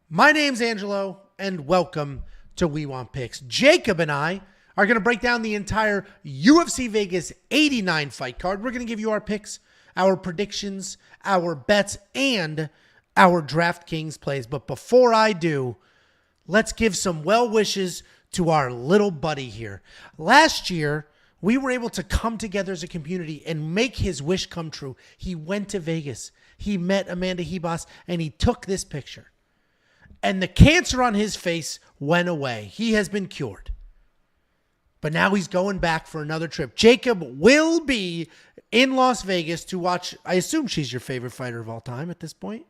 My name's Angelo, and welcome to We Want Picks. Jacob and I are going to break down the entire UFC Vegas 89 fight card. We're going to give you our picks, our predictions, our bets, and our DraftKings plays. But before I do, let's give some well wishes to our little buddy here. Last year, we were able to come together as a community and make his wish come true. He went to Vegas. He met Amanda Ribas, and he took this picture. And the cancer on his face went away. He has been cured. But now he's going back for another trip. Jacob will be in Las Vegas to watch. I assume she's your favorite fighter of all time at this point.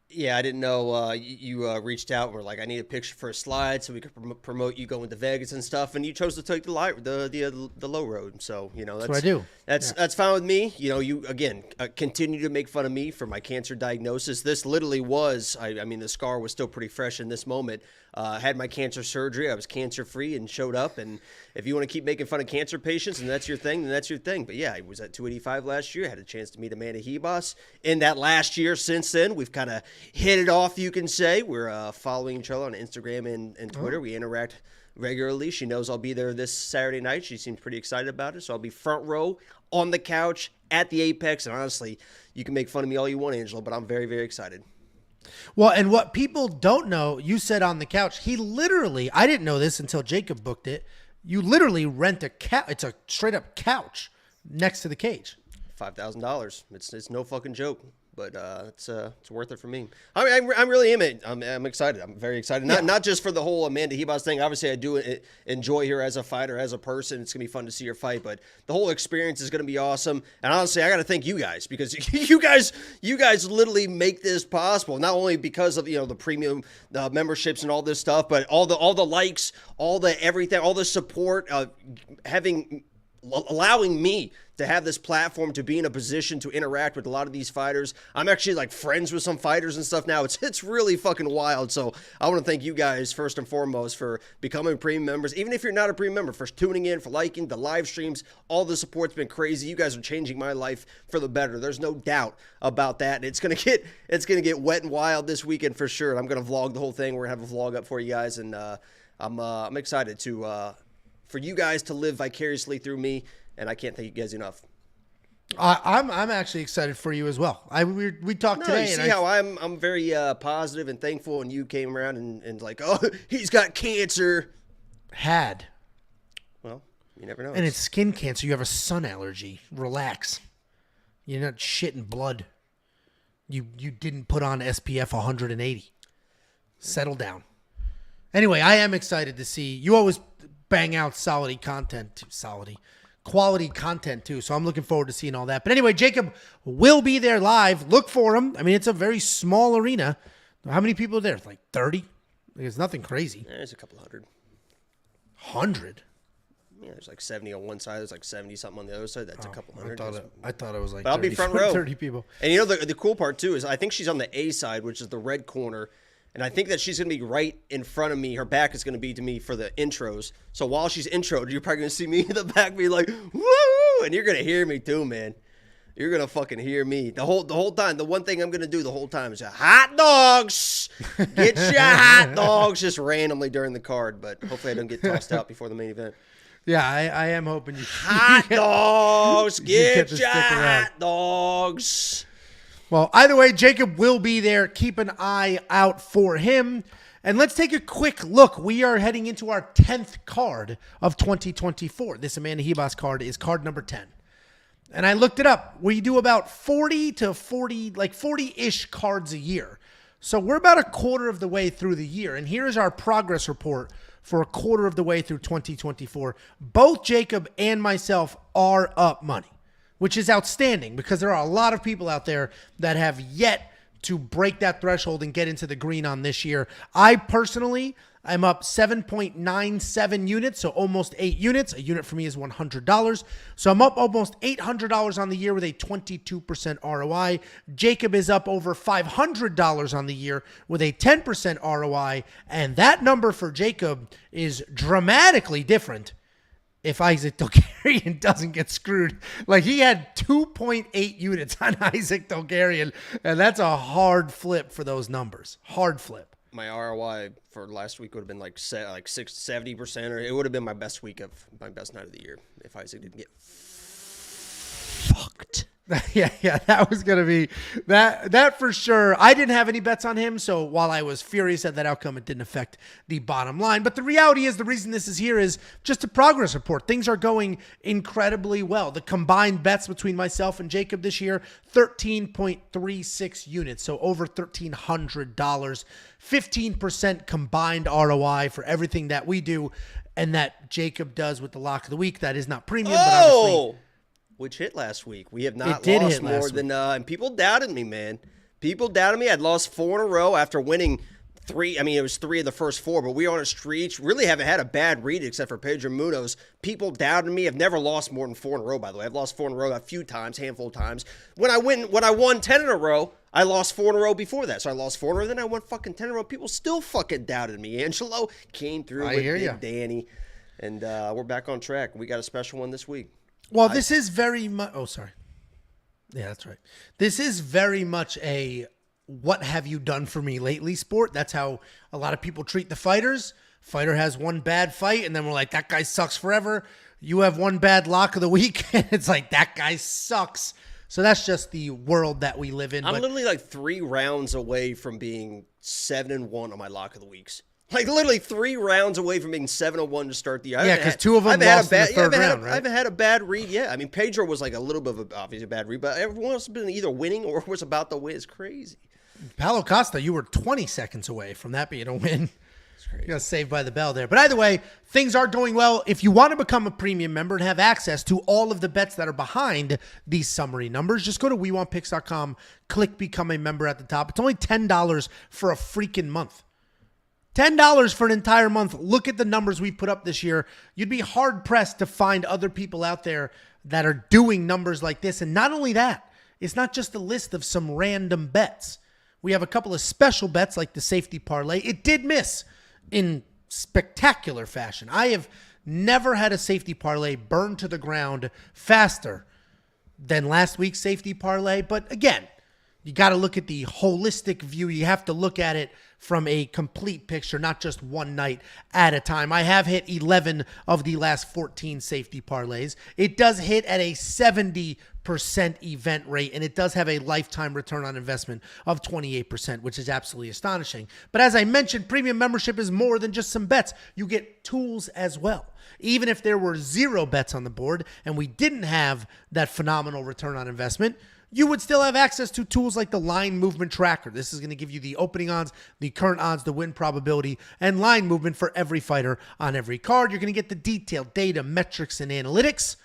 Yeah, I didn't know you reached out and were like, I need a picture for a slide so we could promote you going to Vegas and stuff. And you chose to take the low road. So, that's what I do. That's fine with me. You, again, continue to make fun of me for my cancer diagnosis. This literally was, I mean, the scar was still pretty fresh in this moment. I had my cancer surgery. I was cancer-free and showed up. And if you want to keep making fun of cancer patients and that's your thing, then that's your thing. But yeah, I was at 285 last year. I had a chance to meet Amanda Ribas. In that last year since then, we've kind of hit it off, you can say. We're following each other on Instagram and Twitter. We interact regularly. She knows I'll be there this Saturday night. She seems pretty excited about it. So I'll be front row on the couch at the Apex. And honestly, you can make fun of me all you want, Angelo, but I'm very, very excited. Well, and what people don't know, you said on the couch, he literally, I didn't know this until Jacob booked it. You literally rent a couch. It's a straight up couch next to the cage. $5,000. It's no fucking joke. But it's worth it for me. I mean, I really am. I'm excited. I'm very excited. Not just for the whole Amanda Ribas thing. Obviously, I do enjoy her as a fighter, as a person. It's gonna be fun to see her fight. But the whole experience is gonna be awesome. And honestly, I got to thank you guys because you guys literally make this possible. Not only because of the premium memberships and all this stuff, but all the likes, all the everything, all the support, allowing me to have this platform to be in a position to interact with a lot of these fighters. I'm actually like friends with some fighters and stuff now. It's really fucking wild. So I want to thank you guys first and foremost for becoming premium members. Even if you're not a premium member, for tuning in, for liking the live streams, all the support's been crazy. You guys are changing my life for the better. There's no doubt about that. It's gonna get wet and wild this weekend for sure. And I'm gonna vlog the whole thing. We're gonna have a vlog up for you guys, and I'm excited for you guys to live vicariously through me. And I can't thank you guys enough. I'm actually excited for you as well. We talked today. You see how I'm very positive and thankful, and you came around and like, oh, he's got cancer. Well, you never know. And it's skin cancer. You have a sun allergy. Relax. You're not shitting blood. You didn't put on SPF 180. Settle down. Anyway, I am excited to see. You always bang out quality content too. So I'm looking forward to seeing all that. But anyway, Jacob will be there live. Look for him. I mean, it's a very small arena. How many people are there? Like 30? It's nothing crazy. Yeah, there's a couple hundred. 100? Yeah, there's like 70 on one side. There's like 70 something on the other side. That's a couple hundred. I thought it was like but 30, I'll be front row. 30 people. And the cool part too is I think she's on the A side, which is the red corner. And I think that she's going to be right in front of me. Her back is going to be to me for the intros. So while she's introed, you're probably going to see me in the back be like, woo! And you're going to hear me too, man. You're going to fucking hear me. The whole time. The one thing I'm going to do the whole time is hot dogs. Get your hot dogs just randomly during the card. But hopefully I don't get tossed out before the main event. Yeah, I am hoping you. Hot dogs. Get your hot dogs. Well, either way, Jacob will be there. Keep an eye out for him. And let's take a quick look. We are heading into our 10th card of 2024. This Amanda Ribas card is card number 10. And I looked it up. We do about 40-ish cards a year. So we're about a quarter of the way through the year. And here's our progress report for a quarter of the way through 2024. Both Jacob and myself are up money, which is outstanding because there are a lot of people out there that have yet to break that threshold and get into the green on this year. I personally am up 7.97 units, so almost 8 units. A unit for me is $100. So I'm up almost $800 on the year with a 22% ROI. Jacob is up over $500 on the year with a 10% ROI. And that number for Jacob is dramatically different if Isaac Dulgarian doesn't get screwed. Like, he had 2.8 units on Isaac Dulgarian, and that's a hard flip for those numbers. Hard flip. My ROI for last week would have been like 70%, or it would have been my best night of the year if Isaac didn't get fucked. Yeah, that was going to be that for sure. I didn't have any bets on him, so while I was furious at that outcome, it didn't affect the bottom line. But the reality is, the reason this is here is just a progress report. Things are going incredibly well. The combined bets between myself and Jacob this year, 13.36 units, so over $1,300, 15% combined ROI for everything that we do and that Jacob does with the lock of the week. That is not premium, but obviously... Which hit last week. We have not lost more than, and people doubted me, man. People doubted me. I'd lost 4 in a row after winning 3. I mean, it was 3 of the first 4, but we were on a streak. Really haven't had a bad read except for Pedro Munoz. People doubted me. I've never lost more than 4 in a row, by the way. I've lost 4 in a row a few times, handful of times. When I won 10 in a row, I lost 4 in a row before that. So I lost 4 in a row, then I won fucking 10 in a row. People still fucking doubted me. Angelo came through with Big Danny, and we're back on track. We got a special one this week. Well, this is very much... Oh, sorry. Yeah, that's right. This is very much a what have you done for me lately sport. That's how a lot of people treat the fighters. Fighter has one bad fight, and then we're like, that guy sucks forever. You have one bad lock of the week, and it's like, that guy sucks. So that's just the world that we live in. I'm literally like 3 rounds away from being 7-1 on my lock of the weeks. Like, literally 3 rounds away from being 7-1 to start the year. Yeah, because 2 of them lost in the third round, right? I haven't had a bad read yet. I mean, Pedro was like a little bit of obviously a bad read, but everyone else has been either winning or was about to win. It's crazy. Paulo Costa, you were 20 seconds away from that being a win. You got saved by the bell there. But either way, things are going well. If you want to become a premium member and have access to all of the bets that are behind these summary numbers, just go to WeWantPicks.com, click Become a Member at the top. It's only $10 for a freaking month. $10 for an entire month. Look at the numbers we put up this year. You'd be hard-pressed to find other people out there that are doing numbers like this. And not only that, it's not just a list of some random bets. We have a couple of special bets like the safety parlay. It did miss in spectacular fashion. I have never had a safety parlay burn to the ground faster than last week's safety parlay. But again, you got to look at the holistic view. You have to look at it from a complete picture, not just one night at a time. I have hit 11 of the last 14 safety parlays. It does hit at a 70% event rate, and it does have a lifetime return on investment of 28%, which is absolutely astonishing. But as I mentioned, premium membership is more than just some bets. You get tools as well. Even if there were 0 bets on the board and we didn't have that phenomenal return on investment, you would still have access to tools like the line movement tracker. This is going to give you the opening odds, the current odds, the win probability, and line movement for every fighter on every card. You're going to get the detailed data, metrics, and analytics.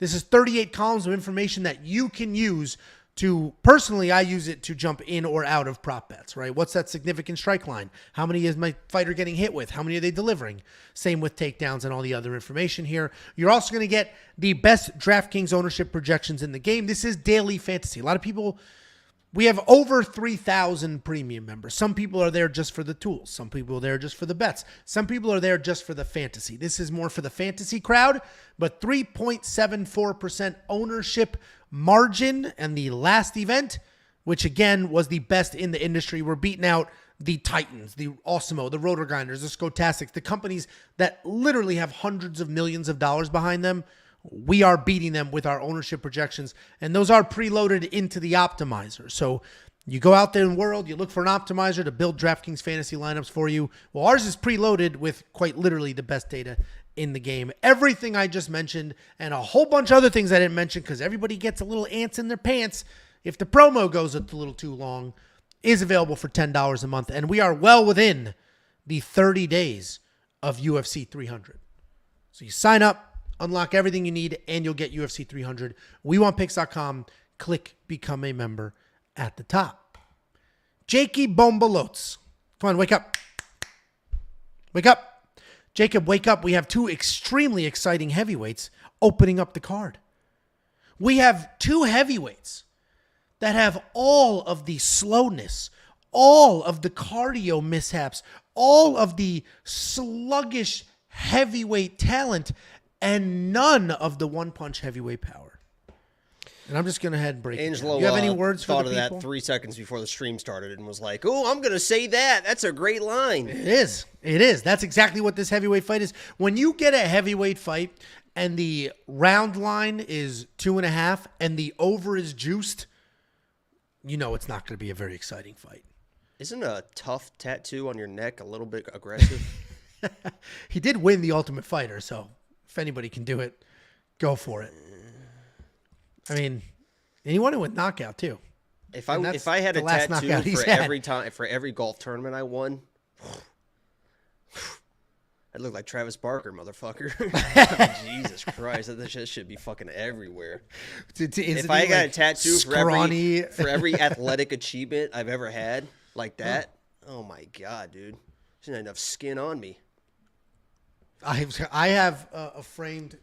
This is 38 columns of information that you can use to, personally, I use it to jump in or out of prop bets, right? What's that significant strike line? How many is my fighter getting hit with? How many are they delivering? Same with takedowns and all the other information here. You're also going to get the best DraftKings ownership projections in the game. This is daily fantasy. A lot of people, we have over 3,000 premium members. Some people are there just for the tools. Some people are there just for the bets. Some people are there just for the fantasy. This is more for the fantasy crowd, but 3.74% ownership margin and the last event, which again was the best in the industry. We're beating out the Titans, the Osmo, the Rotor Grinders, the Skotastics, the companies that literally have hundreds of millions of dollars behind them. We are beating them with our ownership projections, and those are preloaded into the optimizer. So you go out there in the world, you look for an optimizer to build DraftKings fantasy lineups for you. Well, ours is preloaded with quite literally the best data in the game. Everything I just mentioned and a whole bunch of other things I didn't mention because everybody gets a little ants in their pants if the promo goes a little too long, is available for $10 a month. And we are well within the 30 days of UFC 300. So you sign up, unlock everything you need, and you'll get UFC 300. WeWantPicks.com. Click Become a Member at the top. Jakey Bombalotes. Come on, wake up. Wake up. Jacob, wake up. We have 2 extremely exciting heavyweights opening up the card. We have 2 heavyweights that have all of the slowness, all of the cardio mishaps, all of the sluggish heavyweight talent, and none of the one-punch heavyweight power. And I'm just going to head and break Angelo, it down. You have any words for the people? Thought of that 3 seconds before the stream started and was like, oh, I'm going to say that. That's a great line. It is. It is. That's exactly what this heavyweight fight is. When you get a heavyweight fight and the round line is 2.5 and the over is juiced, you know it's not going to be a very exciting fight. Isn't a tough tattoo on your neck a little bit aggressive? He did win the Ultimate Fighter, so if anybody can do it, go for it. I mean, and he won it with knockout too. If I had a tattoo for every golf tournament I won, I'd look like Travis Barker, motherfucker. Jesus Christ, that shit should be fucking everywhere. If I got a tattoo for every athletic achievement I've ever had like that, oh my God, dude, there's not enough skin on me. I have a framed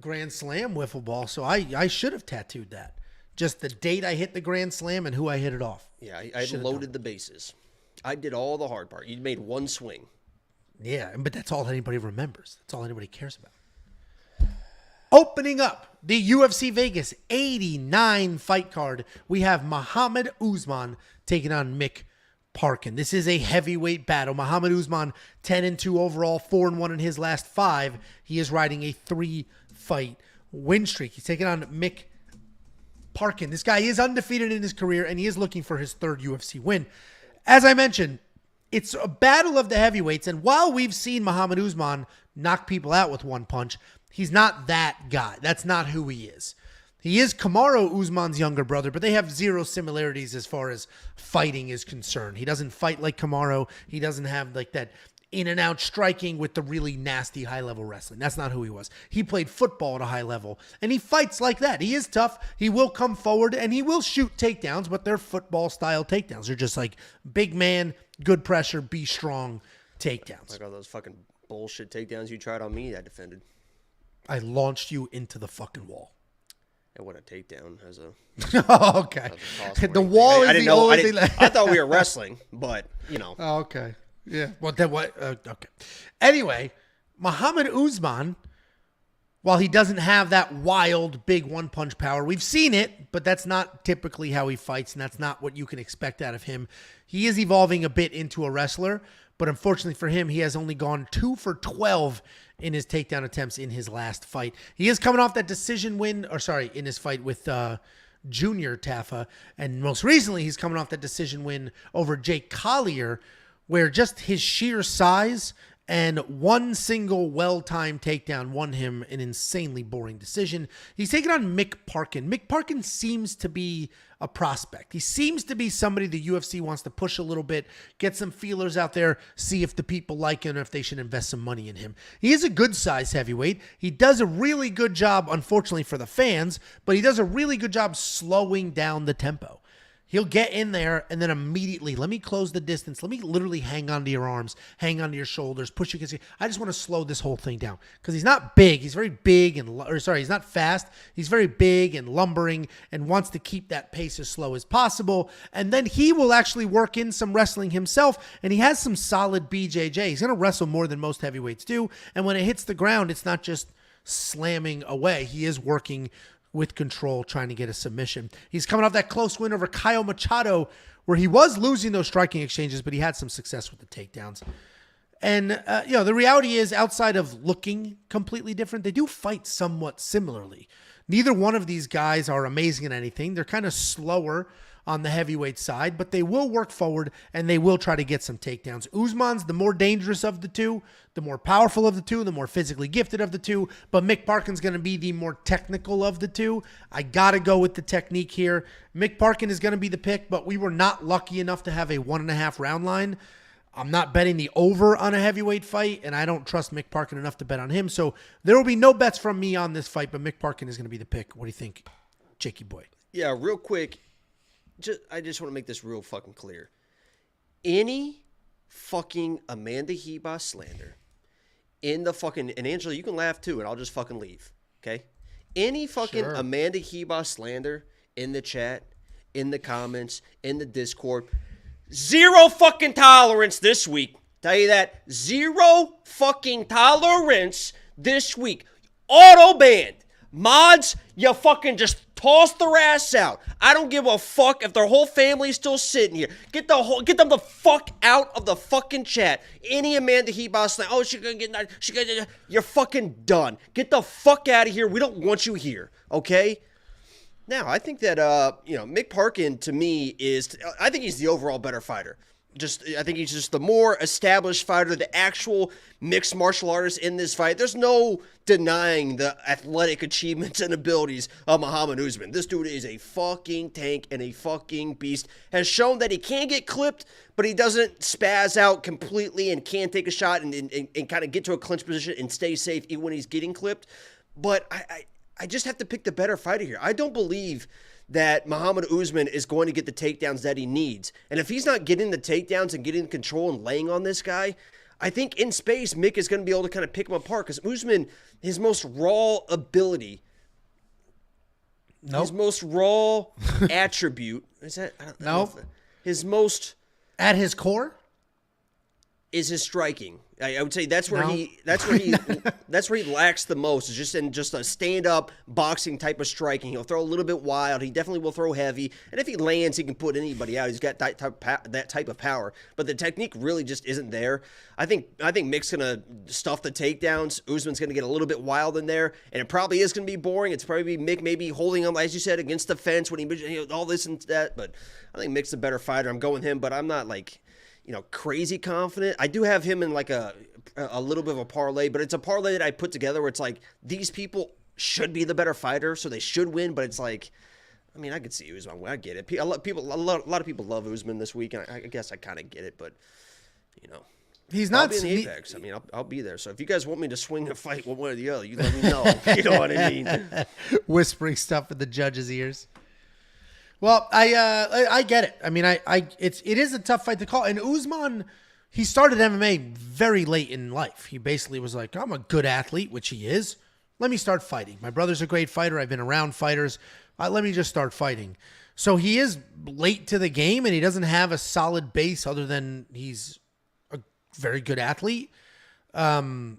Grand Slam wiffle ball, so I should have tattooed that. Just the date I hit the Grand Slam and who I hit it off. Yeah, I loaded the bases. I did all the hard part. You made one swing. Yeah, but that's all anybody remembers. That's all anybody cares about. Opening up the UFC Vegas 89 fight card, we have Mohammed Usman taking on Mick Parkin. This is a heavyweight battle. Mohammed Usman, 10-2 overall, 4-1 in his last 5. He is riding a 3-fight win streak. He's taking on Mick Parkin. This guy is undefeated in his career, and he is looking for his 3rd UFC win. As I mentioned, it's a battle of the heavyweights, and while we've seen Mohammed Usman knock people out with one punch, he's not that guy. That's not who he is. He is Kamaru Usman's younger brother, but they have zero similarities as far as fighting is concerned. He doesn't fight like Kamaru. He doesn't have like that in-and-out striking with the really nasty high-level wrestling. That's not who he was. He played football at a high level, and he fights like that. He is tough. He will come forward, and he will shoot takedowns, but they're football-style takedowns. They're just like big man, good pressure, be strong takedowns. Like all those fucking bullshit takedowns you tried on me, I defended. I launched you into the fucking wall. And what a takedown as a oh, okay. The wall is the only thing. I thought we were wrestling, but you know. Oh, okay. Yeah. Well, then what? Okay. Anyway, Mohammed Usman, while he doesn't have that wild big one-punch power, we've seen it, but that's not typically how he fights, and that's not what you can expect out of him. He is evolving a bit into a wrestler, but unfortunately for him, he has only gone 2 for 12 in his takedown attempts in his last fight. He is coming off that decision win, in his fight with Junior Taffa, and most recently, he's coming off that decision win over Jake Collier, where just his sheer size and one single well-timed takedown won him an insanely boring decision. He's taking on Mick Parkin. Mick Parkin seems to be a prospect. He seems to be somebody the UFC wants to push a little bit, get some feelers out there, see if the people like him or if they should invest some money in him. He is a good-sized heavyweight. He does a really good job, unfortunately for the fans, but he does a really good job slowing down the tempo. He'll get in there and then immediately, let me close the distance. Let me literally hang onto your arms, hang onto your shoulders, push you against you. I just want to slow this whole thing down because he's not big. He's very big he's not fast. He's very big and lumbering and wants to keep that pace as slow as possible. And then he will actually work in some wrestling himself, and he has some solid BJJ. He's going to wrestle more than most heavyweights do. And when it hits the ground, it's not just slamming away. He is working with control, trying to get a submission. He's coming off that close win over Caio Machado, where he was losing those striking exchanges, but he had some success with the takedowns. And, the reality is, outside of looking completely different, they do fight somewhat similarly. Neither one of these guys are amazing at anything. They're kind of slower on the heavyweight side, but they will work forward and they will try to get some takedowns. Usman's the more dangerous of the two, the more powerful of the two, the more physically gifted of the two, but Mick Parkin's going to be the more technical of the two. I got to go with the technique here. Mick Parkin is going to be the pick, but we were not lucky enough to have a 1.5 round line. I'm not betting the over on a heavyweight fight, and I don't trust Mick Parkin enough to bet on him, so there will be no bets from me on this fight, but Mick Parkin is going to be the pick. What do you think, Jakey boy? Yeah, real quick. I just want to make this real fucking clear. Any fucking Amanda Ribas slander in the fucking... And Angela, you can laugh too, and I'll just fucking leave. Okay? Any fucking Amanda Ribas slander in the chat, in the comments, in the Discord. Zero fucking tolerance this week. Tell you that. Zero fucking tolerance this week. auto banned. Mods, you fucking just toss their ass out. I don't give a fuck if their whole family's still sitting here. Get them the fuck out of the fucking chat. Any Amanda Ribas thing, oh, she's gonna get, you're fucking done. Get the fuck out of here. We don't want you here, okay? Now, I think that, Mick Parkin, to me, I think he's the overall better fighter. I think he's just the more established fighter, the actual mixed martial artist in this fight. There's no denying the athletic achievements and abilities of Mohammed Usman. This dude is a fucking tank and a fucking beast. Has shown that he can get clipped, but he doesn't spaz out completely and can take a shot and kind of get to a clinch position and stay safe even when he's getting clipped. But I just have to pick the better fighter here. I don't believe that Mohammed Usman is going to get the takedowns that he needs. And if he's not getting the takedowns and getting control and laying on this guy, I think in space, Mick is going to be able to kind of pick him apart because Usman, his most raw ability, his most raw attribute, is that? I don't know his most... At his core? Is his striking. I would say that's where he lacks the most. Is just in just a stand-up boxing type of striking. He'll throw a little bit wild. He definitely will throw heavy. And if he lands, he can put anybody out. He's got that type of power. But the technique really just isn't there. I think Mick's gonna stuff the takedowns. Usman's gonna get a little bit wild in there, and it probably is gonna be boring. It's probably Mick maybe holding him, as you said, against the fence when he all this and that. But I think Mick's a better fighter. I'm going with him, but I'm not crazy confident. I do have him in like a little bit of a parlay, but it's a parlay that I put together where it's like these people should be the better fighter, so they should win. But it's like, I mean, I could see Usman win. I get it. A lot of people love Usman this week, and I guess I kind of get it. But he's not I'll be in the Apex. I mean, I'll be there. So if you guys want me to swing a fight one way or the other, you let me know. You know what I mean? Whispering stuff in the judge's ears. Well, I get it. I mean, it is a tough fight to call. And Usman, he started MMA very late in life. He basically was like, I'm a good athlete, which he is. Let me start fighting. My brother's a great fighter. I've been around fighters. Let me just start fighting. So he is late to the game, and he doesn't have a solid base other than he's a very good athlete. So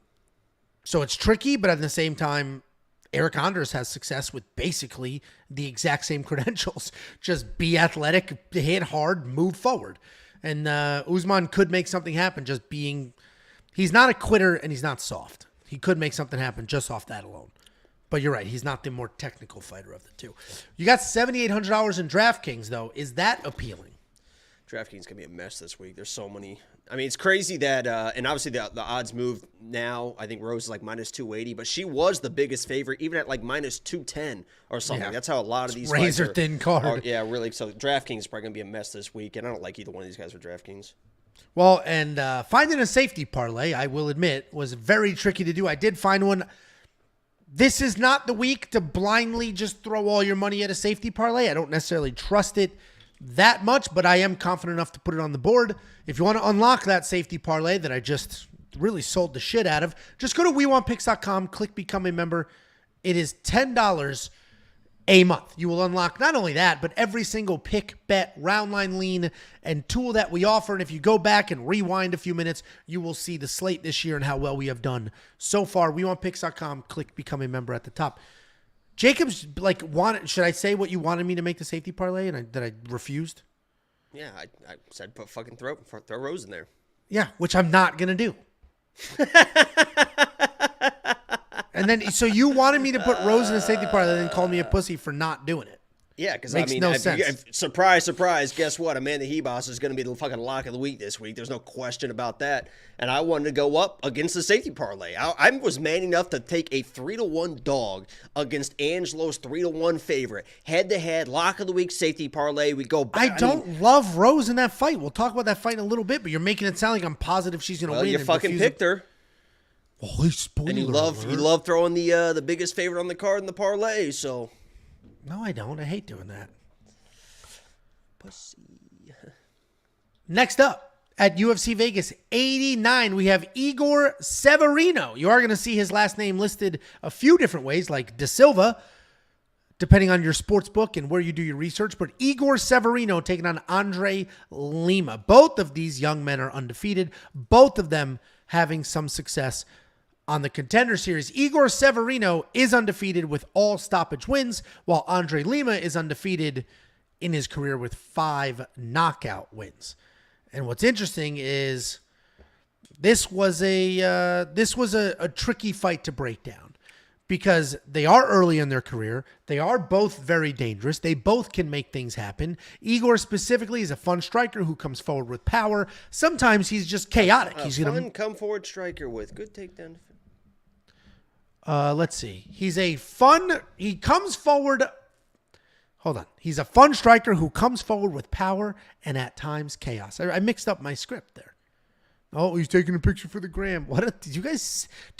it's tricky, but at the same time, Eric Anders has success with basically the exact same credentials. Just be athletic, hit hard, move forward. And Usman could make something happen just being... He's not a quitter and he's not soft. He could make something happen just off that alone. But you're right. He's not the more technical fighter of the two. You got $7,800 in DraftKings, though. Is that appealing? DraftKings can be a mess this week. There's so many... I mean, it's crazy that, and obviously the odds moved now. I think Rose is like minus 280, but she was the biggest favorite, even at like minus 210 or something. Yeah. That's how a lot of these razor thin card. Yeah, really. So DraftKings is probably going to be a mess this week, and I don't like either one of these guys for DraftKings. Well, and finding a safety parlay, I will admit, was very tricky to do. I did find one. This is not the week to blindly just throw all your money at a safety parlay. I don't necessarily trust it that much, but I am confident enough to put it on the board. If you want to unlock that safety parlay that I just really sold the shit out of, just go to WeWantPicks.com, click Become a Member. It is $10 a month. You will unlock not only that, but every single pick, bet, round line lean, and tool that we offer. And if you go back and rewind a few minutes, you will see the slate this year and how well we have done so far. WeWantPicks.com, click Become a Member at the top. Jacob's should I say what you wanted me to make the safety parlay and that I refused? Yeah, I said throw Rose in there. Yeah, which I'm not going to do. And then, so you wanted me to put Rose in the safety parlay and then called me a pussy for not doing it. Yeah, because I mean, no sense. Surprise, guess what? Amanda Ribas is going to be the fucking lock of the week this week. There's no question about that. And I wanted to go up against the safety parlay. I was man enough to take a 3-1 dog against Angelo's 3-1 favorite. Head-to-head, lock of the week safety parlay. We go back. I don't love Rose in that fight. We'll talk about that fight in a little bit, but you're making it sound like I'm positive she's going to win. You fucking picked her. Holy spoiler and you love throwing the biggest favorite on the card in the parlay, so... No, I don't. I hate doing that. Pussy. Next up, at UFC Vegas 89, we have Igor Severino. You are going to see his last name listed a few different ways, like De Silva, depending on your sports book and where you do your research. But Igor Severino taking on Andre Lima. Both of these young men are undefeated. Both of them having some success On the Contender Series, Igor Severino is undefeated with all stoppage wins, while Andre Lima is undefeated in his career with 5 knockout wins. And what's interesting is this was a tricky fight to break down because they are early in their career. They are both very dangerous. They both can make things happen. Igor specifically is a fun striker who comes forward with power. Sometimes he's just chaotic. He's fun come forward striker with good takedown. Let's see. He comes forward. Hold on. He's a fun striker who comes forward with power and at times chaos. I mixed up my script there. Oh, he's taking a picture for the gram. Do you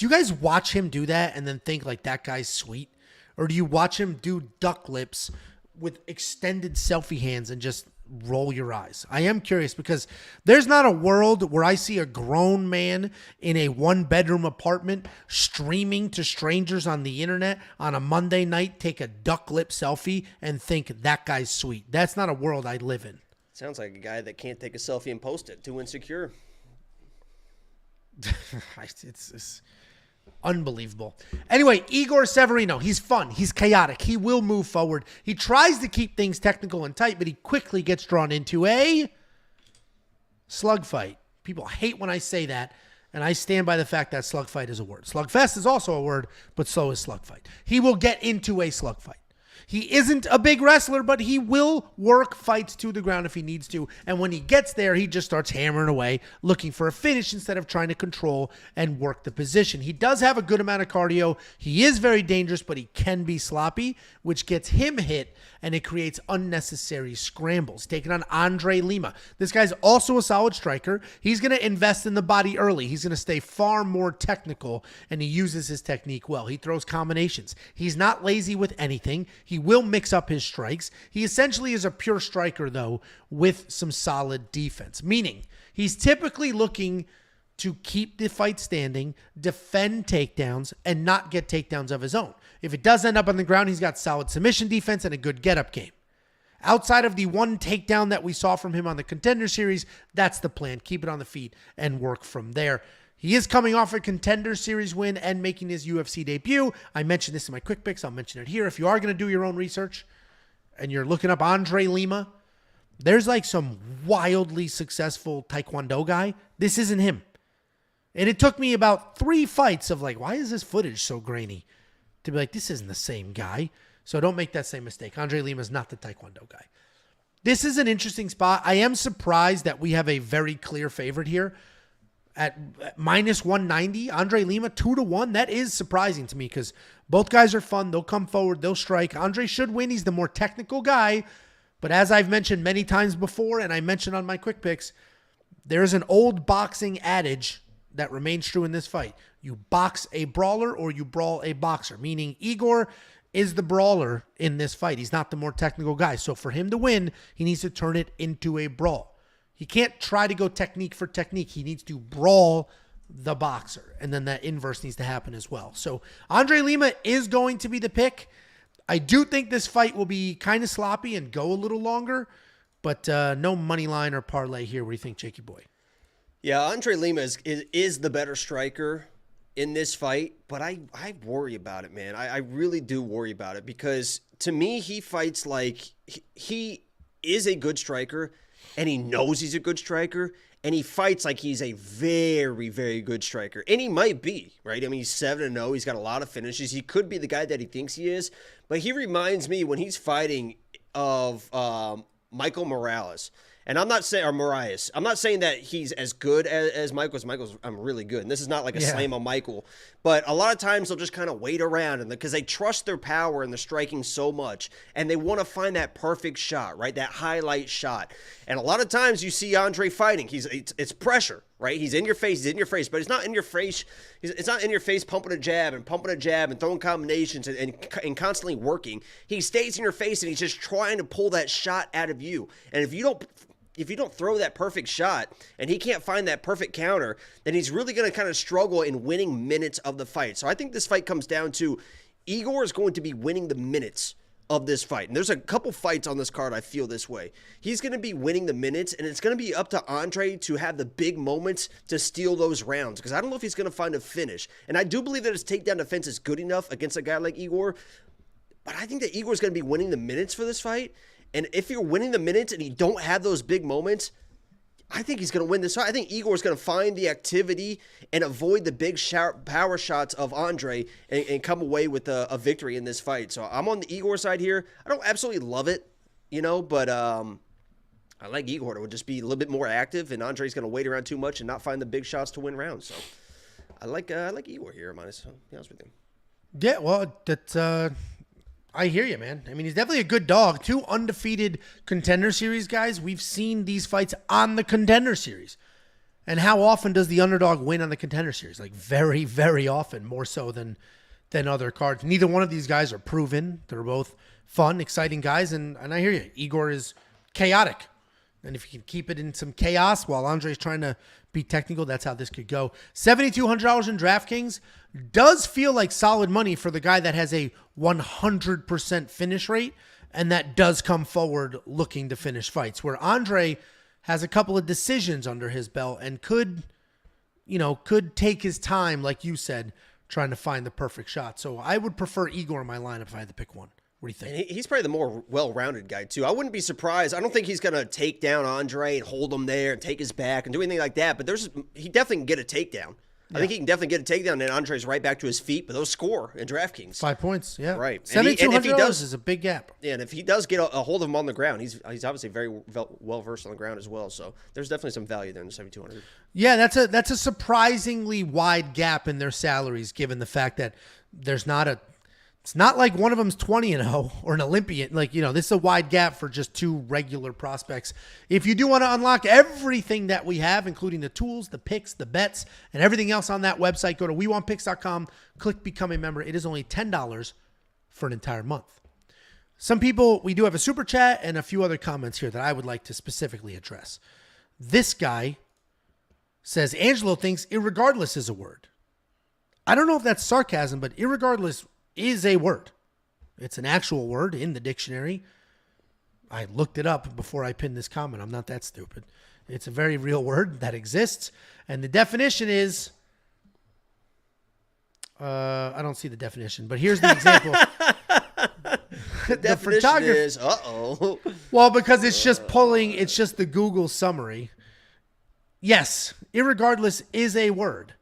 guys watch him do that and then think like that guy's sweet? Or do you watch him do duck lips with extended selfie hands and just roll your eyes? I am curious because there's not a world where I see a grown man in a 1-bedroom apartment streaming to strangers on the internet on a Monday night, take a duck lip selfie and think that guy's sweet. That's not a world I live in. Sounds like a guy that can't take a selfie and post it. Too insecure. It's unbelievable. Anyway, Igor Severino, he's fun. He's chaotic. He will move forward. He tries to keep things technical and tight, but he quickly gets drawn into a slug fight. People hate when I say that, and I stand by the fact that slug fight is a word. Slugfest is also a word, but so is slug fight. He will get into a slug fight. He isn't a big wrestler, but he will work fights to the ground if he needs to. And when he gets there, he just starts hammering away, looking for a finish instead of trying to control and work the position. He does have a good amount of cardio. He is very dangerous, but he can be sloppy, which gets him hit, and it creates unnecessary scrambles. Taking on Andre Lima. This guy's also a solid striker. He's going to invest in the body early. He's going to stay far more technical, and he uses his technique well. He throws combinations. He's not lazy with anything. He will mix up his strikes. He essentially is a pure striker, though, with some solid defense, meaning he's typically looking to keep the fight standing, defend takedowns, and not get takedowns of his own. If it does end up on the ground, he's got solid submission defense and a good get-up game. Outside of the one takedown that we saw from him on the Contender Series, that's the plan. Keep it on the feet and work from there. He is coming off a Contender Series win and making his UFC debut. I mentioned this in my quick picks. I'll mention it here. If you are going to do your own research and you're looking up Andre Lima, there's like some wildly successful Taekwondo guy. This isn't him. And it took me about 3 fights of like, why is this footage so grainy? To be like, this isn't the same guy. So don't make that same mistake. Andre Lima is not the Taekwondo guy. This is an interesting spot. I am surprised that we have a very clear favorite here. At minus 190, Andre Lima 2-1. That is surprising to me because both guys are fun. They'll come forward. They'll strike. Andre should win. He's the more technical guy. But as I've mentioned many times before, and I mentioned on my quick picks, there's an old boxing adage that remains true in this fight. You box a brawler or you brawl a boxer, meaning Igor is the brawler in this fight. He's not the more technical guy. So for him to win, he needs to turn it into a brawl. He can't try to go technique for technique. He needs to brawl the boxer. And then that inverse needs to happen as well. So Andre Lima is going to be the pick. I do think this fight will be kind of sloppy and go a little longer. But no money line or parlay here. What do you think, Jakey boy? Yeah, Andre Lima is the better striker in this fight. But I worry about it, man. I really do worry about it. Because to me, he fights like he is a good striker. And he knows he's a good striker, and he fights like he's a very, very good striker. And he might be, right? I mean, he's 7-0. He's got a lot of finishes. He could be the guy that he thinks he is. But he reminds me when he's fighting of Michael Morales. And I'm not saying, or Marias. I'm not saying that he's as good as Michael. Michael's really good. And this is not like a slam on Michael. But a lot of times they'll just kind of wait around because they trust their power and the striking so much. And they want to find that perfect shot, right? That highlight shot. And a lot of times you see Andre fighting. It's pressure, right? He's in your face. But it's not in your face. It's not in your face pumping a jab and throwing combinations and constantly working. He stays in your face and he's just trying to pull that shot out of you. And if you don't throw that perfect shot and he can't find that perfect counter, then he's really going to kind of struggle in winning minutes of the fight. So I think this fight comes down to Igor is going to be winning the minutes of this fight. And there's a couple fights on this card I feel this way. He's going to be winning the minutes, and it's going to be up to Andre to have the big moments to steal those rounds, because I don't know if he's going to find a finish. And I do believe that his takedown defense is good enough against a guy like Igor, but I think that Igor's going to be winning the minutes for this fight. And if you're winning the minutes and you don't have those big moments, I think he's going to win this fight. I think Igor's going to find the activity and avoid the big power shots of Andre and come away with a victory in this fight. So I'm on the Igor side here. I don't absolutely love it, but I like Igor to just be a little bit more active, and Andre's going to wait around too much and not find the big shots to win rounds. So I like Igor here, to be honest with you. Yeah, well, that's I hear you, man. I mean, he's definitely a good dog. 2 undefeated Contender Series guys. We've seen these fights on the Contender Series. And how often does the underdog win on the Contender Series? Like very, very often, more so than other cards. Neither one of these guys are proven. They're both fun, exciting guys. And I hear you. Igor is chaotic. And if you can keep it in some chaos while Andre's trying to be technical, that's how this could go. $7,200 in DraftKings does feel like solid money for the guy that has a 100% finish rate, and that does come forward looking to finish fights, where Andre has a couple of decisions under his belt and could take his time, like you said, trying to find the perfect shot. So I would prefer Igor in my lineup if I had to pick one. What do you think? And he's probably the more well-rounded guy, too. I wouldn't be surprised. I don't think he's going to take down Andre and hold him there and take his back and do anything like that, but he definitely can get a takedown. Yeah. I think he can definitely get a takedown, and Andre's right back to his feet, but those score in DraftKings. 5 points, yeah. Right. $7,200 is a big gap. Yeah, and if he does get a hold of him on the ground, he's obviously very well-versed on the ground as well, so there's definitely some value there in the $7,200. Yeah, that's a surprisingly wide gap in their salaries, given the fact that there's not a... It's not like one of them's 20-0 or an Olympian. This is a wide gap for just 2 regular prospects. If you do want to unlock everything that we have, including the tools, the picks, the bets, and everything else on that website, go to WeWantPicks.com, click Become a Member. It is only $10 for an entire month. Some people, we do have a super chat and a few other comments here that I would like to specifically address. This guy says, Angelo thinks irregardless is a word. I don't know if that's sarcasm, but irregardless is a word. It's an actual word in the dictionary. I looked it up before I pinned this comment. I'm not that stupid. It's a very real word that exists. And the definition is, I don't see the definition, but here's the example. The definition is, Well, because it's just the Google summary. Yes, irregardless is a word.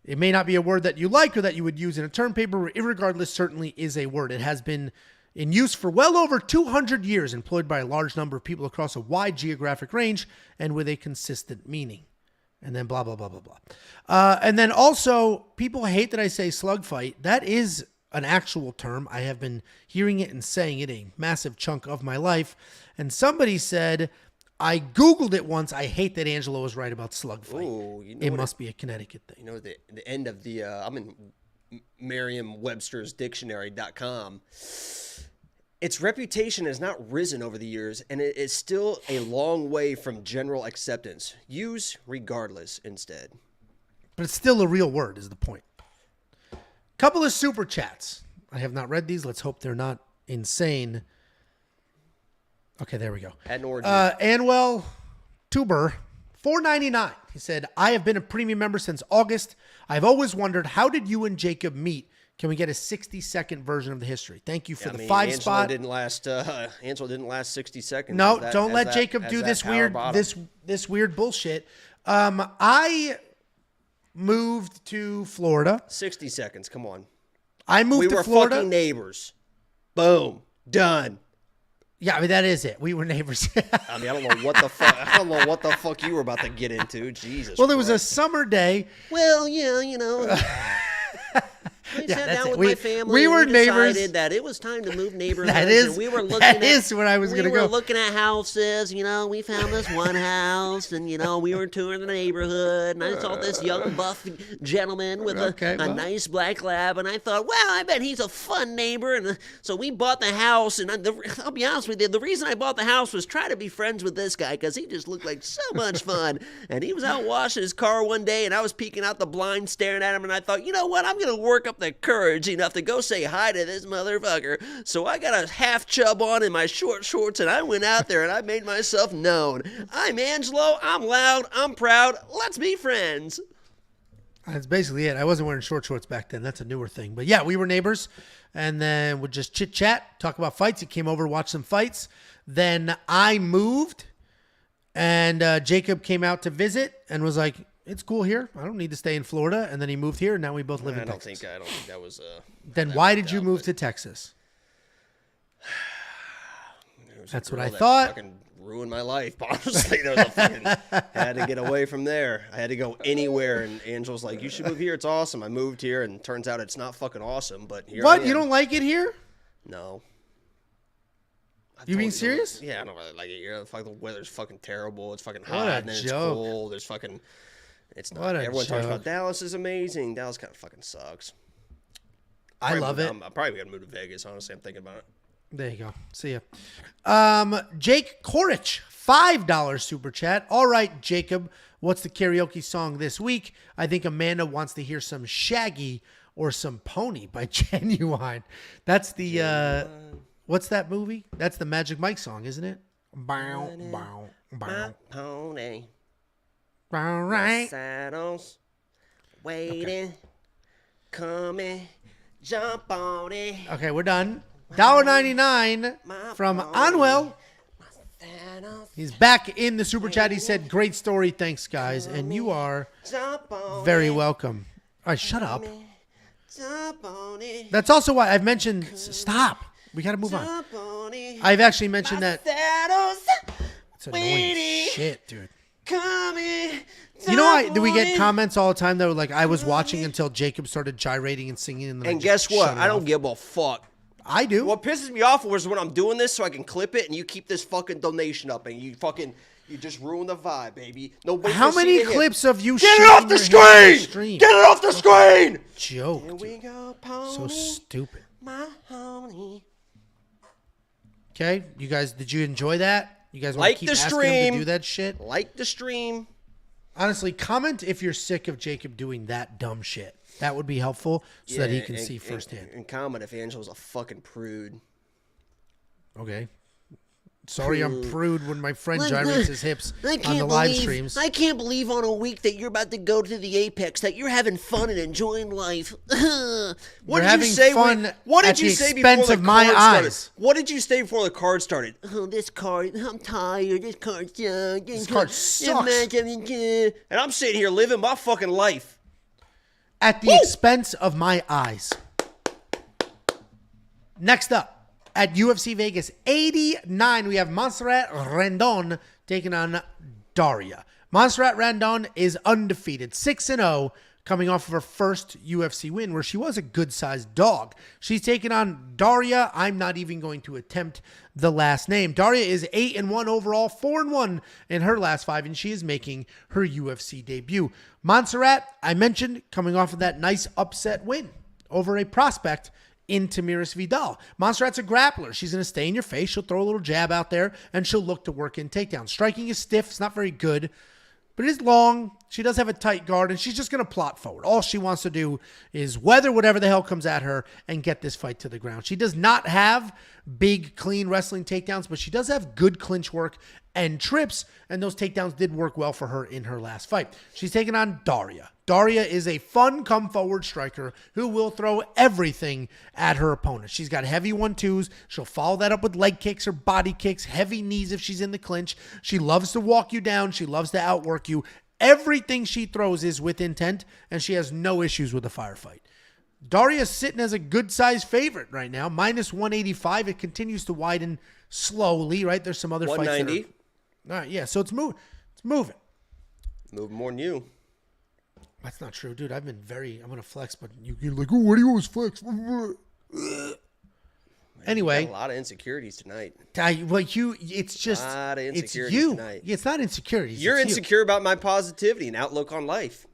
It may not be a word that you like or that you would use in a term paper, but irregardless certainly is a word. It has been in use for well over 200 years, employed by a large number of people across a wide geographic range and with a consistent meaning. And then blah, blah, blah, blah, blah. And then also, people hate that I say slug fight. That is an actual term. I have been hearing it and saying it a massive chunk of my life. And somebody said... I Googled it once. I hate that Angelo was right about slug fight. Ooh, it must be a Connecticut thing. The end of the, I'm in Merriam-Webster's Dictionary.com. Its reputation has not risen over the years, and it is still a long way from general acceptance. Use regardless instead. But it's still a real word is the point. Couple of super chats. I have not read these. Let's hope they're not insane. Okay, there we go. Anwell Tuber, $4.99. He said, I have been a premium member since August. I've always wondered, how did you and Jacob meet? Can we get a 60-second version of the history? Thank you for the 5 spot. Angelo didn't last 60 seconds. No, don't let Jacob do this weird bullshit. I moved to Florida. 60 seconds, come on. I moved to Florida. We were fucking neighbors. Boom. Done. Yeah, I mean, that is it. We were neighbors. I mean, I don't know what the fuck. I don't know what the fuck you were about to get into. Jesus. Well, it was a summer day. Well, yeah, I sat down with my family. We were neighbors. Decided that it was time to move neighborhoods. That is where I was going to go. We were looking at houses. We found this one house, and we were touring the neighborhood, and I saw this young buff gentleman with a nice black lab, and I thought, wow, I bet he's a fun neighbor, and so we bought the house. And I'll be honest with you, the reason I bought the house was try to be friends with this guy because he just looked like so much fun. And he was out washing his car one day, and I was peeking out the blind, staring at him, and I thought, you know what, I'm going to work up up the courage enough to go say hi to this motherfucker. So I got a half chub on in my short shorts, and I went out there and I made myself known. I'm Angelo. I'm loud. I'm proud. Let's be friends. That's basically it. I wasn't wearing short shorts back then. That's a newer thing. But yeah, we were neighbors, and then we'd just chit chat, talk about fights. He came over, watched some fights. Then I moved, and Jacob came out to visit and was like, "It's cool here. I don't need to stay in Florida." And then he moved here, and now we both live in Texas. I don't think that was. Then why did you move to Texas? That's what I thought. Fucking ruined my life. Honestly, there was a fucking had to get away from there. I had to go anywhere, and Angel's like, "You should move here. It's awesome." I moved here, and turns out it's not fucking awesome. But here, what? You don't like it here? No. You being serious? Yeah, I don't really like it here. The weather's fucking terrible. It's fucking hot, and then it's cold. There's fucking. It's not. Everyone talks about Dallas is amazing. Dallas kind of fucking sucks. I love it. I'm probably gonna move to Vegas. Honestly, I'm thinking about it. There you go. See ya. Jake Korich, $5 super chat. All right, Jacob, what's the karaoke song this week? I think Amanda wants to hear some Shaggy or some Pony by Genuine. That's the, what's that movie? That's the Magic Mike song, isn't it? Bow, bow, bow. Pony. All right. Saddles. Waiting. Coming. Jump on it. Okay, we're done. $1.99 from Anwell. He's back in the super chat. He said, "Great story. Thanks, guys." And you are very welcome. All right, shut up. That's also why I've mentioned, stop. We got to move on. I've actually mentioned that. It's annoying shit, dude. You know, do we get comments all the time that were like, I was watching until Jacob started gyrating and singing. And guess what? I don't give a fuck. I do. What pisses me off was when I'm doing this so I can clip it and you keep this fucking donation up and you just ruin the vibe, baby. Nobody. How many clips of you? Get it off the screen! Get it off the screen! Joke. Here we go, pony, so stupid. My honey. Okay, you guys, did you enjoy that? You guys want to keep asking him to do that shit? Like the stream. Honestly, comment if you're sick of Jacob doing that dumb shit. That would be helpful so that he can see firsthand. And comment if Angelo's a fucking prude. Okay. Sorry, I'm prude when my friend gyrates his hips on the live streams. I can't believe on a week that you're about to go to the Apex, that you're having fun and enjoying life. What did you say before the card started? What did you say before the card started? Oh, this card, I'm tired. This card sucks. This card sucks. And I'm sitting here living my fucking life. At the expense of my eyes. Next up, at UFC Vegas 89, we have Montserrat Rendon taking on Darya. Montserrat Rendon is undefeated, 6-0, coming off of her first UFC win, where she was a good-sized dog. She's taking on Darya. I'm not even going to attempt the last name. Darya is 8-1 overall, 4-1 in her last 5, and she is making her UFC debut. Montserrat, I mentioned, coming off of that nice upset win over a prospect in Tamiris Vidal. Montserrat's a grappler. She's going to stay in your face. She'll throw a little jab out there, and she'll look to work in takedowns. Striking is stiff. It's not very good, but it is long. She does have a tight guard, and she's just going to plot forward. All she wants to do is weather whatever the hell comes at her and get this fight to the ground. She does not have big, clean wrestling takedowns, but she does have good clinch work and trips, and those takedowns did work well for her in her last fight. She's taking on Darya. Darya is a fun come-forward striker who will throw everything at her opponent. She's got heavy 1-2s. She'll follow that up with leg kicks or body kicks, heavy knees if she's in the clinch. She loves to walk you down. She loves to outwork you. Everything she throws is with intent, and she has no issues with a firefight. Darya's sitting as a good-sized favorite right now, minus 185. It continues to widen slowly, right? There's some other fights. 190. All right, yeah, so it's moving. It's moving. Moving more than you. That's not true, dude. I'm going to flex, but you're like, oh, why do you always flex? Anyway. A lot of insecurities tonight. It's just, a lot of it's insecurities you. Tonight. It's not insecurities. You're insecure about my positivity and outlook on life.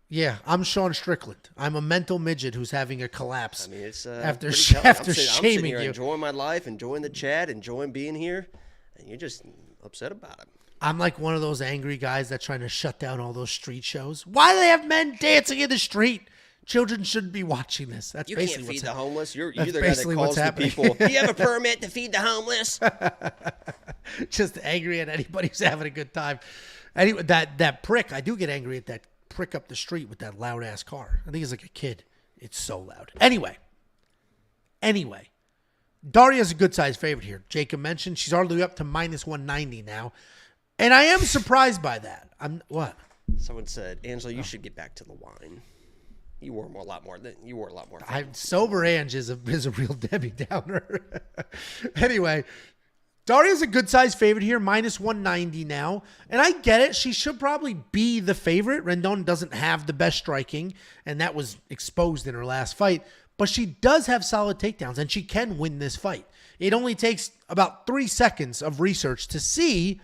Yeah, I'm Sean Strickland. I'm a mental midget who's having a collapse. I mean, it's after shaming shaming here, you. Enjoying my life, enjoying the chat, enjoying being here, and you're just upset about it. I'm like one of those angry guys that's trying to shut down all those street shows. Why do they have men dancing in the street? Children shouldn't be watching this. That's You basically can't feed what's the homeless. You're that's the guy that basically calls what's the happening. people. Do you have a permit to feed the homeless? Just angry at anybody who's having a good time. Anyway, that prick, I do get angry at that prick up the street with that loud ass car. I think he's like a kid. It's so loud. Anyway, Darya's a good size favorite here. Jacob mentioned she's already up to minus 190 now, and I am surprised by that. What? Someone said, Angela, you should get back to the wine. You wore a lot more. Sober Ange is a real Debbie Downer. Anyway, Darya's a good size favorite here, minus 190 now. And I get it. She should probably be the favorite. Rendon doesn't have the best striking, and that was exposed in her last fight. But she does have solid takedowns, and she can win this fight. It only takes about 3 seconds of research to see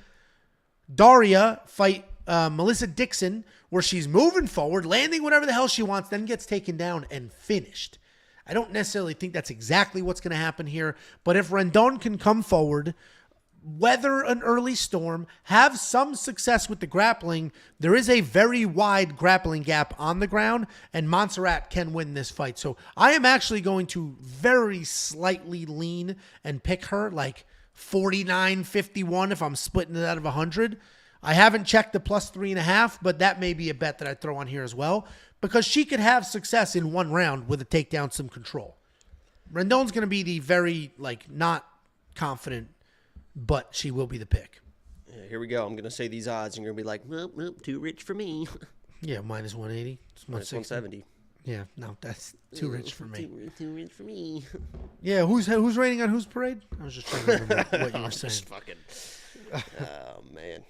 Darya fight Melissa Dixon, where she's moving forward, landing whatever the hell she wants, then gets taken down and finished. I don't necessarily think that's exactly what's going to happen here, but if Rendon can come forward, weather an early storm, have some success with the grappling, there is a very wide grappling gap on the ground, and Montserrat can win this fight. So I am actually going to very slightly lean and pick her like 49-51 if I'm splitting it out of 100. I haven't checked the plus 3.5, but that may be a bet that I'd throw on here as well, because she could have success in one round with a takedown, some control. Rendon's going to be the very, not confident, but she will be the pick. Yeah, here we go. I'm going to say these odds, and you're going to be like, nope, too rich for me. Yeah, minus 180. Minus 170. Yeah, no, that's too rich for me. Too rich for me. Yeah, who's rating on whose parade? I was just trying to remember what you were saying. Just fucking. Oh, man.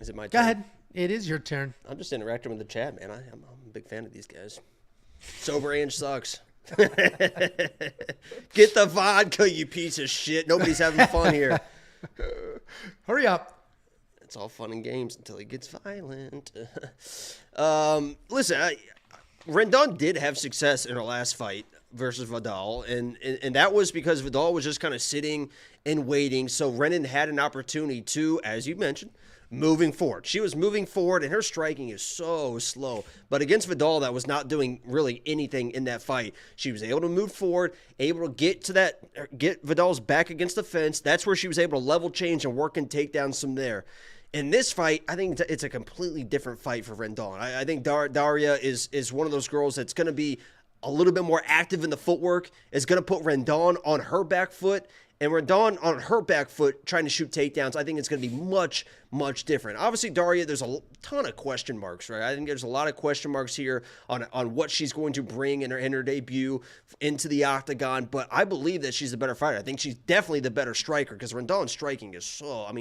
Is it my turn? Go ahead. It is your turn. I'm just interacting with the chat, man. I'm a big fan of these guys. Sober Ange sucks. Get the vodka, you piece of shit. Nobody's having fun here. Hurry up. It's all fun and games until he gets violent. Listen, Rendon did have success in her last fight versus Vidal, and that was because Vidal was just kind of sitting and waiting. So Rendon had an opportunity to, as you mentioned, moving forward. She was moving forward, and her striking is so slow. But against Vidal, that was not doing really anything in that fight. She was able to move forward, able to get Vidal's back against the fence. That's where she was able to level change and work and take down some there. In this fight, I think it's a completely different fight for Rendon. I think Darya is one of those girls that's going to be a little bit more active in the footwork, is going to put Rendon on her back foot, and Rendon on her back foot trying to shoot takedowns. I think it's going to be much, much different. Obviously, Darya, there's a ton of question marks, right? I think there's a lot of question marks here on what she's going to bring in her debut into the octagon, but I believe that she's the better fighter. I think she's definitely the better striker, because Rendon's striking is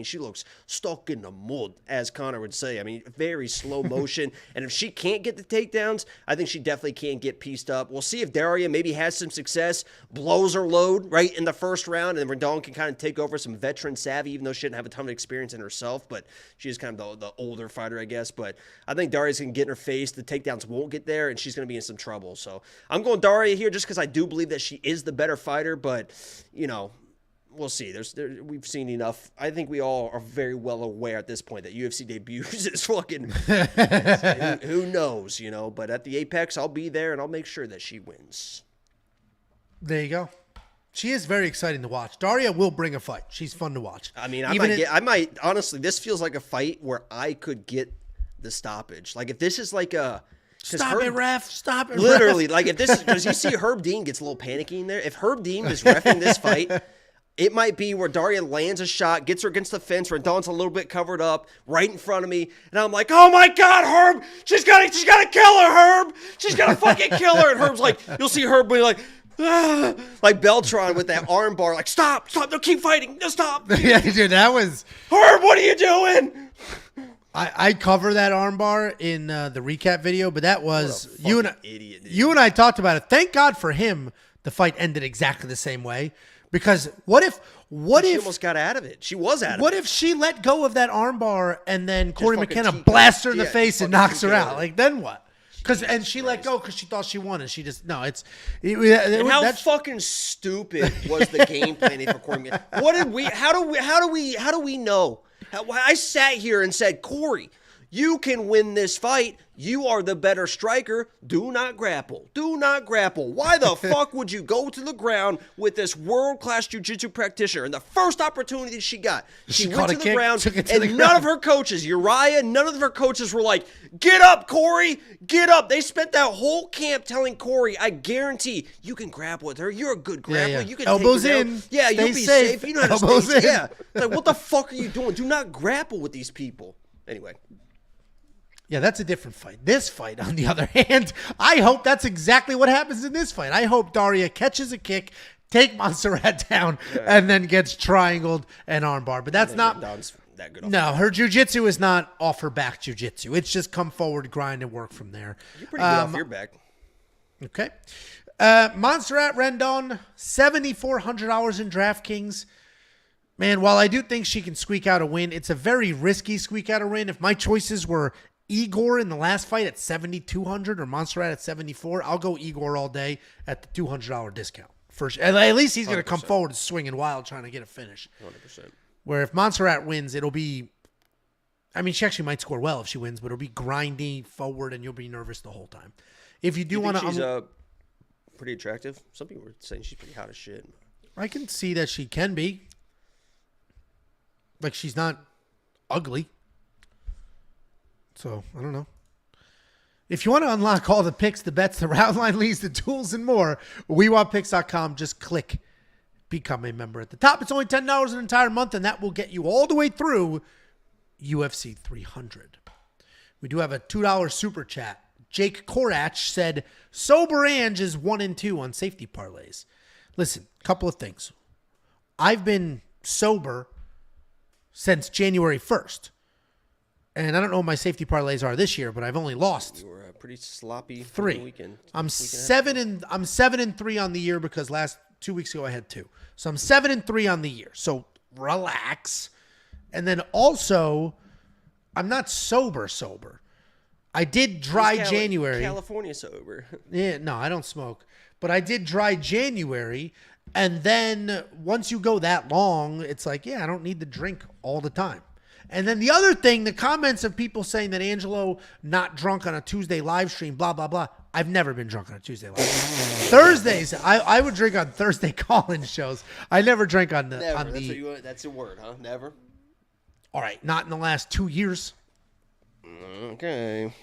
she looks stuck in the mud, as Connor would say. I mean, very slow motion, and if she can't get the takedowns, I think she definitely can't get pieced up. We'll see if Darya maybe has some success, blows her load right in the first round, and Rendon can kind of take over some veteran savvy, even though she didn't have a ton of experience in herself, but she is kind of the older fighter, I guess. But I think Darya's going to get in her face. The takedowns won't get there, and she's going to be in some trouble. So I'm going Darya here just because I do believe that she is the better fighter, but, we'll see. We've seen enough. I think we all are very well aware at this point that UFC debuts is fucking, who knows, but at the Apex, I'll be there, and I'll make sure that she wins. There you go. She is very exciting to watch. Darya will bring a fight. She's fun to watch. I mean, I might honestly, this feels like a fight where I could get the stoppage. Like if this is like a stop it, ref. Stop it, literally, ref. like if this is, because you see Herb Dean gets a little panicky in there. If Herb Dean is reffing this fight, it might be where Darya lands a shot, gets her against the fence, Rendon's a little bit covered up right in front of me, and I'm like, oh my God, Herb, she's gotta kill her, Herb. She's gonna fucking kill her. And Herb's like, you'll see Herb be like, like Beltron with that arm bar, like stop, no, keep fighting, no, stop. Yeah, dude, that was Herb. What are you doing? I cover that arm bar in the recap video, but that was idiot, dude. You and I talked about it. Thank God for him, the fight ended exactly the same way. Because what if she almost got out of it? She was out of it. What if she let go of that arm bar and then Corey McKenna blasts her in the face and knocks her out? Like then what? And she let go because she thought she won, and she just how fucking stupid was the game planning for Corey? How do we know? I sat here and said, Corey, You can win this fight. You are the better striker. Do not grapple. Do not grapple. Why the fuck would you go to the ground with this world-class jiu-jitsu practitioner? And the first opportunity she got, she went to the ground, and none of her coaches, Uriah, none of her coaches were like, get up, Corey, get up. They spent that whole camp telling Corey, I guarantee you can grapple with her. You're a good grappler. Yeah. You can elbows take her in. down. Yeah, you'll be safe. You know how to elbows stay in. Yeah. Like, what the fuck are you doing? Do not grapple with these people. Anyway. Yeah, that's a different fight. This fight, on the other hand, I hope that's exactly what happens in this fight. I hope Darya catches a kick, take Montserrat down, and then gets triangled and armbar. But that's not that good. No, her jiu-jitsu is not off her back jiu-jitsu. It's just come forward, grind, and work from there. You're pretty good off your back. Okay. Montserrat Rendon, $7,400 in DraftKings. Man, while I do think she can squeak out a win, it's a very risky squeak out a win. If my choices were Igor in the last fight at $7,200 or Montserrat at $74, I'll go Igor all day at the $200 discount. At least he's going to come forward swinging wild trying to get a finish. 100%. Where if Montserrat wins, it'll be, I mean, she actually might score well if she wins, but it'll be grindy forward and you'll be nervous the whole time. If you do want to... She's pretty attractive. Some people were saying she's pretty hot as shit. I can see that she can be. Like, she's not ugly. So, I don't know. If you want to unlock all the picks, the bets, the round line leads, the tools, and more, WeWantPicks.com. Just click Become a Member at the top. It's only $10 an entire month, and that will get you all the way through UFC 300. We do have a $2 super chat. Jake Korach said, Sober Ange is 1-2 on safety parlays. Listen, couple of things. I've been sober since January 1st. And I don't know what my safety parlays are this year, but I've only lost. You were pretty sloppy 3. Weekend. I'm 7-3 on the year because 2 weeks ago I had 2. So I'm 7-3 on the year. So relax. And then also, I'm not sober. I did dry January. California sober. Yeah, no, I don't smoke. But I did dry January. And then once you go that long, it's like, yeah, I don't need to drink all the time. And then the other thing, the comments of people saying that Angelo not drunk on a Tuesday live stream, blah, blah, blah. I've never been drunk on a Tuesday live stream. Thursdays, I would drink on Thursday call-in shows. I never drank on the... Never. That's a word, huh? Never? All right, not in the last 2 years. Okay.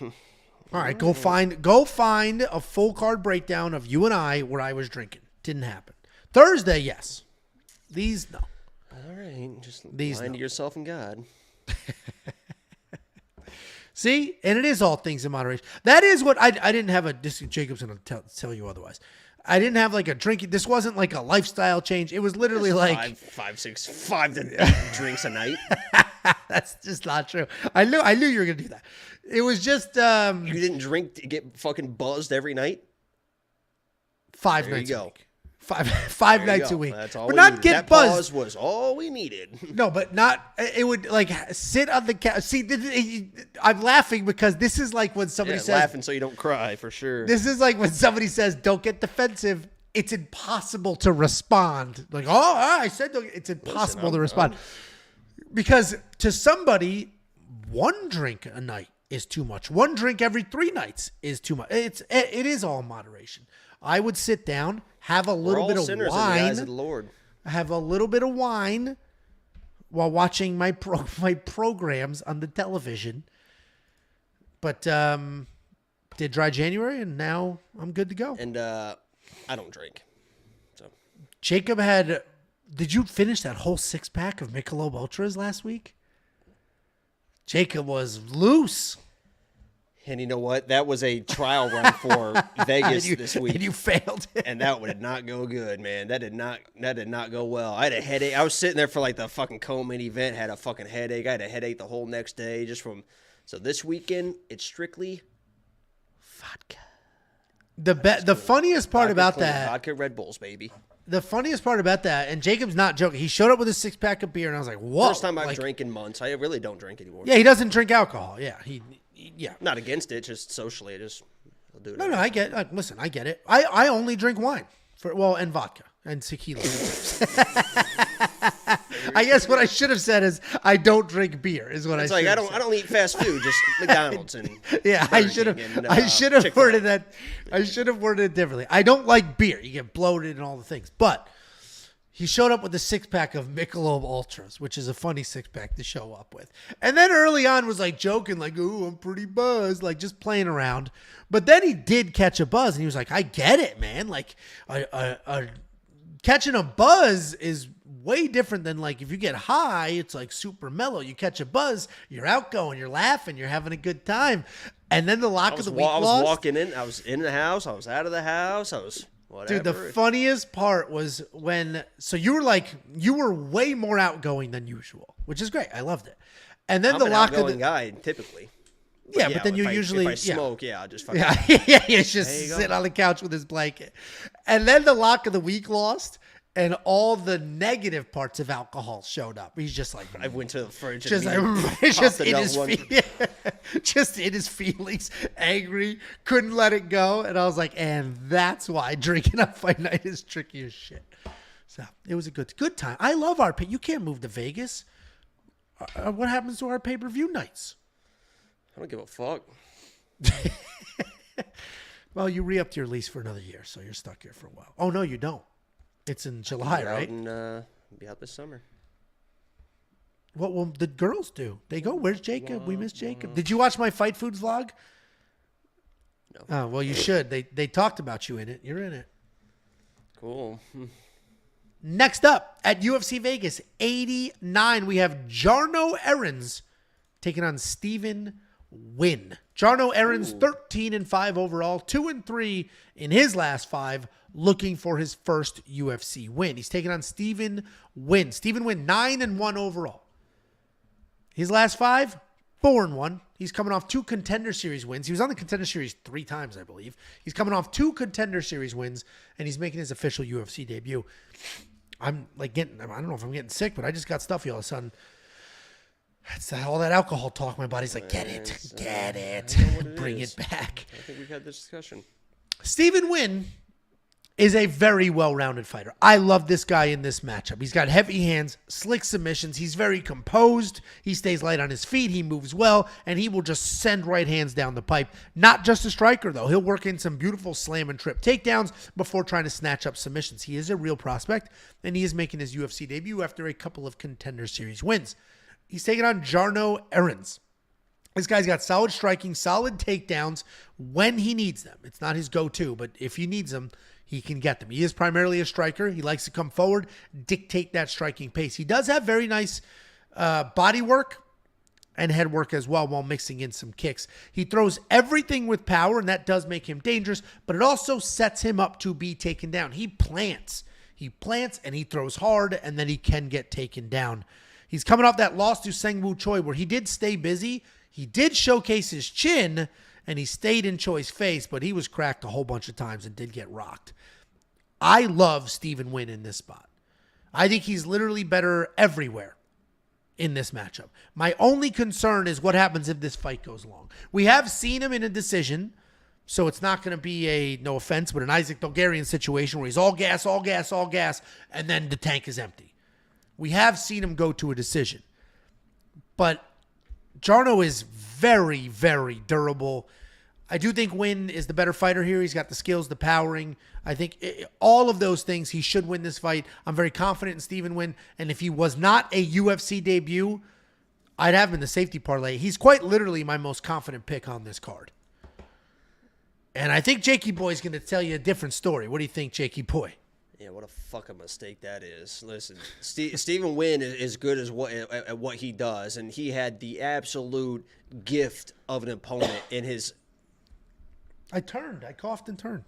All right, go find a full card breakdown of you and I where I was drinking. Didn't happen. Thursday, yes. These, no. All right, just These, lying no. to yourself and God. See, and it is all things in moderation. That is what I didn't have a. Jacob's gonna tell you otherwise. I didn't have like a drinking. This wasn't like a lifestyle change. It was literally like 5 drinks a night. That's just not true. I knew you were gonna do that. It was just you didn't drink to get fucking buzzed every night. 5 nights a week. Five nights a week. That's all but we not needed. get that buzzed. Pause was all we needed. No, but not. It would like sit on the couch. See, I'm laughing because this is like when somebody says, laughing so you don't cry for sure. This is like when somebody says, "Don't get defensive." It's impossible to respond. Like, oh, I said, it's impossible to respond because to somebody, 1 drink a night is too much. 1 drink every 3 nights is too much. It is all moderation. I would sit down, have a little bit of wine. In the eyes of the Lord. Have a little bit of wine while watching my programs on the television. But did dry January, and now I'm good to go. And I don't drink. So Jacob did you finish that whole 6-pack of Michelob Ultras last week? Jacob was loose. And you know what? That was a trial run for Vegas this week. And you failed. And that did not go good, man. That did not go well. I had a headache. I was sitting there for like the fucking co-main event, had a fucking headache. I had a headache the whole next day so this weekend, it's strictly vodka. The funniest part about that. Vodka Red Bulls, baby. The funniest part about that, and Jacob's not joking, he showed up with a 6-pack of beer, and I was like, whoa. First time I've drank in months. I really don't drink anymore. Yeah, he doesn't drink alcohol. Yeah, yeah. Not against it, just socially. I'll do it. No, I get it. Listen, I get it. I only drink wine and vodka and tequila. I guess what I should have said is I don't drink beer. Is what It's I like should. I don't eat fast food, just McDonald's and Yeah, I should have. I should have worded that. I should have worded it differently. I don't like beer. You get bloated and all the things. But he showed up with a 6-pack of Michelob Ultras, which is a funny 6-pack to show up with. And then early on was like joking, like, "Ooh, I'm pretty buzzed," like just playing around. But then he did catch a buzz, and he was like, "I get it, man. Like, catching a buzz is way different than like if you get high, it's like super mellow. You catch a buzz, you're outgoing, you're laughing, you're having a good time." And then the lock of the week I was lost. walking in. I was in the house. I was out of the house. I was whatever. Dude, the funniest part was when, so you were way more outgoing than usual, which is great. I loved it. And then I'm the an lock of outgoing the guy typically. yeah, but then you usually if I smoke, I'll just fucking yeah, he's just There you go. sit on the couch with his blanket. And then the lock of the week lost, and all the negative parts of alcohol showed up. He's just like, I went to the fridge. just and like, it's just in his one. just in his feelings, angry, couldn't let it go. And I was like, and that's why drinking on fight night is tricky as shit. So it was a good time. I love our pay. You can't move to Vegas. What happens to our pay-per-view nights? I don't give a fuck. Well, you re-upped your lease for another year, so you're stuck here for a while. Oh, no, you don't. It's in July, right? Be out this summer. What will the girls do? They go, "Where's Jacob? We miss Jacob." Did you watch my Fight Foods vlog? No. Oh, well, you should. They talked about you in it. You're in it. Cool. Next up, at UFC Vegas 89, we have Jarno Errens taking on Stephen Nguyen. Jarno Errens, 13-5 overall, 2-3 in his last 5, looking for his first UFC win. He's taking on Stephen Nguyen. Stephen Nguyen, 9-1 overall. His last 5, 4-1. He's coming off 2 Contender Series wins. He was on the Contender Series 3 times, I believe. He's coming off 2 Contender Series wins, and he's making his official UFC debut. I'm like I don't know if I'm getting sick, but I just got stuffy all of a sudden. It's all that alcohol talk. My body's like, get it. Bring it back. I think we've had this discussion. Stephen Nguyen is a very well-rounded fighter. I love this guy in this matchup. He's got heavy hands, slick submissions. He's very composed. He stays light on his feet. He moves well, and he will just send right hands down the pipe. Not just a striker, though. He'll work in some beautiful slam and trip takedowns before trying to snatch up submissions. He is a real prospect, and he is making his UFC debut after a couple of Contender Series wins. He's taking on Jarno Errens. This guy's got solid striking, solid takedowns when he needs them. It's not his go-to, but if he needs them, he can get them. He is primarily a striker. He likes to come forward, dictate that striking pace. He does have very nice body work and head work as well while mixing in some kicks. He throws everything with power, and that does make him dangerous, but it also sets him up to be taken down. He plants. And he throws hard, and then he can get taken down. He's coming off that loss to Sang-Woo Choi where he did stay busy. He did showcase his chin, and he stayed in Choi's face, but he was cracked a whole bunch of times and did get rocked. I love Stephen Nguyen in this spot. I think he's literally better everywhere in this matchup. My only concern is what happens if this fight goes long. We have seen him in a decision, so it's not going to be a, no offense, but an Isaac Bulgarian situation where he's all gas, and then the tank is empty. We have seen him go to a decision. But Jarno is very, very durable. I do think Nguyen is the better fighter here. He's got the skills, the powering. I think all of those things, he should win this fight. I'm very confident in Stephen Nguyen. And if he was not a UFC debut, I'd have him in the safety parlay. He's quite literally my most confident pick on this card. And I think Jakey Boy's going to tell you a different story. What do you think, Jakey Boy? Yeah, what a fucking mistake that is. Listen, Stephen Nguyen is good at what he does, and he had the absolute gift of an opponent in his. I coughed and turned.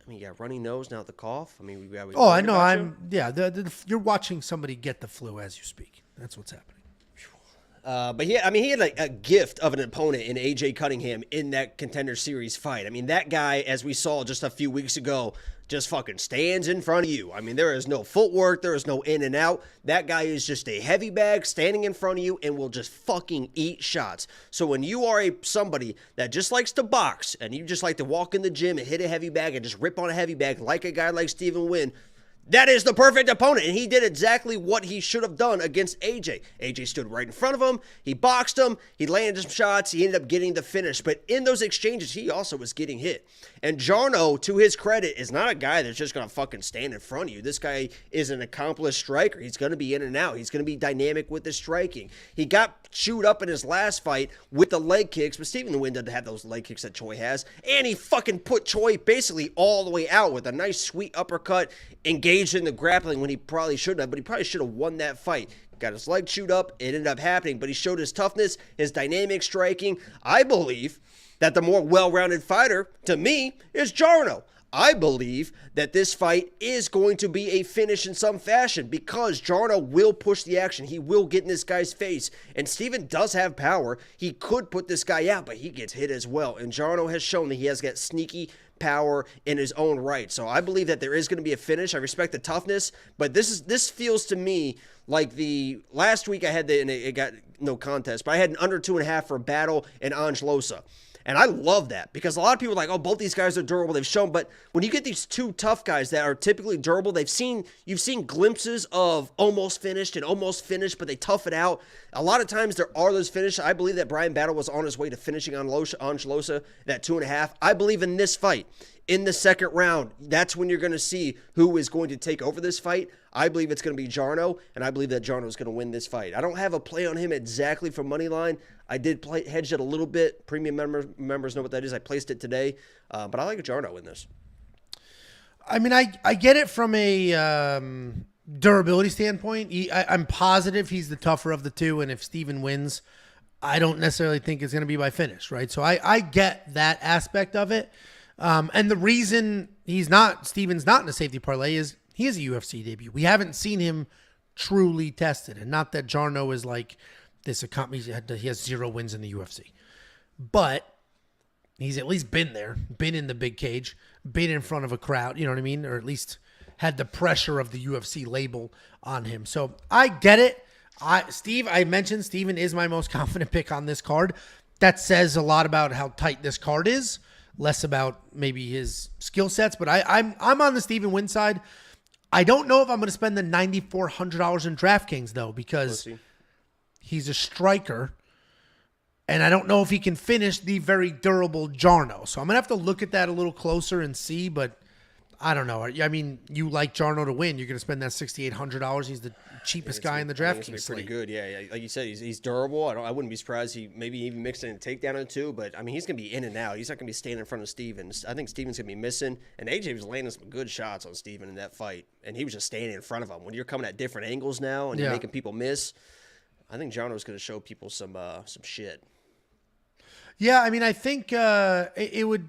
I mean, you got runny nose, now the cough. I mean, we oh, I know. You're watching somebody get the flu as you speak. That's what's happening. But he had like a gift of an opponent in AJ Cunningham in that Contender Series fight. I mean, that guy, as we saw just a few weeks ago, just fucking stands in front of you. I mean, there is no footwork. There is no in and out. That guy is just a heavy bag standing in front of you and will just fucking eat shots. So when you are somebody that just likes to box and you just like to walk in the gym and hit a heavy bag and just rip on a heavy bag like a guy like Stephen Nguyen, That is the perfect opponent, and he did exactly what he should have done against AJ. AJ stood right in front of him. He boxed him. He landed some shots. He ended up getting the finish. But in those exchanges, he also was getting hit. And Jarno, to his credit, is not a guy that's just going to fucking stand in front of you. This guy is an accomplished striker. He's going to be in and out. He's going to be dynamic with his striking. He got chewed up in his last fight with the leg kicks, but Stephen Nguyen doesn't have those leg kicks that Choi has. And he fucking put Choi basically all the way out with a nice sweet uppercut, engaged in the grappling when he probably shouldn't have, but he probably should have won that fight. Got his leg chewed up. It ended up happening, but he showed his toughness, his dynamic striking. I believe that the more well-rounded fighter, to me, is Jarno. I believe that this fight is going to be a finish in some fashion because Jarno will push the action. He will get in this guy's face. And Steven does have power. He could put this guy out, but he gets hit as well. And Jarno has shown that he has got sneaky power in his own right. So I believe that there is going to be a finish. I respect the toughness, but this feels to me like the last week I had and it got no contest, but I had an under 2.5 for Battle and Angelosa. And I love that because a lot of people are like, oh, both these guys are durable. They've shown, but when you get these two tough guys that are typically durable, you've seen glimpses of almost finished, but they tough it out. A lot of times there are those finishes. I believe that Brian Battle was on his way to finishing on Angelosa, that 2.5. I believe in this fight, in the second round, that's when you're going to see who is going to take over this fight. I believe it's going to be Jarno, and I believe that Jarno is going to win this fight. I don't have a play on him exactly for money line. I did hedge it a little bit. Premium members know what that is. I placed it today, but I like Jarno in this. I mean, I get it from a durability standpoint. I'm positive he's the tougher of the two, and if Steven wins, I don't necessarily think it's going to be by finish, right? So I get that aspect of it. And the reason Steven's not in a safety parlay is he is a UFC debut. We haven't seen him truly tested, and not that Jarno is like this. He has 0 wins in the UFC, but he's at least been there, been in the big cage, been in front of a crowd. You know what I mean, or at least had the pressure of the UFC label on him. So I get it. I mentioned Steven is my most confident pick on this card. That says a lot about how tight this card is. Less about maybe his skill sets, but I'm on the Steven win side. I don't know if I'm going to spend the $9,400 in DraftKings though, because he's a striker, and I don't know if he can finish the very durable Jarno. So I'm going to have to look at that a little closer and see, but I don't know. I mean, you like Jarno to win. You're going to spend that $6,800. He's the cheapest guy in the DraftKings slate. Pretty good, yeah. Like you said, he's durable. I wouldn't be surprised he maybe even mixed in a takedown or two. But I mean, he's going to be in and out. He's not going to be standing in front of Steven. I think Steven's going to be missing. And AJ was landing some good shots on Steven in that fight, and he was just standing in front of him. When you're coming at different angles now and you're making people miss, I think Jarno's going to show people some shit. Yeah, I mean, I think it would.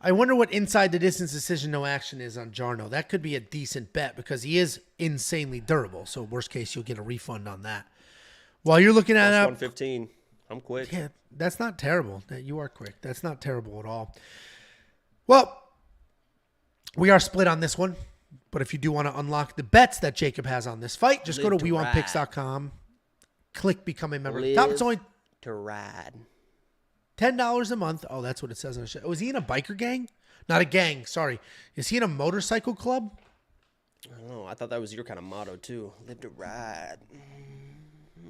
I wonder what inside the distance decision no action is on Jarno. That could be a decent bet because he is insanely durable. So worst case, you'll get a refund on that. While you're looking at 115, I'm quick. Yeah, that's not terrible. You are quick. That's not terrible at all. Well, we are split on this one. But if you do want to unlock the bets that Jacob has on this fight, just go to WeWantPicks.com. Click Become a Member. Top, it's only to ride. $10 a month. Oh, that's what it says on the show. Oh, is he in a biker gang? Not a gang, sorry. Is he in a motorcycle club? I don't know. I thought that was your kind of motto, too. Live to ride.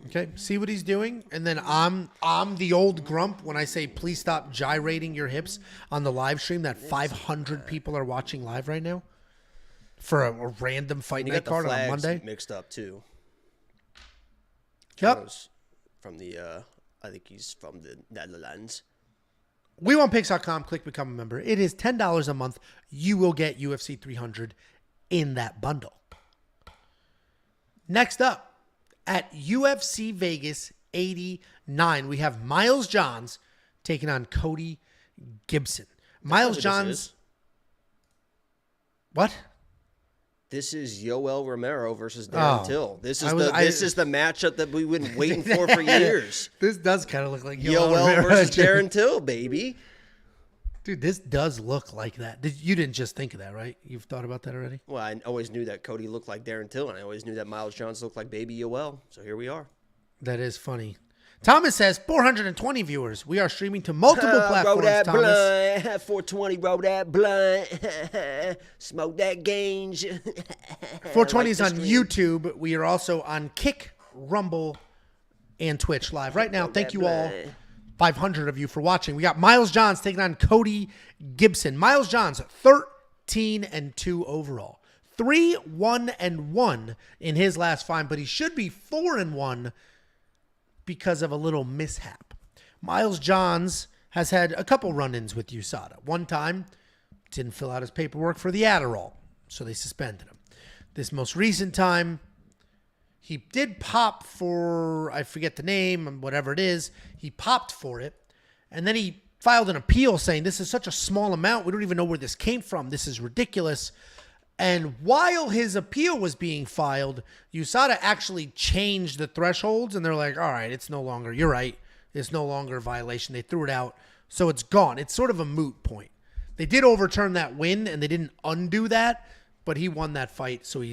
Okay, see what he's doing. And then I'm the old grump when I say, please stop gyrating your hips on the live stream that 500 people are watching live right now for a random fight night card on Monday. Mixed up, too. Yep. From I think he's from the Netherlands. WeWantPicks.com. Click Become a Member. It is $10 a month. You will get UFC 300 in that bundle. Next up, at UFC Vegas 89, we have Miles Johns taking on Cody Gibson. Miles Johns. What? This is Yoel Romero versus Darren Till. This is the matchup that we've been waiting for years. This does kind of look like Yoel versus Darren Till, baby. Dude, this does look like that. You didn't just think of that, right? You've thought about that already? Well, I always knew that Cody looked like Darren Till, and I always knew that Miles Johns looked like baby Yoel. So here we are. That is funny. Thomas says 420 viewers. We are streaming to multiple platforms, roll that Thomas. blunt. 420, roll that blunt. Smoke that gange. 420 is on YouTube. We are also on Kick, Rumble, and Twitch live right now. Thank you all, 500 of you, for watching. We got Miles Johns taking on Cody Gibson. Miles Johns, 13-2 overall. 3-1-1 in his last fight, but he should be 4-1 because of a little mishap. Miles Johns has had a couple run-ins with USADA. One time, didn't fill out his paperwork for the Adderall, so they suspended him. This most recent time, he did pop for, I forget the name, whatever it is. He popped for it, and then he filed an appeal saying, this is such a small amount, we don't even know where this came from. This is ridiculous. And while his appeal was being filed, USADA actually changed the thresholds, and they're like, all right, it's no longer, you're right, it's no longer a violation. They threw it out, so it's gone. It's sort of a moot point. They did overturn that win, and they didn't undo that, but he won that fight, so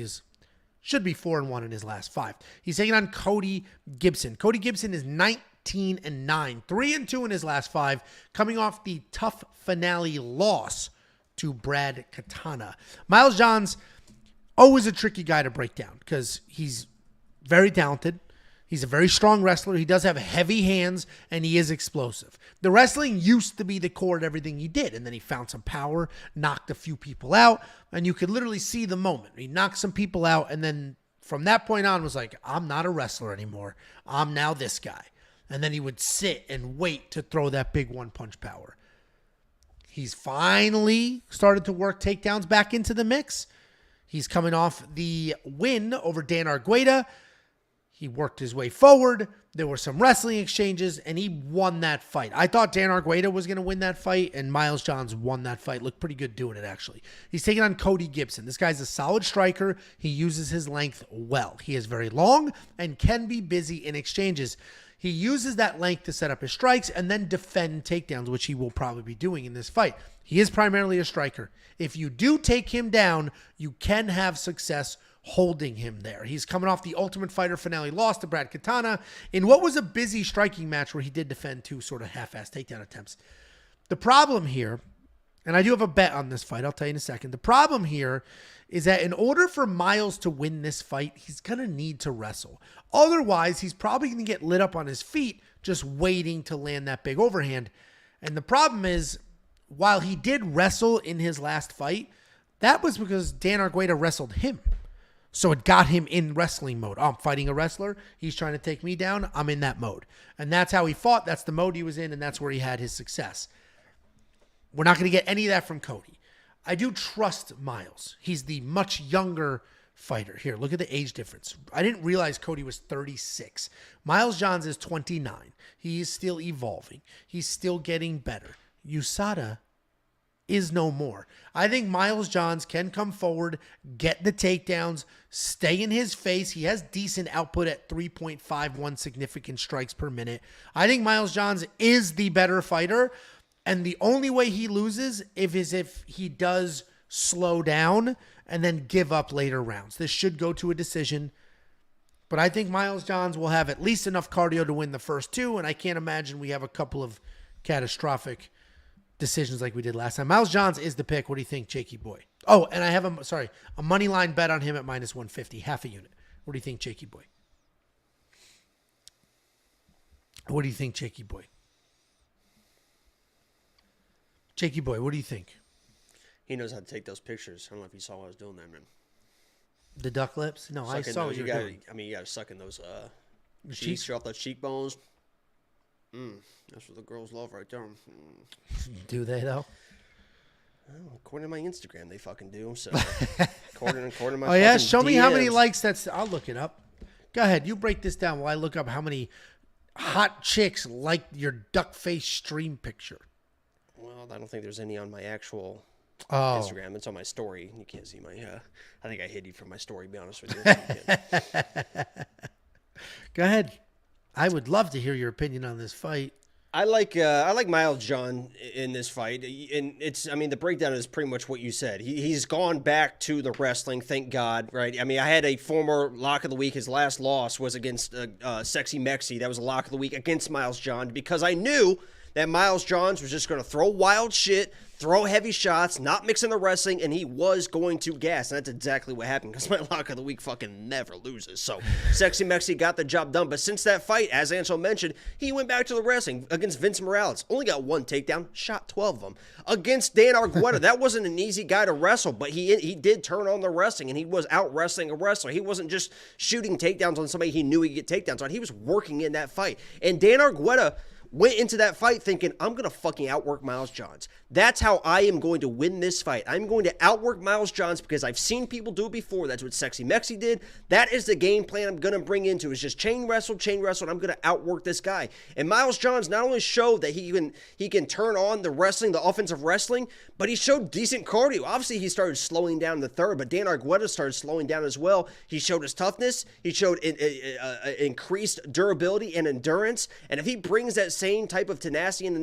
should be 4-1 in his last 5. He's taking on Cody Gibson. Cody Gibson is 19-9, 3-2 in his last 5, coming off the tough finale loss to Brad Katana. Miles Johns, always a tricky guy to break down because he's very talented. He's a very strong wrestler. He does have heavy hands, and he is explosive. The wrestling used to be the core of everything he did, and then he found some power, knocked a few people out, and you could literally see the moment. He knocked some people out, and then from that point on was like, I'm not a wrestler anymore. I'm now this guy. And then he would sit and wait to throw that big one-punch power. He's finally started to work takedowns back into the mix. He's coming off the win over Dan Argueta. He worked his way forward. There were some wrestling exchanges, and he won that fight. I thought Dan Argueta was going to win that fight, and Miles Johns won that fight. Looked pretty good doing it, actually. He's taking on Cody Gibson. This guy's a solid striker. He uses his length well. He is very long and can be busy in exchanges. He uses that length to set up his strikes and then defend takedowns, which he will probably be doing in this fight. He is primarily a striker. If you do take him down, you can have success holding him there. He's coming off the Ultimate Fighter finale loss to Brad Katana in what was a busy striking match where he did defend 2 sort of half-assed takedown attempts. The problem here, and I do have a bet on this fight, I'll tell you in a second. The problem here is that in order for Miles to win this fight, he's going to need to wrestle. Otherwise, he's probably going to get lit up on his feet just waiting to land that big overhand. And the problem is, while he did wrestle in his last fight, that was because Dan Argueta wrestled him. So it got him in wrestling mode. Oh, I'm fighting a wrestler. He's trying to take me down. I'm in that mode. And that's how he fought. That's the mode he was in, and that's where he had his success. We're not going to get any of that from Cody. I do trust Miles. He's the much younger fighter. Here, look at the age difference. I didn't realize Cody was 36. Miles Johns is 29. He is still evolving. He's still getting better. USADA is no more. I think Miles Johns can come forward, get the takedowns, stay in his face. He has decent output at 3.51 significant strikes per minute. I think Miles Johns is the better fighter. And the only way he loses is if he does slow down and then give up later rounds. This should go to a decision. But I think Miles Johns will have at least enough cardio to win the first 2. And I can't imagine we have a couple of catastrophic decisions like we did last time. Miles Johns is the pick. What do you think, Jakey boy? Oh, and I have a money line bet on him at -150, half a unit. What do you think, Jakey boy? What do you think, Jakey boy? Jakey boy, what do you think? He knows how to take those pictures. I don't know if you saw what I was doing there, man. The duck lips? No, I saw what you were doing. I mean, you got to suck in those cheeks, off those cheekbones. That's what the girls love right there. Do they, though? Well, according to my Instagram, they fucking do. So, according to my oh, yeah? fucking Show me DMs. how many likes that's... I'll look it up. Go ahead. You break this down while I look up how many hot chicks like your duck face stream picture. Well, I don't think there's any on my actual Instagram. It's on my story. You can't see my... I think I hid you from my story, to be honest with you. Go ahead. I would love to hear your opinion on this fight. I like Miles John in this fight, and the breakdown is pretty much what you said. He's gone back to the wrestling, thank God, right? I mean, I had a former lock of the week. His last loss was against Sexy Mexi. That was a lock of the week against Miles John because I knew that Miles Johns was just going to throw wild shit, throw heavy shots, not mixing the wrestling, and he was going to gas. And that's exactly what happened because my lock of the week fucking never loses. So Sexy Mexi got the job done. But since that fight, as Ansel mentioned, he went back to the wrestling against Vince Morales. Only got one takedown, shot 12 of them. Against Dan Argueta, that wasn't an easy guy to wrestle, but he did turn on the wrestling, and he was out wrestling a wrestler. He wasn't just shooting takedowns on somebody he knew he'd get takedowns on. He was working in that fight. And Dan Argueta went into that fight thinking, I'm going to fucking outwork Miles Johns. That's how I am going to win this fight. I'm going to outwork Miles Johns because I've seen people do it before. That's what Sexy Mexi did. That is the game plan I'm going to bring into is just chain wrestle, and I'm going to outwork this guy. And Miles Johns not only showed that he can turn on the wrestling, the offensive wrestling, but he showed decent cardio. Obviously, he started slowing down in the third, but Dan Argueta started slowing down as well. He showed his toughness. He showed increased durability and endurance. And if he brings that same type of tenacity into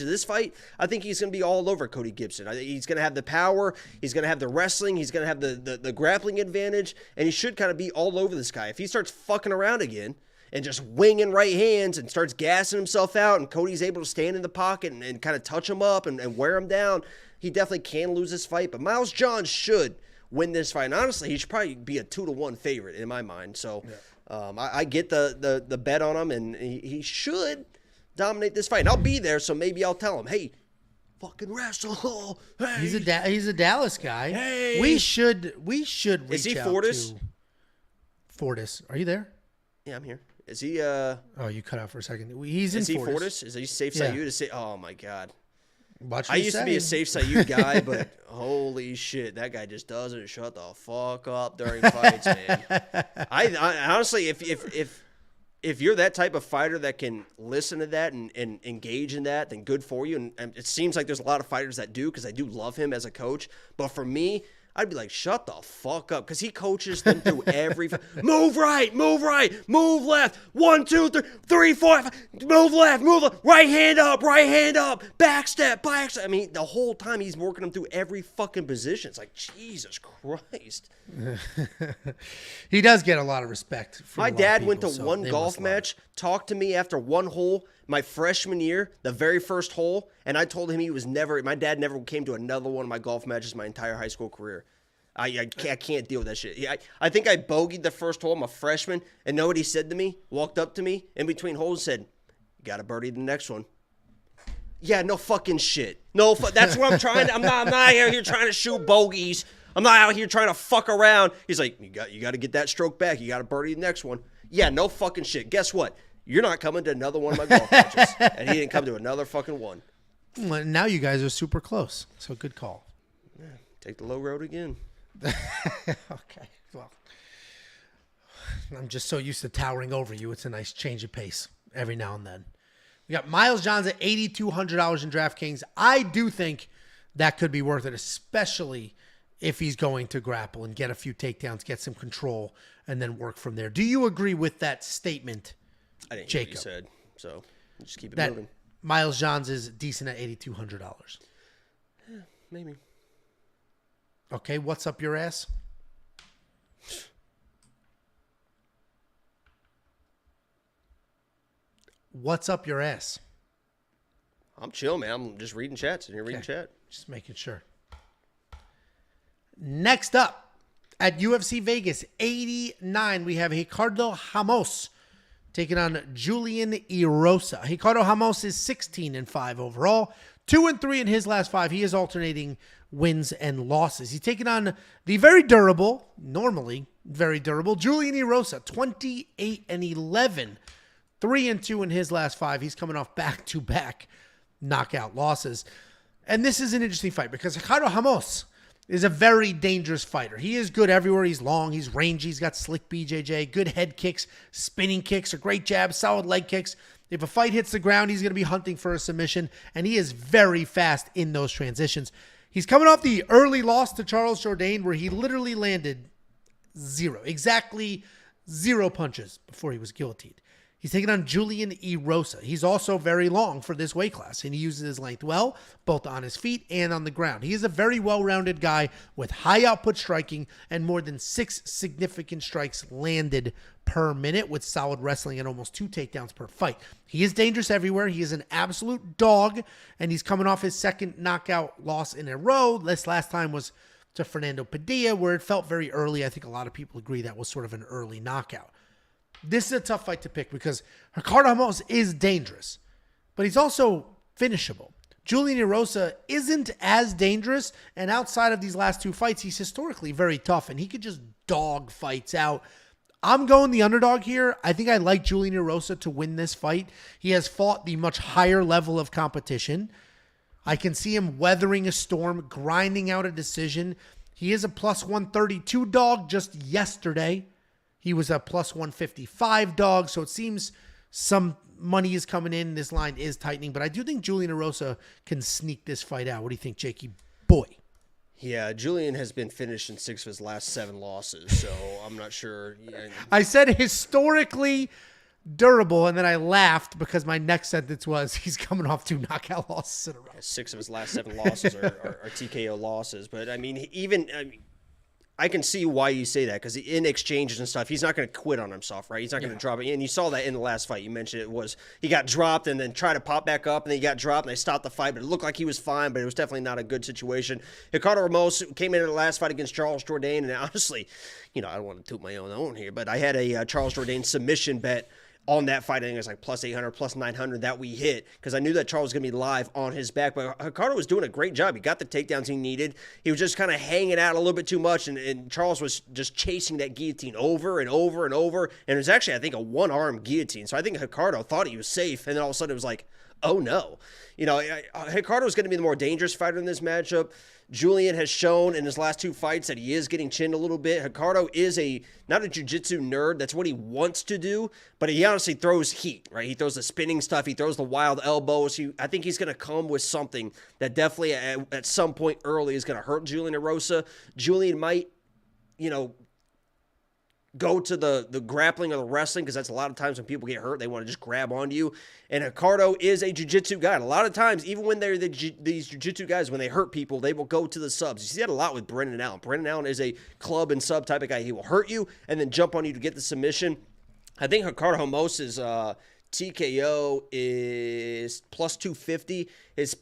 this fight, I think he's going to be all over Cody Gibson. I think he's going to have the power, he's going to have the wrestling, he's going to have the grappling advantage, and he should kind of be all over this guy. If he starts fucking around again and just winging right hands and starts gassing himself out and Cody's able to stand in the pocket and kind of touch him up and wear him down, he definitely can lose this fight. But Miles Johns should win this fight. And honestly, he should probably be a 2-1 favorite in my mind. So I get the bet on him, and he should dominate this fight. And I'll be there, so maybe I'll tell him, hey, fucking wrestle. Hey. He's a Dallas guy. Hey. We should reach Is he out Fortis? to Fortis. Are you there? Yeah, I'm here. Is he Oh, you cut out for a second. He's in Is he Fortis. Fortis? Is he safe Yeah. Sayud to say? Oh my god. Watch I used to be a safe. safe Sayud guy, but holy shit, that guy just doesn't shut the fuck up during fights, man. I honestly, if you're that type of fighter that can listen to that and engage in that, then good for you. And it seems like there's a lot of fighters that do, because I do love him as a coach. But for me, I'd be like, shut the fuck up, because he coaches them through every move right, move left, 1, 2, 3, 4, 5, move left, right hand up, back step. I mean, the whole time he's working them through every fucking position. It's like, Jesus Christ. He does get a lot of respect. My dad went to one golf match, talked to me after one hole, my freshman year, the very first hole, and I told him my dad never came to another one of my golf matches my entire high school career. I can't deal with that shit. I think I bogeyed the first hole. I'm a freshman, and know what he said to me? Walked up to me in between holes and said, "You got to birdie the next one." Yeah, no fucking shit. That's what I'm trying to. I'm not out here trying to shoot bogeys. I'm not out here trying to fuck around. He's like, you got to get that stroke back. You got to birdie the next one. Yeah, no fucking shit. Guess what? You're not coming to another one of my golf matches. And he didn't come to another fucking one. Well, now you guys are super close. So good call. Yeah, take the low road again. Okay. Well, I'm just so used to towering over you. It's a nice change of pace every now and then. We got Miles Johns at $8,200 in DraftKings. I do think that could be worth it, especially if he's going to grapple and get a few takedowns, get some control, and then work from there. Do you agree with that statement, I didn't Jacob? hear what you said, so just keep it that moving. Miles Johns is decent at $8,200. Yeah, maybe. Okay, what's up your ass? What's up your ass? I'm chill, man. I'm just reading chats, and you're reading chat. Just making sure. Next up, at UFC Vegas 89, we have Ricardo Ramos taking on Julian Erosa. Ricardo Ramos is 16-5 overall, 2-3 in his last 5. He is alternating wins and losses. He's taking on the very durable, normally very durable, Julian Erosa, 28-11, 3-2 in his last 5. He's coming off back-to-back knockout losses. And this is an interesting fight because Ricardo Ramos is a very dangerous fighter. He is good everywhere. He's long, he's rangy, he's got slick BJJ, good head kicks, spinning kicks, a great jab, solid leg kicks. If a fight hits the ground, he's going to be hunting for a submission, and he is very fast in those transitions. He's coming off the early loss to Charles Jourdain where he literally landed exactly zero punches before he was guillotined. He's taking on Julian Erosa. He's also very long for this weight class, and he uses his length well, both on his feet and on the ground. He is a very well-rounded guy with high output striking and more than 6 significant strikes landed per minute with solid wrestling and almost 2 takedowns per fight. He is dangerous everywhere. He is an absolute dog, and he's coming off his second knockout loss in a row. This last time was to Fernando Padilla, where it felt very early. I think a lot of people agree that was sort of an early knockout. This is a tough fight to pick because Ricardo Ramos is dangerous, but he's also finishable. Julian Erosa isn't as dangerous, and outside of these last 2 fights, he's historically very tough, and he could just dog fights out. I'm going the underdog here. I think I like Julian Erosa to win this fight. He has fought the much higher level of competition. I can see him weathering a storm, grinding out a decision. He is a plus 132 dog just yesterday. He was a plus 155 dog, so it seems some money is coming in. This line is tightening, but I do think Julian Erosa can sneak this fight out. What do you think, Jakey boy? Yeah, Julian has been finished in 6 of his last 7 losses, so I'm not sure. Yeah. I said historically durable, and then I laughed because my next sentence was he's coming off 2 knockout losses in a row. 6 of his last 7 losses are TKO losses, but I mean, I can see why you say that because in exchanges and stuff, he's not going to quit on himself, right? He's not going to drop it. And you saw that in the last fight. You mentioned it was he got dropped and then tried to pop back up, and then he got dropped and they stopped the fight. But it looked like he was fine, but it was definitely not a good situation. Ricardo Ramos came in the last fight against Charles Jourdain, and honestly, I don't want to toot my own horn here, but I had a Charles Jourdain submission bet on that fight. I think it was like plus 800, plus 900 that we hit because I knew that Charles was going to be live on his back. But Ricardo was doing a great job. He got the takedowns he needed. He was just kind of hanging out a little bit too much, and Charles was just chasing that guillotine over and over and over. And it was actually, I think, a one-arm guillotine. So I think Ricardo thought he was safe, and then all of a sudden it was like, oh no. Ricardo is going to be the more dangerous fighter in this matchup. Julian has shown in his last 2 fights that he is getting chinned a little bit. Ricardo is not a jiu-jitsu nerd. That's what he wants to do, but he honestly throws heat, right? He throws the spinning stuff. He throws the wild elbows. I think he's going to come with something that definitely at some point early is going to hurt Julian Erosa. Julian might, go to the grappling or the wrestling because that's a lot of times when people get hurt, they want to just grab onto you. And Ricardo is a jiu-jitsu guy. And a lot of times, even when they're these jiu-jitsu guys, when they hurt people, they will go to the subs. You see that a lot with Brendan Allen. Brendan Allen is a club and sub type of guy. He will hurt you and then jump on you to get the submission. I think Ricardo Ramos' TKO is plus 250. His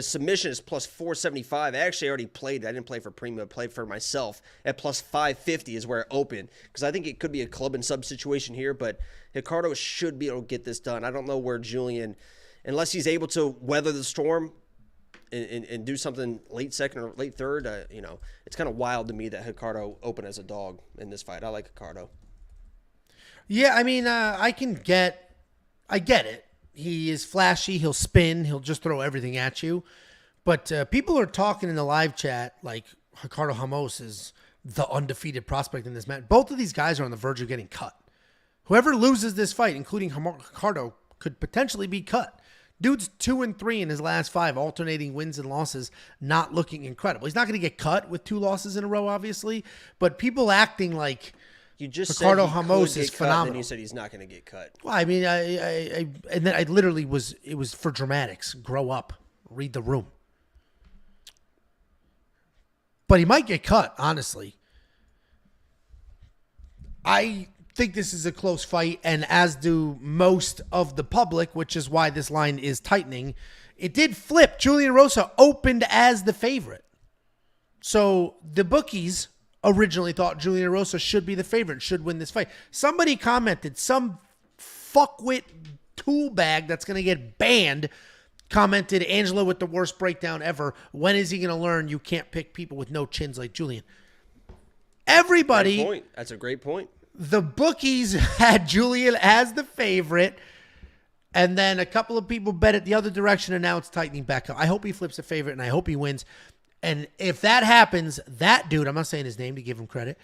submission is plus 475. I actually already played. I didn't play for premium. I played for myself at plus 550 is where it opened because I think it could be a club and sub situation here. But Ricardo should be able to get this done. I don't know where Julian, unless he's able to weather the storm and do something late second or late third. It's kind of wild to me that Ricardo opened as a dog in this fight. I like Ricardo. Yeah, I mean, I get it. He is flashy. He'll spin. He'll just throw everything at you. But people are talking in the live chat like Ricardo Ramos is the undefeated prospect in this match. Both of these guys are on the verge of getting cut. Whoever loses this fight, including Ricardo, could potentially be cut. Dude's 2-3 in his last 5, alternating wins and losses, not looking incredible. He's not going to get cut with 2 losses in a row, obviously. But people acting like you just Ricardo said Ramos is phenomenal. And then you said he's not going to get cut. Well, I mean, and then I literally it was for dramatics. Grow up, read the room. But he might get cut, honestly. I think this is a close fight, and as do most of the public, which is why this line is tightening. It did flip. Julian Erosa opened as the favorite. So the bookies originally thought Julian Erosa should be the favorite, should win this fight. Somebody commented, some fuckwit tool bag that's going to get banned commented, Angelo with the worst breakdown ever. When is he going to learn you can't pick people with no chins like Julian? Everybody. Great point. That's a great point. The bookies had Julian as the favorite, and then a couple of people bet it the other direction, and now it's tightening back up. I hope he flips a favorite, and I hope he wins. And if that happens, that dude, I'm not saying his name to give him credit.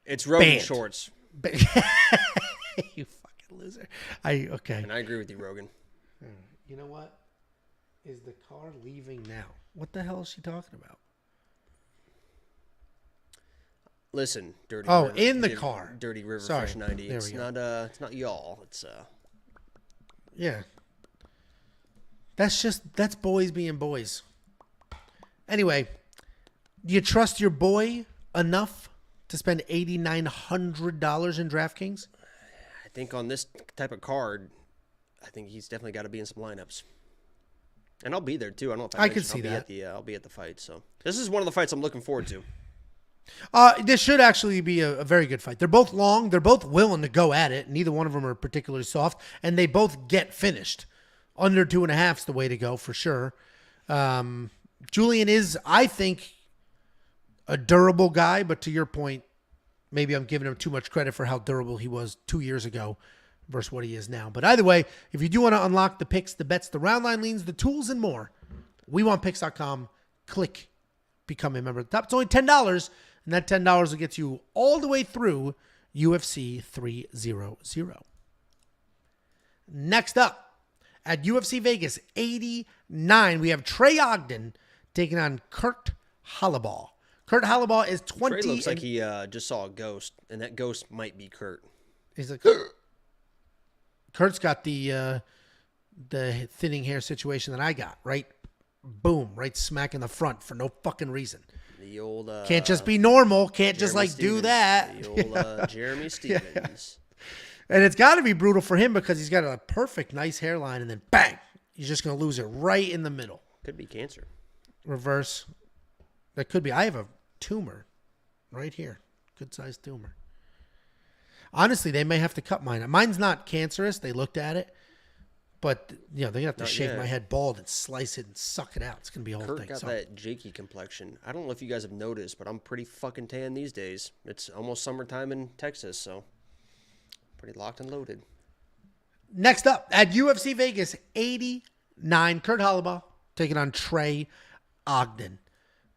It's Rogan Shorts. You fucking loser. Okay. And I agree with you, Rogan. You know what? Is the car leaving now? What the hell is she talking about? Listen, Dirty River. River. In the car. Dirty River Sorry. Fresh 90. There It's we go. not y'all. It's Yeah. That's boys being boys. Anyway, do you trust your boy enough to spend $8,900 in DraftKings? I think on this type of card, I think he's definitely got to be in some lineups. And I'll be there too. I don't know if I could see that. I'll be at the fight. So this is one of the fights I'm looking forward to. This should actually be a very good fight. They're both long. They're both willing to go at it. Neither one of them are particularly soft. And they both get finished. Under 2.5 is the way to go for sure. Julian is, I think, a durable guy. But to your point, maybe I'm giving him too much credit for how durable he was 2 years ago versus what he is now. But either way, if you do want to unlock the picks, the bets, the round line leans, the tools, and more, WeWantPicks.com. Click become a member at the top. It's only $10, and that $10 will get you all the way through UFC 300. Next up, at UFC Vegas 89, we have Trey Ogden taking on Kurt Holobaugh. Kurt Holobaugh is 20. Trey looks like he just saw a ghost, and that ghost might be Kurt. He's like, Kurt's got the thinning hair situation that I got, right? Boom, right smack in the front for no fucking reason. The old can't just be normal. Can't just like Stevens. do that. The old Jeremy Stevens. Yeah. And it's got to be brutal for him because he's got a perfect, nice hairline, and then bang, he's just going to lose it right in the middle. Could be cancer. Reverse. That could be. I have a tumor right here. Good-sized tumor. Honestly, they may have to cut mine. Mine's not cancerous. They looked at it. But, they're going to have to shave my head bald and slice it and suck it out. It's going to be a whole thing. Kurt got that Jakey complexion. I don't know if you guys have noticed, but I'm pretty fucking tan these days. It's almost summertime in Texas, so pretty locked and loaded. Next up, at UFC Vegas 89, Kurt Holobaugh taking on Trey Ogden.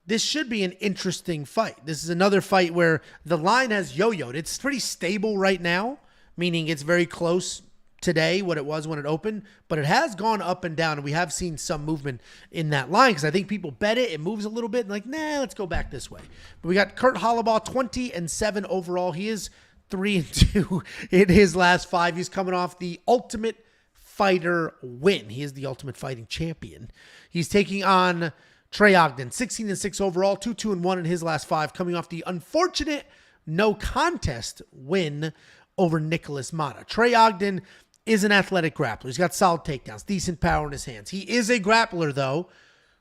This should be an interesting fight. This is another fight where the line has yo-yoed. It's pretty stable right now, meaning it's very close today, what it was when it opened, but it has gone up and down, and we have seen some movement in that line because I think people bet it. It moves a little bit, and like, nah, let's go back this way. But we got Kurt Holobaugh, 20-7 overall. He is 3-2 in his last 5. He's coming off the Ultimate Fighter win. He is the Ultimate Fighting Champion. He's taking on Trey Ogden, 16-6 overall, 2-2-1 in his last 5, coming off the unfortunate no contest win over Nicholas Mata. Trey Ogden is an athletic grappler. He's got solid takedowns, decent power in his hands. He is a grappler, though.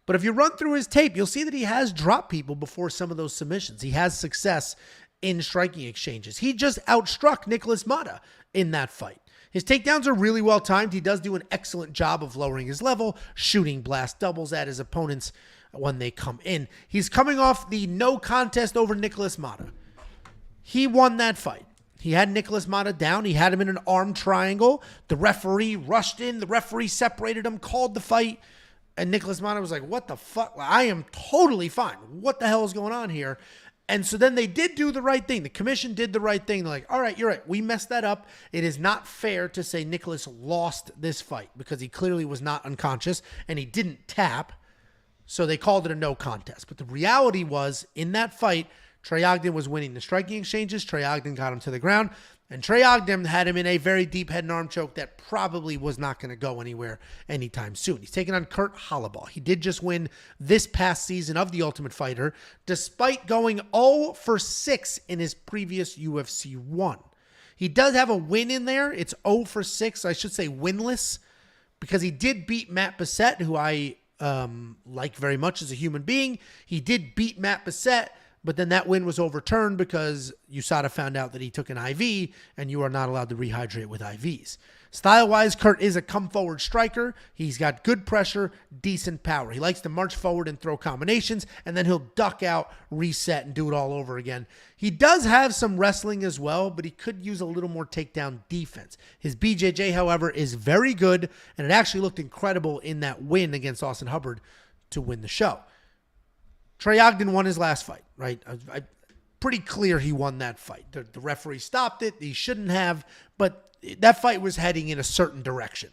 But if you run through his tape, you'll see that he has dropped people before some of those submissions. He has success in striking exchanges. He just outstruck Nicholas Mata in that fight. His takedowns are really well timed. He does do an excellent job of lowering his level, shooting blast doubles at his opponents when they come in. He's coming off the no contest over Nicholas Mata. He won that fight. He had Nicholas Mata down. He had him in an arm triangle. The referee rushed in. The referee separated him, called the fight. And Nicholas Mata was like, what the fuck? I am totally fine. What the hell is going on here? And so then they did do the right thing. The commission did the right thing. They're like, all right, you're right. We messed that up. It is not fair to say Nicholas lost this fight because he clearly was not unconscious and he didn't tap. So they called it a no contest. But the reality was, in that fight, Trey Ogden was winning the striking exchanges. Trey Ogden got him to the ground. And Trey Ogden had him in a very deep head and arm choke that probably was not going to go anywhere anytime soon. He's taking on Kurt Holobaugh. He did just win this past season of The Ultimate Fighter, despite going 0-6 in his previous UFC 1. He does have a win in there. It's 0-6. I should say winless, because he did beat Matt Bessette, who I like very much as a human being. He did beat Matt Bessette, but then that win was overturned because USADA found out that he took an IV, and you are not allowed to rehydrate with IVs. Style-wise, Kurt is a come-forward striker. He's got good pressure, decent power. He likes to march forward and throw combinations, and then he'll duck out, reset, and do it all over again. He does have some wrestling as well, but he could use a little more takedown defense. His BJJ, however, is very good, and it actually looked incredible in that win against Austin Hubbard to win the show. Trey Ogden won his last fight, right? Pretty clear he won that fight. The referee stopped it. He shouldn't have, but that fight was heading in a certain direction.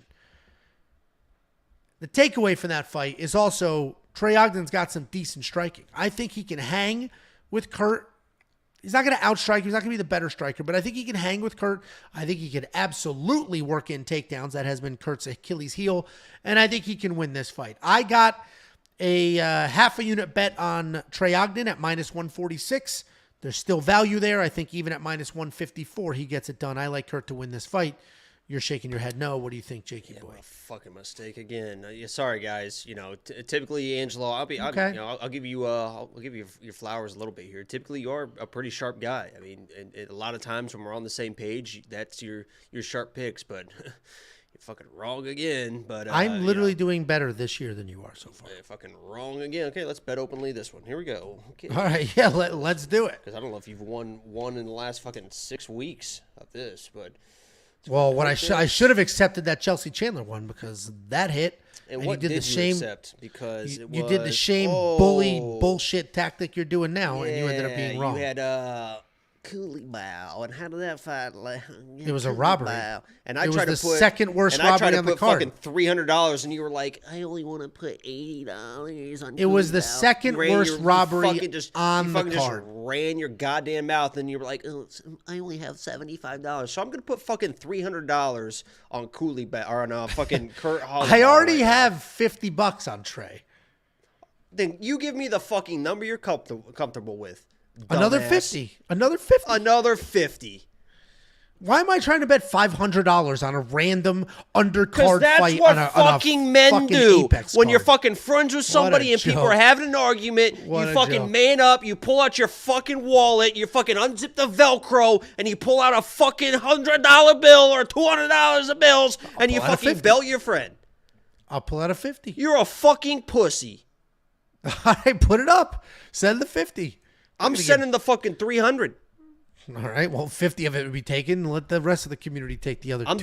The takeaway from that fight is also Trey Ogden's got some decent striking. I think he can hang with Kurt He's not going to outstrike. He's not going to be the better striker, but I think he can hang with Kurt. I think he could absolutely work in takedowns. That has been Kurt's Achilles heel, and I think he can win this fight. I got a half a unit bet on Trey Ogden at -146. There's still value there. I think even at -154, he gets it done. I like Kurt to win this fight. You're shaking your head no. What do you think, Jakey boy? What a fucking mistake again. Sorry, guys. Typically, Angelo, I'll give you your flowers a little bit here. Typically, you are a pretty sharp guy. I mean, and a lot of times when we're on the same page, that's your sharp picks. But you're fucking wrong again. But I'm literally doing better this year than you are so far. Fucking wrong again. Okay, let's bet openly this one. Here we go. Okay. All right, yeah, let's do it. Because I don't know if you've won in the last fucking 6 weeks of this, but. Well, what I should have accepted that Chelsea Chandler one because that hit. And what you did did you accept? Because you did the same bully bullshit tactic you're doing now, and you ended up being wrong. You had Holobaugh, and how did that fight? It was a robbery, and I it tried was to the put second worst robbery on the card. Fucking $300, and you were like, I only want to put $80 on. It was the second worst robbery on the card. Just ran your goddamn mouth, and you were like, oh, I only have $75, so I'm gonna put fucking $300 on Holobaugh or on fucking Kurt Holobaugh. I already have $50 on Trey. Then you give me the fucking number you're comfortable with. Another dumbass. Another 50. Why am I trying to bet $500 on a random undercard fight on a fucking men do Apex when card? you're fucking friends with somebody and people are having an argument. You fucking man up, you pull out your fucking wallet, you fucking unzip the Velcro, and you pull out a fucking $100 bill or $200 of bills, and you fucking belt your friend. I'll pull out a 50. You're a fucking pussy. All right, put it up. Send the 50. I'm sending the fucking 300. All right. Well, 50 of it would be taken. Let the rest of the community take the other. I'll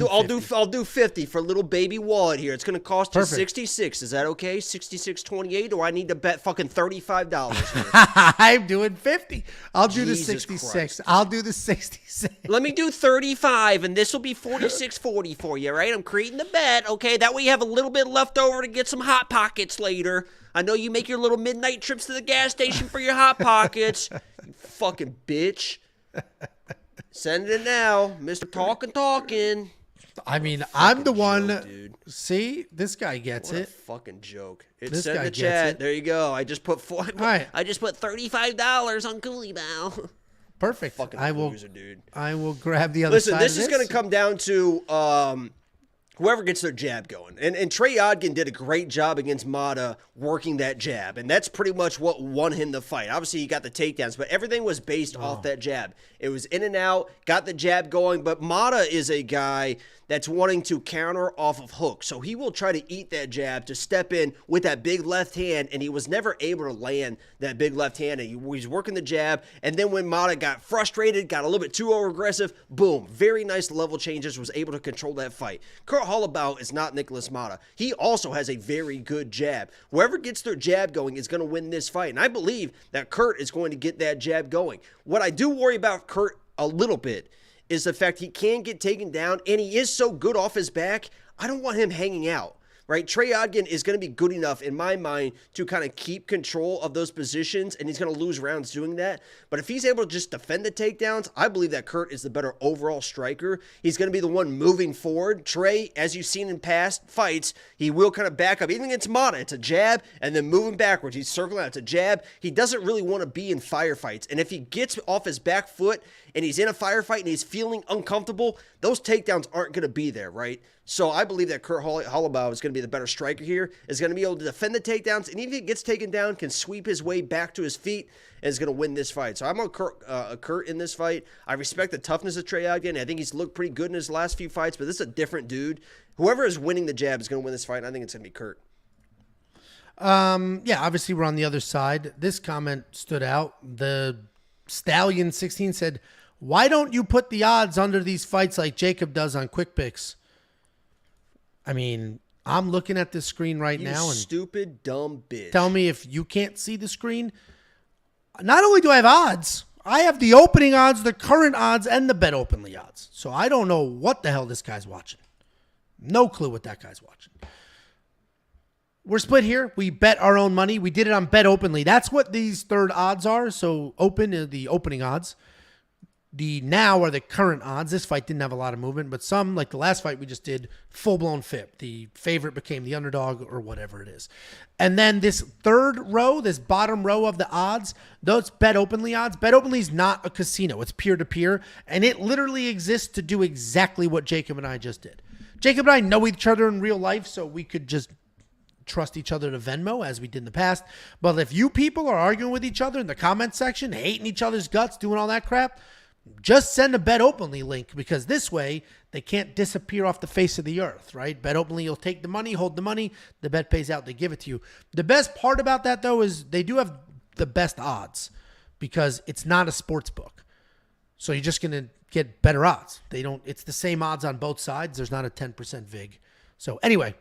do 50 for a little baby wallet here. It's going to cost you Perfect. 66. Is that okay? 66.28, or I need to bet fucking $35 here? I'm doing 50. I'll do the 66. Christ. I'll do the 66. Let me do 35, and this will be 46.40 for you, right? I'm creating the bet, okay? That way you have a little bit left over to get some Hot Pockets later. I know you make your little midnight trips to the gas station for your Hot Pockets. You fucking bitch. Send it now, Mr. Talking. I mean, I'm the one. Joke, dude. See, this guy gets What it. a fucking joke. It's This in guy the gets chat. it. There you go. I just put right. I just put $35 on Holobaugh. Perfect. Fucking loser, dude. I will grab the other Listen, side. this is going to come down to whoever gets their jab going. And Trey Ogden did a great job against Mata working that jab. And that's pretty much what won him the fight. Obviously, he got the takedowns, but everything was based off that jab. It was in and out, got the jab going. But Mata is a guy that's wanting to counter off of hooks. So he will try to eat that jab to step in with that big left hand, and he was never able to land that big left hand. And he's working the jab, and then when Mata got frustrated, got a little bit too over-aggressive, boom, very nice level changes, was able to control that fight. Kurt Holobaugh is not Nicholas Mata. He also has a very good jab. Whoever gets their jab going is going to win this fight, and I believe that Kurt is going to get that jab going. What I do worry about Kurt a little bit is the fact he can get taken down, and he is so good off his back, I don't want him hanging out, right? Trey Ogden is going to be good enough, in my mind, to kind of keep control of those positions, and he's going to lose rounds doing that. But if he's able to just defend the takedowns, I believe that Kurt is the better overall striker. He's going to be the one moving forward. Trey, as you've seen in past fights, he will kind of back up. Even against Mata, it's a jab, and then moving backwards. He's circling out. It's a jab. He doesn't really want to be in firefights. And if he gets off his back foot and he's in a firefight and he's feeling uncomfortable, those takedowns aren't going to be there, right? So I believe that Kurt Holobaugh is going to be the better striker here, is going to be able to defend the takedowns, and even if he gets taken down, can sweep his way back to his feet, and is going to win this fight. So I'm on Kurt in this fight. I respect the toughness of Trey Ogden. I think he's looked pretty good in his last few fights, but this is a different dude. Whoever is winning the jab is going to win this fight, and I think it's going to be Kurt. Yeah, obviously we're on the other side. This comment stood out. The Stallion 16 said, "Why don't you put the odds under these fights like Jacob does on Quick Picks?" I mean, I'm looking at this screen right now, and stupid, dumb bitch. Tell me if you can't see the screen. Not only do I have odds, I have the opening odds, the current odds, and the bet openly odds. So I don't know what the hell this guy's watching. No clue what that guy's watching. we're split here. We bet our own money. We did it on Bet Openly. That's what these third odds are. So open are the opening odds. The now are the current odds. This fight didn't have a lot of movement, but some, like the last fight we just did, full-blown FIP. The favorite became the underdog or whatever it is. And then this third row, this bottom row of the odds, those Bet Openly odds. Bet Openly is not a casino. It's peer-to-peer, and it literally exists to do exactly what Jacob and I just did. Jacob and I know each other in real life, so we could just trust each other to Venmo as we did in the past. But if you people are arguing with each other in the comment section, hating each other's guts, doing all that crap, just send a Bet Openly link, because this way they can't disappear off the face of the earth, right? Bet Openly, you'll take the money, hold the money, the bet pays out, they give it to you. The best part about that, though, is they do have the best odds because it's not a sports book. So you're just going to get better odds. It's the same odds on both sides. There's not a 10% VIG. So anyway,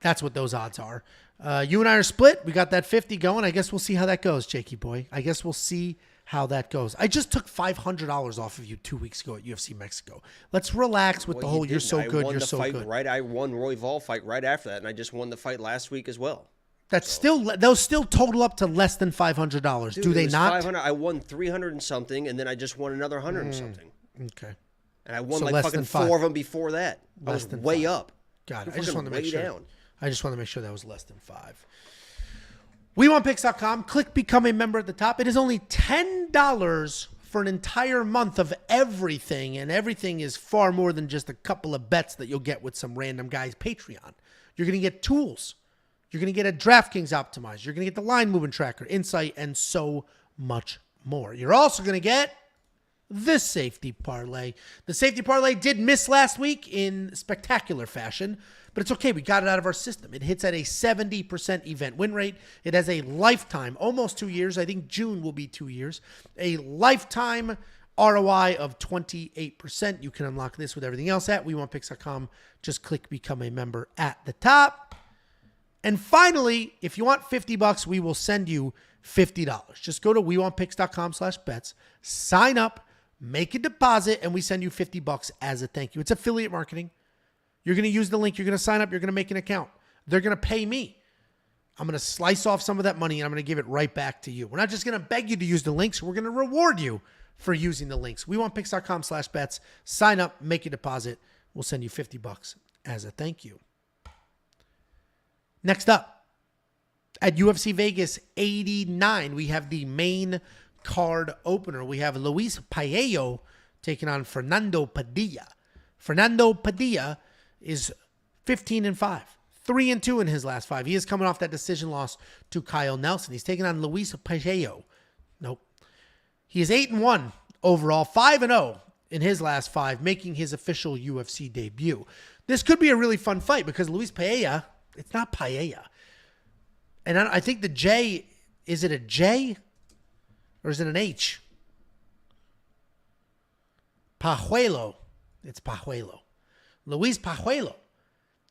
that's what those odds are. You and I are split. We got that 50 going. I guess we'll see how that goes, Jakey boy. I guess we'll see how that goes. I just took $500 off of you 2 weeks ago at UFC Mexico. Let's relax with the whole "you're so good, you're so good." Right, I won Royval fight right after that, and I just won the fight last week as well. Those still total up to less than $500. Dude, do they not? 500. I won 300 and something, and then I just won another 100 and something. Okay. And I won like fucking 4 of them before that. I was way up. Got it. I just want to make sure. I just want to make sure that was less than 5. WeWantPicks.com. Click Become a Member at the top. It is only $10 for an entire month of everything, and everything is far more than just a couple of bets that you'll get with some random guy's Patreon. You're going to get tools. You're going to get a DraftKings Optimizer. You're going to get the line movement tracker, insight, and so much more. You're also going to get this safety parlay. The safety parlay did miss last week in spectacular fashion, but it's okay. We got it out of our system. It hits at a 70% event win rate. It has a lifetime, almost 2 years. I think June will be 2 years. A lifetime ROI of 28%. You can unlock this with everything else at WeWantPicks.com. Just click Become a Member at the top. And finally, if you want $50, we will send you $50. Just go to WeWantPicks.com/bets, sign up, make a deposit, and we send you $50 as a thank you. It's affiliate marketing. You're going to use the link. You're going to sign up. You're going to make an account. They're going to pay me. I'm going to slice off some of that money, and I'm going to give it right back to you. We're not just going to beg you to use the links. We're going to reward you for using the links. WeWantPicks.com/bets. Sign up, make a deposit. We'll send you $50 as a thank you. Next up, at UFC Vegas 89, we have the main card opener. We have Luis Pajuelo taking on Fernando Padilla. Fernando Padilla is 15-5, 3-2 in his last 5. He is coming off that decision loss to Kyle Nelson. He's taking on Luis Pajuelo. Nope. He is 8-1 overall, 5-0 in his last 5, making his official UFC debut. This could be a really fun fight because Luis Pajuelo, it's not Paella. And I think the J, is it a J or is it an H? Pajuelo. It's Pajuelo. Luis Pajuelo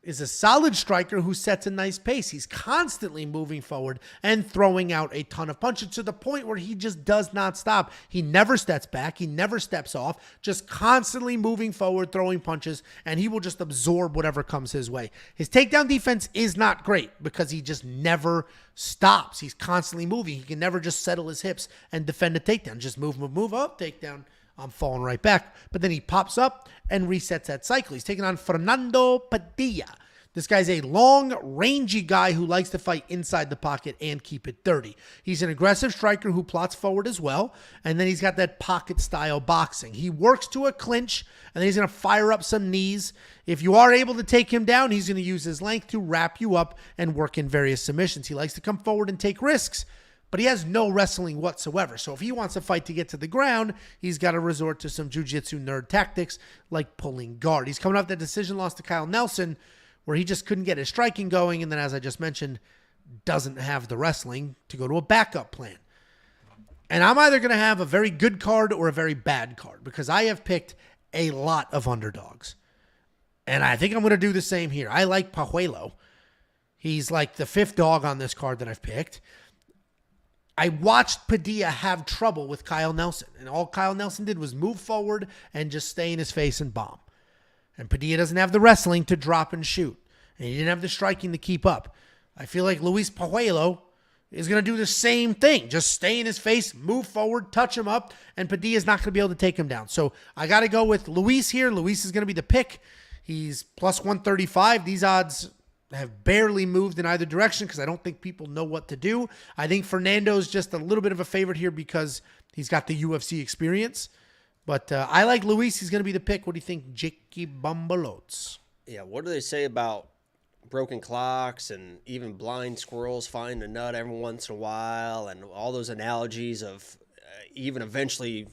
is a solid striker who sets a nice pace. He's constantly moving forward and throwing out a ton of punches to the point where he just does not stop. He never steps back. He never steps off, just constantly moving forward, throwing punches, and he will just absorb whatever comes his way. His takedown defense is not great because he just never stops. He's constantly moving. He can never just settle his hips and defend a takedown. Just move, up, takedown. I'm falling right back. But then he pops up and resets that cycle. He's taking on Fernando Padilla. This guy's a long, rangy guy who likes to fight inside the pocket and keep it dirty. He's an aggressive striker who plots forward as well. And then he's got that pocket-style boxing. He works to a clinch, and then he's going to fire up some knees. If you are able to take him down, he's going to use his length to wrap you up and work in various submissions. He likes to come forward and take risks, but he has no wrestling whatsoever. So if he wants a fight to get to the ground, he's got to resort to some jiu-jitsu nerd tactics like pulling guard. He's coming off that decision loss to Kyle Nelson where he just couldn't get his striking going. And then, as I just mentioned, doesn't have the wrestling to go to a backup plan. And I'm either going to have a very good card or a very bad card because I have picked a lot of underdogs. And I think I'm going to do the same here. I like Pajuelo. He's like the 5th dog on this card that I've picked. I watched Padilla have trouble with Kyle Nelson, and all Kyle Nelson did was move forward and just stay in his face and bomb. And Padilla doesn't have the wrestling to drop and shoot, and he didn't have the striking to keep up. I feel like Luis Pajuelo is going to do the same thing. Just stay in his face, move forward, touch him up, and Padilla's not going to be able to take him down. So I got to go with Luis here. Luis is going to be the pick. He's plus 135. These odds have barely moved in either direction because I don't think people know what to do. I think Fernando's just a little bit of a favorite here because he's got the UFC experience. But I like Luis. He's going to be the pick. What do you think, Jakey Bumbalotes? Yeah, what do they say about broken clocks and even blind squirrels find a nut every once in a while, and all those analogies of even eventually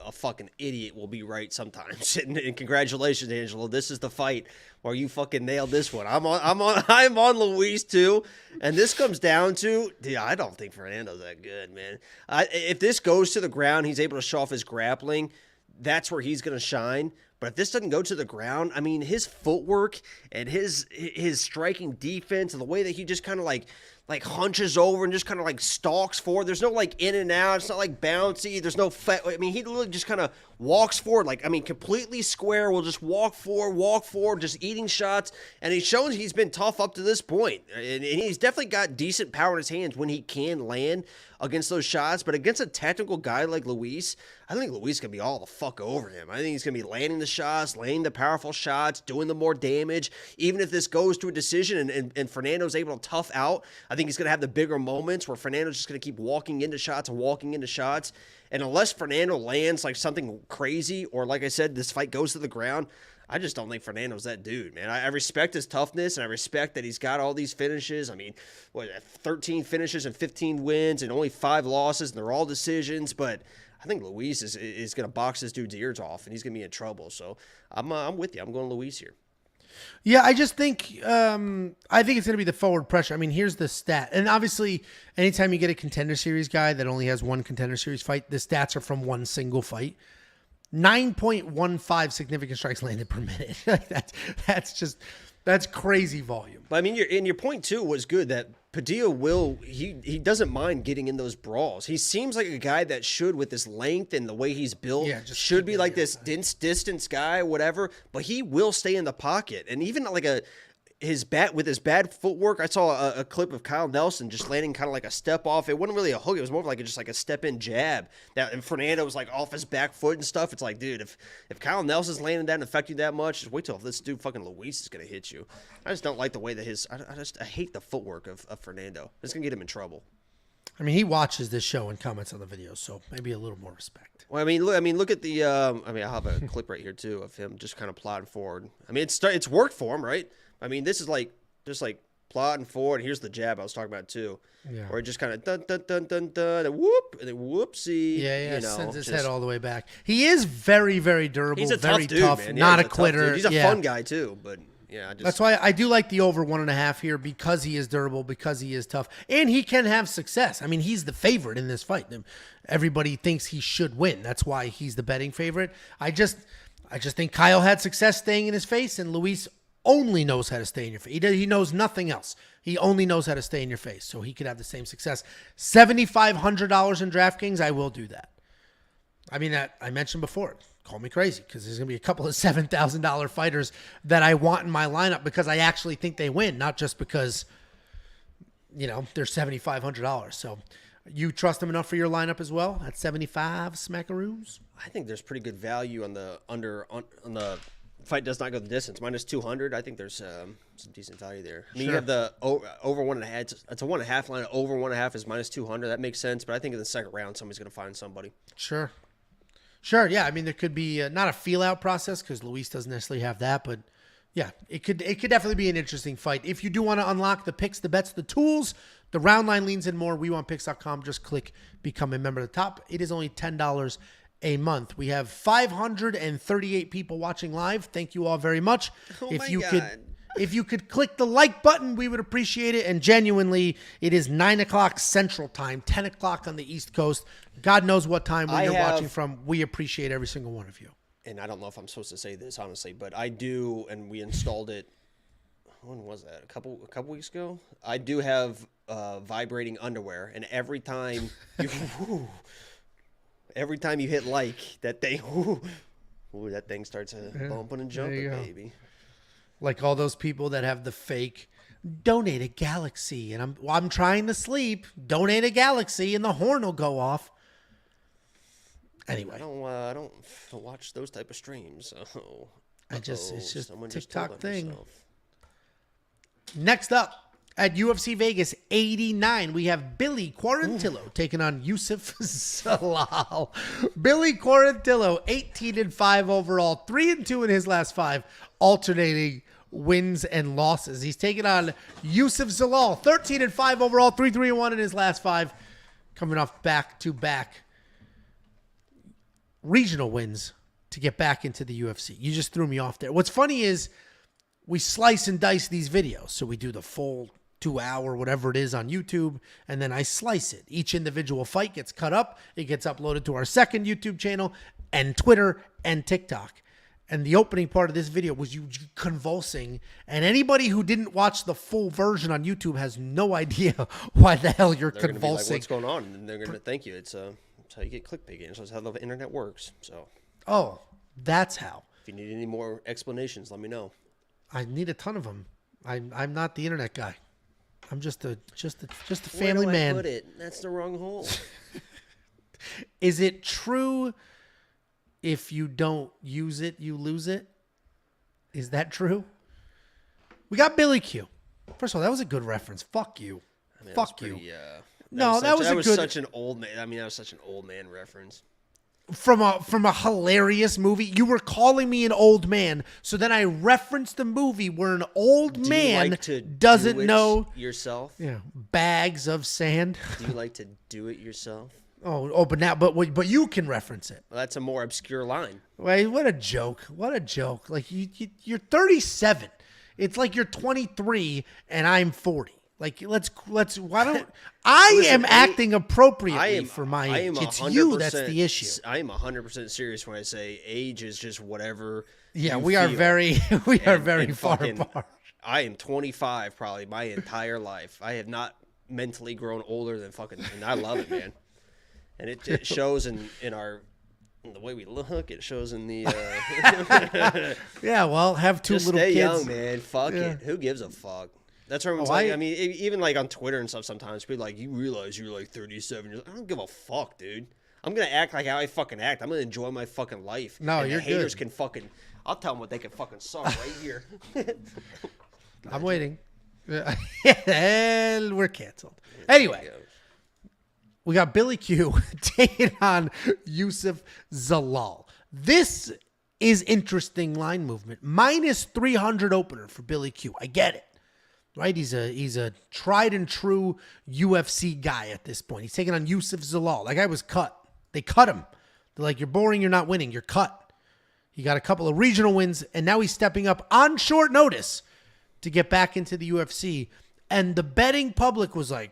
a fucking idiot will be right sometimes. And congratulations, Angelo. This is the fight where you fucking nailed this one. I'm on Luis too. And this comes down to, dude, I don't think Fernando's that good, man. If this goes to the ground, he's able to show off his grappling. That's where he's going to shine. But if this doesn't go to the ground, I mean, his footwork and his striking defense and the way that he just kind of like hunches over and just kind of like stalks forward. There's no like in and out. It's not like bouncy. There's no I mean, he literally just kind of walks forward. Like, I mean, completely square. Will just walk forward, just eating shots. And he's shown he's been tough up to this point. And he's definitely got decent power in his hands when he can land against those shots. But against a technical guy like Luis, I think Luis is going to be all the fuck over him. I think he's going to be landing the shots, laying the powerful shots, doing the more damage. Even if this goes to a decision and Fernando's able to tough out, I think he's going to have the bigger moments where Fernando's just going to keep walking into shots. And unless Fernando lands like something crazy, or like I said, this fight goes to the ground, I just don't think Fernando's that dude, man. I respect his toughness, and I respect that he's got all these finishes. I mean, 13 finishes and 15 wins and only 5 losses, and they're all decisions. But I think Luis is going to box this dude's ears off, and he's going to be in trouble. So I'm with you. I'm going Luis here. Yeah, I just think I think it's going to be the forward pressure. I mean, here's the stat. And obviously, anytime you get a Contender Series guy that only has one Contender Series fight, the stats are from one single fight. 9.15 significant strikes landed per minute. That's crazy volume. But I mean, your point too was good that Padilla he doesn't mind getting in those brawls. He seems like a guy that should, with his length and the way he's built, should be like this distance guy, whatever. But he will stay in the pocket, and even like his bad footwork. I saw a clip of Kyle Nelson just landing kind of like a step off. It wasn't really a hook. It was more like just like a step in jab. And Fernando was like off his back foot and stuff. It's like, dude, if Kyle Nelson's landing that and affect you that much, just wait till this dude fucking Luis is gonna hit you. I just don't like the way that I hate the footwork of Fernando. It's gonna get him in trouble. I mean, he watches this show and comments on the videos, so maybe a little more respect. Well, look at the. I have a clip right here too of him just kind of plodding forward. I mean, it's worked for him, right? I mean, this is like just like plodding forward. Here's the jab I was talking about too, where it just kind of dun dun dun dun dun, and whoop, and then whoopsie. Yeah, sends his head all the way back. He is very, very durable. He's a very tough dude, man. Not a quitter. He's a fun guy too, but. Yeah, that's why I do like the over 1.5 here, because he is durable, because he is tough, and he can have success. I mean, he's the favorite in this fight. Everybody thinks he should win. That's why he's the betting favorite. I just think Kyle had success staying in his face, and Luis only knows how to stay in your face. He knows nothing else. He only knows how to stay in your face, so he could have the same success. $7,500 in DraftKings, I will do that. I mean, I mentioned before. Call me crazy, because there's going to be a couple of $7,000 fighters that I want in my lineup because I actually think they win, not just because, they're $7,500. So you trust them enough for your lineup as well at 75 smackaroos? I think there's pretty good value on the on the fight does not go the distance. -200. I think there's some decent value there. I mean, you have the over 1.5. It's a 1.5 line. Over 1.5 is -200. That makes sense. But I think in the second round, somebody's going to find somebody. Sure, yeah. I mean, there could be not a feel-out process because Luis doesn't necessarily have that, but yeah, it could definitely be an interesting fight. If you do want to unlock the picks, the bets, the tools, the round line leans and more, WeWantPicks.com. Just click Become a Member at the top. It is only $10 a month. We have 538 people watching live. Thank you all very much. Oh my God. If you could click the like button, we would appreciate it. And genuinely, it is 9 o'clock Central Time, 10 o'clock on the East Coast. God knows what time you're watching from. We appreciate every single one of you. And I don't know if I'm supposed to say this, honestly, but I do, and we installed it. When was that? A couple weeks ago? I do have vibrating underwear, and every time you hit like, that thing, that thing starts bumping and jumping, baby. Like all those people that have the fake donate a galaxy. And I'm trying to sleep. Donate a galaxy and the horn will go off. Anyway. I don't watch those type of streams. So it's just someone TikTok just thing. himself. Next up. At UFC Vegas 89, we have Billy Quarantillo taking on Youssef Zalal. Billy Quarantillo, 18-5 overall, 3-2 in his last 5, alternating wins and losses. He's taking on Youssef Zalal, 13-5 overall, 3-1 in his last 5, coming off back-to-back regional wins to get back into the UFC. You just threw me off there. What's funny is we slice and dice these videos. So we do the full 2 hour, whatever it is on YouTube, and then I slice it. Each individual fight gets cut up. It gets uploaded to our second YouTube channel and Twitter and TikTok. And the opening part of this video was you convulsing. And anybody who didn't watch the full version on YouTube has no idea why the hell you're They're convulsing. Like, what's going on? And they're going to thank you. It's how you get clickbait games. That's how the internet works. So. Oh, that's how. If you need any more explanations, let me know. I need a ton of them. I'm not the internet guy. I'm just a family man. Where do I put it? That's the wrong hole. Is it true if you don't use it, you lose it? Is that true? We got Billy Q. First of all, that was a good reference. Fuck you. I mean, Fuck you. That was such an old man. I mean, that was such an old man reference. From a hilarious movie. You were calling me an old man, so then I referenced the movie where an old man doesn't know yourself. Yeah, bags of sand. Do you like to do it yourself? But you can reference it. Well, that's a more obscure line. Wait, what a joke! What a joke! Like you're 37. It's like you're 23 and I'm 40. Like let's why don't I am acting appropriately for my it's you that's the issue. I am 100% serious when I say age is just whatever. Yeah, we are very far apart. I am 25 probably my entire life. I have not mentally grown older than fucking, and I love it, man. And it shows in the way we look. It shows in the yeah. Well, have two just little stay kids. Young, man. Fuck it. Who gives a fuck? That's what everyone's like. I mean, even like on Twitter and stuff sometimes, people like, you realize you're like 37 years old. I don't give a fuck, dude. I'm going to act like how I fucking act. I'm going to enjoy my fucking life. No, and you're the haters good. Can fucking, I'll tell them what they can fucking suck right here. I'm waiting. And we're canceled. Anyway, we got Billy Q taking on Youssef Zalal. This is interesting line movement. Minus 300 opener for Billy Q. I get it. Right? He's a tried and true UFC guy at this point. He's taking on Youssef Zalal. That guy was cut. They cut him. They're like, you're boring, you're not winning, you're cut. He got a couple of regional wins, and now he's stepping up on short notice to get back into the UFC. And the betting public was like,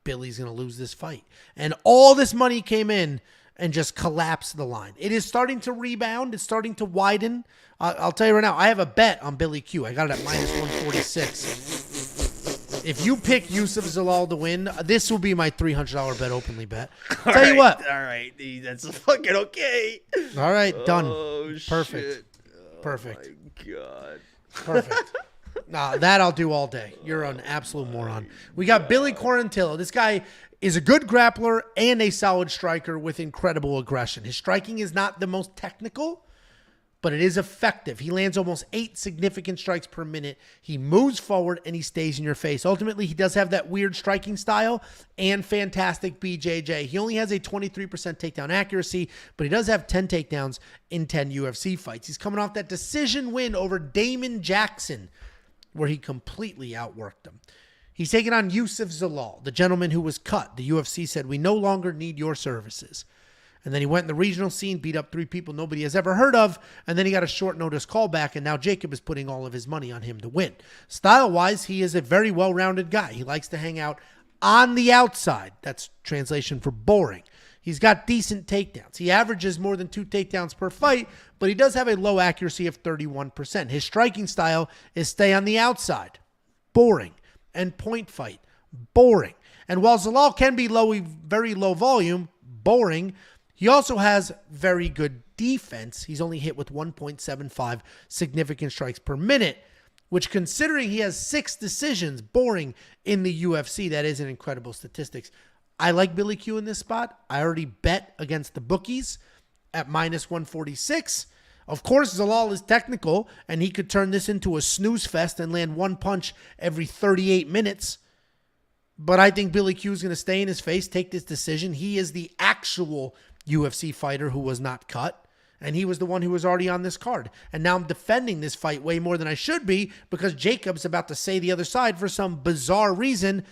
Billy's going to lose this fight. And all this money came in and just collapsed the line. It is starting to rebound. It's starting to widen. I'll tell you right now, I have a bet on Billy Q. I got it at minus 146. If you pick Youssef Zalal to win, this will be my $300 bet openly bet. Tell you what. All right. That's fucking okay. All right. Done. Oh, Perfect. Shit. Perfect. Oh, my God. Perfect. Nah, that I'll do all day. You're an absolute moron. We got Billy Quarantillo. This guy is a good grappler and a solid striker with incredible aggression. His striking is not the most technical, but it is effective. He lands almost 8 significant strikes per minute. He moves forward and he stays in your face. Ultimately, he does have that weird striking style and fantastic BJJ. He only has a 23% takedown accuracy, but he does have 10 takedowns in 10 UFC fights. He's coming off that decision win over Damon Jackson, where he completely outworked him. He's taking on Youssef Zalal, the gentleman who was cut. The UFC said, we no longer need your services. And then he went in the regional scene, beat up 3 people nobody has ever heard of, and then he got a short notice callback, and now Jacob is putting all of his money on him to win. Style-wise, he is a very well-rounded guy. He likes to hang out on the outside. That's translation for boring. He's got decent takedowns. He averages more than 2 takedowns per fight, but he does have a low accuracy of 31%. His striking style is stay on the outside. Boring. And point fight. Boring. And while Zalal can be very low volume, boring, he also has very good defense. He's only hit with 1.75 significant strikes per minute, which considering he has 6 decisions, boring in the UFC, that is an incredible statistics. I like Billy Q in this spot. I already bet against the bookies at minus 146. Of course, Zalal is technical, and he could turn this into a snooze fest and land one punch every 38 minutes. But I think Billy Q is going to stay in his face, take this decision. He is the actual UFC fighter who was not cut, and he was the one who was already on this card. And now I'm defending this fight way more than I should be because Jacob's about to say the other side for some bizarre reason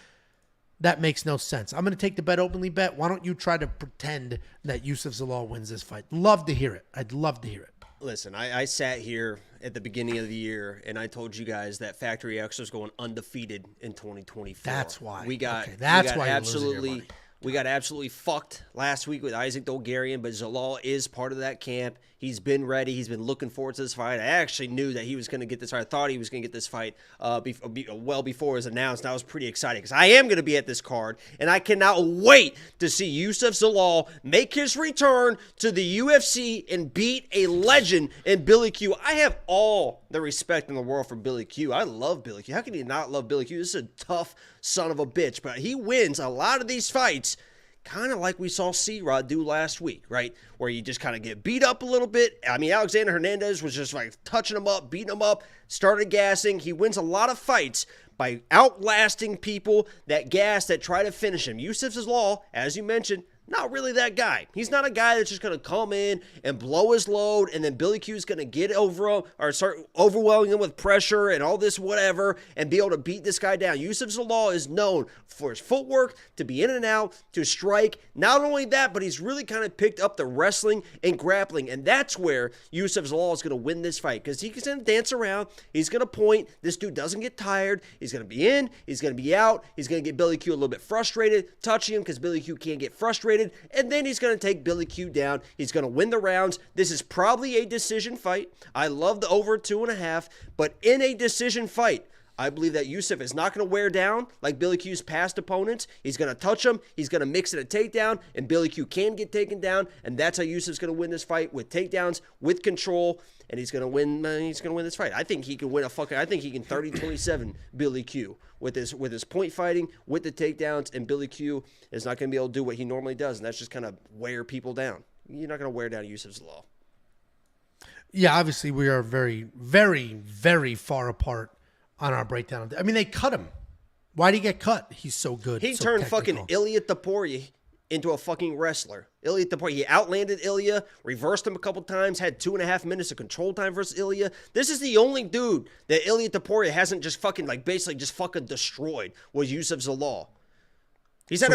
that makes no sense. I'm going to take the bet openly bet. Why don't you try to pretend that Yusuf Zalal wins this fight? Love to hear it. I'd love to hear it. Listen, I sat here at the beginning of the year, and I told you guys that Factory X was going undefeated in 2024. That's why. We got absolutely fucked last week with Isaac Dolgarian, but Zalal is part of that camp. He's been ready. He's been looking forward to this fight. I actually knew that he was going to get this fight. I thought he was going to get this fight well before it was announced. And I was pretty excited because I am going to be at this card, and I cannot wait to see Yusuf Zalal make his return to the UFC and beat a legend in Billy Q. I have all the respect in the world for Billy Q. I love Billy Q. How can you not love Billy Q? This is a tough son of a bitch, but he wins a lot of these fights kind of like we saw C-Rod do last week, right? Where you just kind of get beat up a little bit. I mean, Alexander Hernandez was just like touching him up, beating him up, started gassing. He wins a lot of fights by outlasting people that gas, that try to finish him. Yusuf Zalal, as you mentioned, not really that guy. He's not a guy that's just going to come in and blow his load, and then Billy Q's going to get over him or start overwhelming him with pressure and all this whatever and be able to beat this guy down. Yusuf Zalal is known for his footwork, to be in and out, to strike. Not only that, but he's really kind of picked up the wrestling and grappling, and that's where Yusuf Zalal is going to win this fight because he's going to dance around. He's going to point. This dude doesn't get tired. He's going to be in. He's going to be out. He's going to get Billy Q a little bit frustrated, touching him because Billy Q can't get frustrated. And then he's going to take Billy Q down. He's going to win the rounds. This is probably a decision fight. I love the over 2.5, but in a decision fight, I believe that Yusuf is not going to wear down like Billy Q's past opponents. He's going to touch him. He's going to mix it a takedown, and Billy Q can get taken down, and that's how Yusuf's going to win this fight with takedowns, with control, and he's going to win. He's going to win this fight. I think he can win I think he can 30-27 Billy Q with his point fighting, with the takedowns, and Billy Q is not going to be able to do what he normally does, and that's just kind of wear people down. You're not going to wear down Yusuf Zalal. Yeah, obviously we are very, very, very far apart on our breakdown. I mean, they cut him. Why did he get cut? He's so good. He so turned technical. fucking Ilya Taporia into a fucking wrestler. Ilya Taporia, he outlanded Ilya, reversed him a couple times, had 2.5 minutes of control time versus Ilya. This is the only dude that Ilya Taporia hasn't just fucking basically just fucking destroyed was Yusuf Zalal. He's had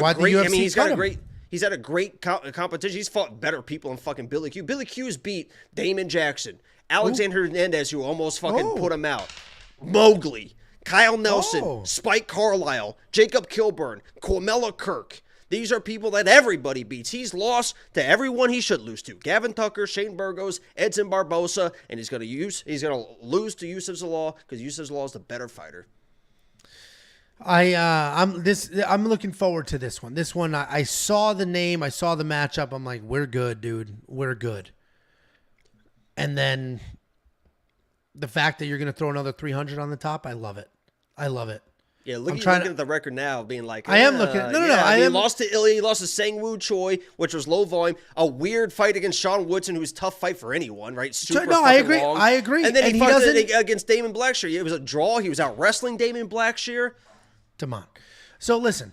he's had a great competition. He's fought better people than fucking Billy Q. Billy Q's beat Damon Jackson, Alexander Hernandez, who almost fucking put him out, Mowgli, Kyle Nelson, Spike Carlisle, Jacob Kilburn, Cormella Kirk. These are people that everybody beats. He's lost to everyone he should lose to. Gavin Tucker, Shane Burgos, Edson Barbosa, and he's going to lose to Yusuf Zalal because Yusuf Zalal is the better fighter. I'm looking forward to this one. This one, I saw the name, I saw the matchup. I'm like, we're good, dude. We're good. And then the fact that you're going to throw another 300 on the top, I love it. I love it. Yeah, looking at the record now, being like, I am looking. He lost to Ilya, he lost to Sang-Woo Choi, which was low volume. A weird fight against Sean Woodson, who's a tough fight for anyone, right? I agree. Long. I agree. And then he fought against Damon Blackshear. It was a draw. He was out wrestling Damon Blackshear. Come on. So listen,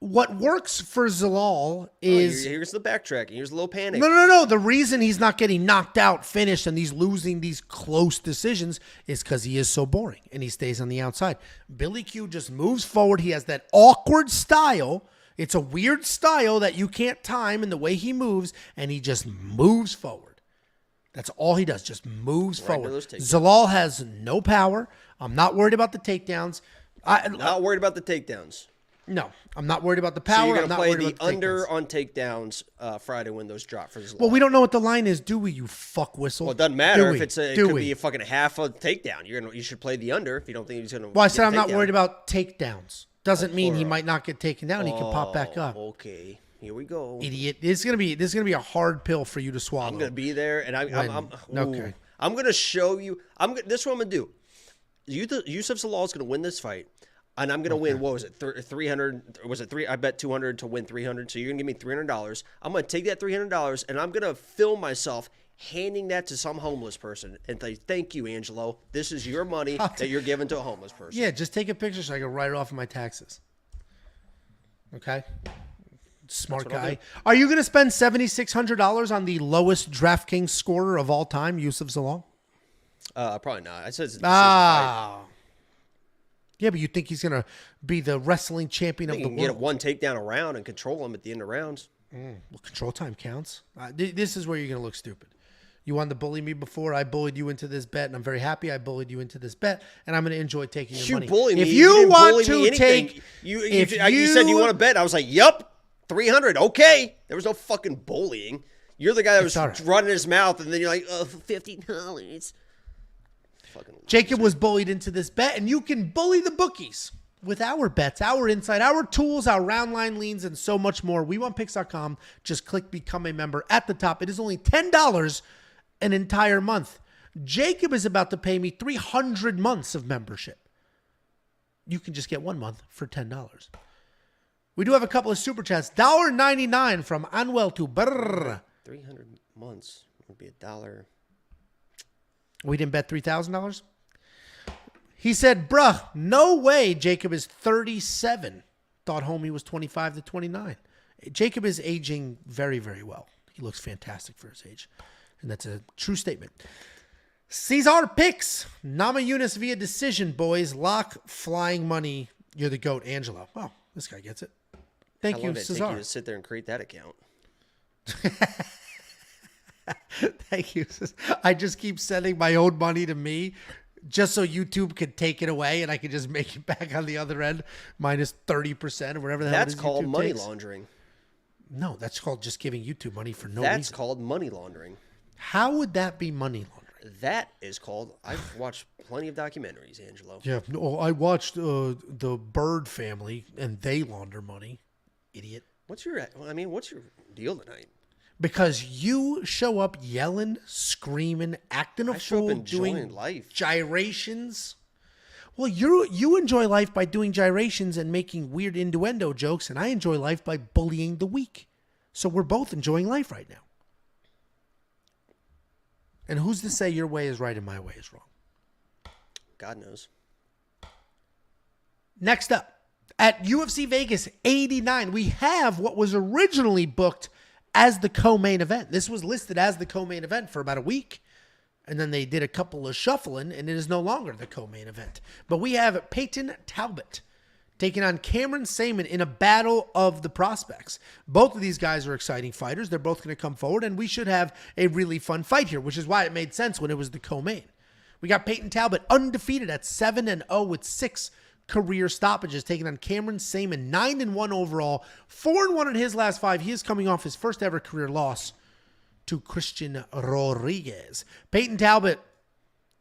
what works for Zalal is... here's the backtracking. Here's a little panic. No. The reason he's not getting knocked out, finished, and he's losing these close decisions is because he is so boring, and he stays on the outside. Billy Q just moves forward. He has that awkward style. It's a weird style that you can't time in the way he moves, and he just moves forward. That's all he does, just moves forward. Zalal has no power. I'm not worried about the takedowns. Not worried about the takedowns. No, I'm not worried about the power. So you're going to play the under on takedowns Friday when those drop for Zalal. Well, we don't know what the line is, do we, you fuck whistle? Well, it doesn't matter if it could be a fucking half a takedown. You should play the under if you don't think he's going to. Well, I said I'm not worried about takedowns. Doesn't mean he might not get taken down. He can pop back up. Okay, here we go. Idiot. This is gonna be a hard pill for you to swallow. I'm going to be there, and I'm okay. I'm going to show you. This is what I'm going to do. Yusuf Zalal is going to win this fight. And I'm going to win, what was it, 300? Was it 3? I bet 200 to win 300. So you're going to give me $300. I'm going to take that $300 and I'm going to film myself handing that to some homeless person and say, thank you, Angelo. This is your money that you're giving to a homeless person. Yeah, just take a picture so I can write it off of my taxes. Okay? Smart guy. Are you going to spend $7,600 on the lowest DraftKings scorer of all time, Yusuf Zalal? Probably not. I said it's a decision fight. Yeah, but you think he's going to be the wrestling champion of the world? Get one takedown a round and control him at the end of rounds. Well, control time counts. This is where you're going to look stupid. You wanted to bully me before. I bullied you into this bet, and I'm very happy I bullied you into this bet, and I'm going to enjoy taking your money. You bullied me. If you want to take... You said you want to bet. I was like, yup, 300. Okay. There was no fucking bullying. You're the guy that was running his mouth, and then you're like, oh, $50. Jacob was bullied into this bet, and you can bully the bookies with our bets, our insight, our tools, our round line leans, and so much more. WeWantPicks.com. Just click Become a Member at the top. It is only $10 an entire month. Jacob is about to pay me 300 months of membership. You can just get 1 month for $10. We do have a couple of super chats. $1.99 from Anwel to Brrr. 300 months would be $1. We didn't bet $3,000. He said, bruh, no way Jacob is 37. Thought homie was 25 to 29. Jacob is aging very, very well. He looks fantastic for his age. And that's a true statement. Cesar picks. Namajunas via decision, boys. Lock, flying money. You're the GOAT, Angelo. Oh, this guy gets it. Thank you, Cesar. How long did it take you to sit there and create that account? Thank you. I just keep sending my own money to me just so YouTube could take it away and I could just make it back on the other end minus 30% or whatever the hell it is. That's called YouTube money takes. Laundering. No, that's called just giving YouTube money for no reason. That's called money laundering. How would that be money laundering? That is called, I've watched plenty of documentaries, Angelo. Yeah, no, I watched the Bird Family and they launder money. Idiot. What's your deal tonight? Because you show up yelling, screaming, acting a fool, doing life. Gyrations. Well, you enjoy life by doing gyrations and making weird innuendo jokes, and I enjoy life by bullying the weak. So we're both enjoying life right now. And who's to say your way is right and my way is wrong? God knows. Next up, at UFC Vegas 89, we have what was originally booked as the co-main event. This was listed as the co-main event for about a week. And then they did a couple of shuffling, and it is no longer the co-main event. But we have Peyton Talbot taking on Cameron Saman in a battle of the prospects. Both of these guys are exciting fighters. They're both going to come forward, and we should have a really fun fight here, which is why it made sense when it was the co-main. We got Peyton Talbot undefeated at 7-0 with 6 career stoppages, taking on Cameron Saman, 9-1 overall, 4-1 in his last 5. He is coming off his first ever career loss to Christian Rodriguez. Peyton Talbot,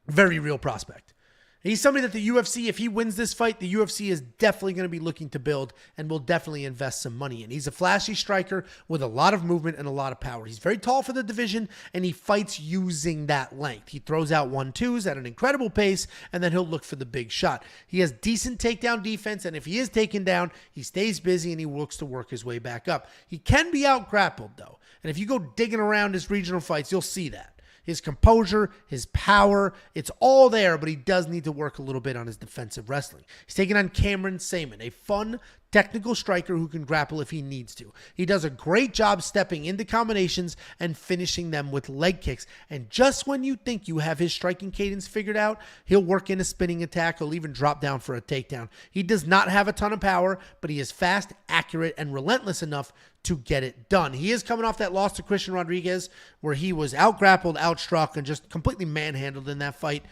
very real prospect. He's somebody that the UFC, if he wins this fight, the UFC is definitely going to be looking to build and will definitely invest some money in. He's a flashy striker with a lot of movement and a lot of power. He's very tall for the division, and he fights using that length. He throws out 1-2s at an incredible pace, and then he'll look for the big shot. He has decent takedown defense, and if he is taken down, he stays busy and he looks to work his way back up. He can be out-grappled, though, and if you go digging around his regional fights, you'll see that. His composure, his power, it's all there, but he does need to work a little bit on his defensive wrestling. He's taking on Cameron Saman, a fun, technical striker who can grapple if he needs to. He does a great job stepping into combinations and finishing them with leg kicks. And just when you think you have his striking cadence figured out, he'll work in a spinning attack. He'll even drop down for a takedown. He does not have a ton of power, but he is fast, accurate, and relentless enough to get it done. He is coming off that loss to Christian Rodriguez, where he was out-grappled, outstruck, and just completely manhandled in that fight.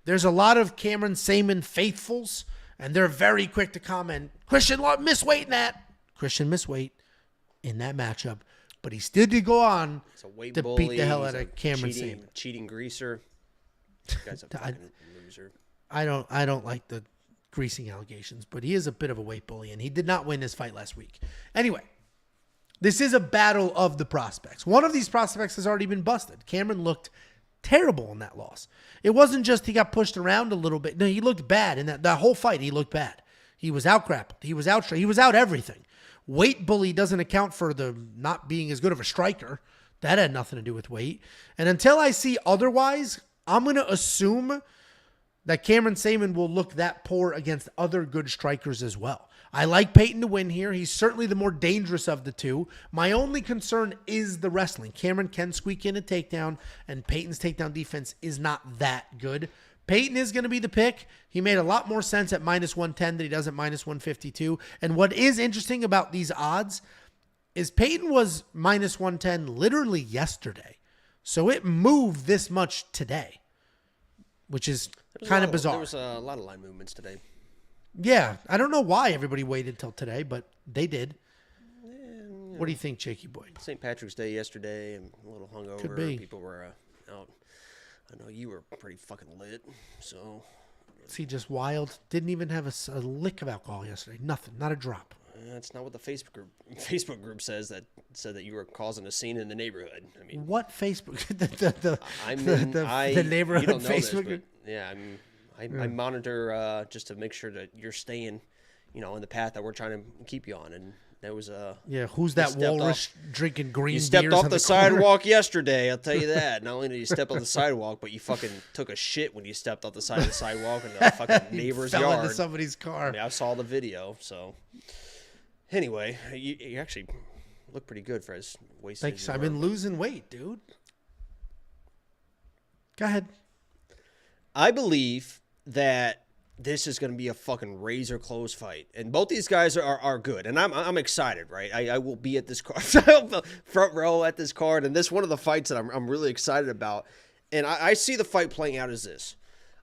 There's a lot of Cameron Saman faithfuls, and they're very quick to comment, Christian missed weight in that. Christian missed weight in that matchup, but he still did go on to beat the hell out of Cameron Saman. Cheating greaser. This guy's a fucking loser. I don't like the greasing allegations, but he is a bit of a weight bully, and he did not win this fight last week. Anyway, this is a battle of the prospects. One of these prospects has already been busted. Cameron looked terrible in that loss. It wasn't just he got pushed around a little bit. No, he looked bad in that whole fight. He looked bad. He was out grappled. He was out everything. Weight bully doesn't account for the not being as good of a striker. That had nothing to do with weight. And until I see otherwise, I'm going to assume that Cameron Saaiman will look that poor against other good strikers as well. I like Peyton to win here. He's certainly the more dangerous of the two. My only concern is the wrestling. Cameron can squeak in a takedown, and Peyton's takedown defense is not that good. Peyton is going to be the pick. He made a lot more sense at -110 than he does at -152. And what is interesting about these odds is Peyton was -110 literally yesterday. So it moved this much today, which is kind of bizarre. There was a lot of line movements today. Yeah, I don't know why everybody waited till today, but they did. Yeah, what do you think, Jakey boy? St. Patrick's Day yesterday, and a little hungover. Could be. People were out. I know you were pretty fucking lit, so. Is he just wild? Didn't even have a lick of alcohol yesterday. Nothing, not a drop. That's not what the Facebook group said that you were causing a scene in the neighborhood. I mean, what Facebook? the neighborhood you don't know Facebook group. Yeah, I monitor just to make sure that you're staying, in the path that we're trying to keep you on. And there was who's that walrus drinking green beers? You stepped off on the sidewalk yesterday. I'll tell you that. Not only did you step off the sidewalk, but you fucking took a shit when you stepped off the side of the sidewalk in the fucking neighbor's fell yard. Into somebody's car. I mean, I saw the video. So anyway, you actually look pretty good for as wasted. Thanks. I've been losing weight, dude. Go ahead. I believe that this is going to be a fucking razor close fight, and both these guys are good, and I'm excited, right? I will be at this card, front row at this card, and this one of the fights that I'm really excited about, and I see the fight playing out as this.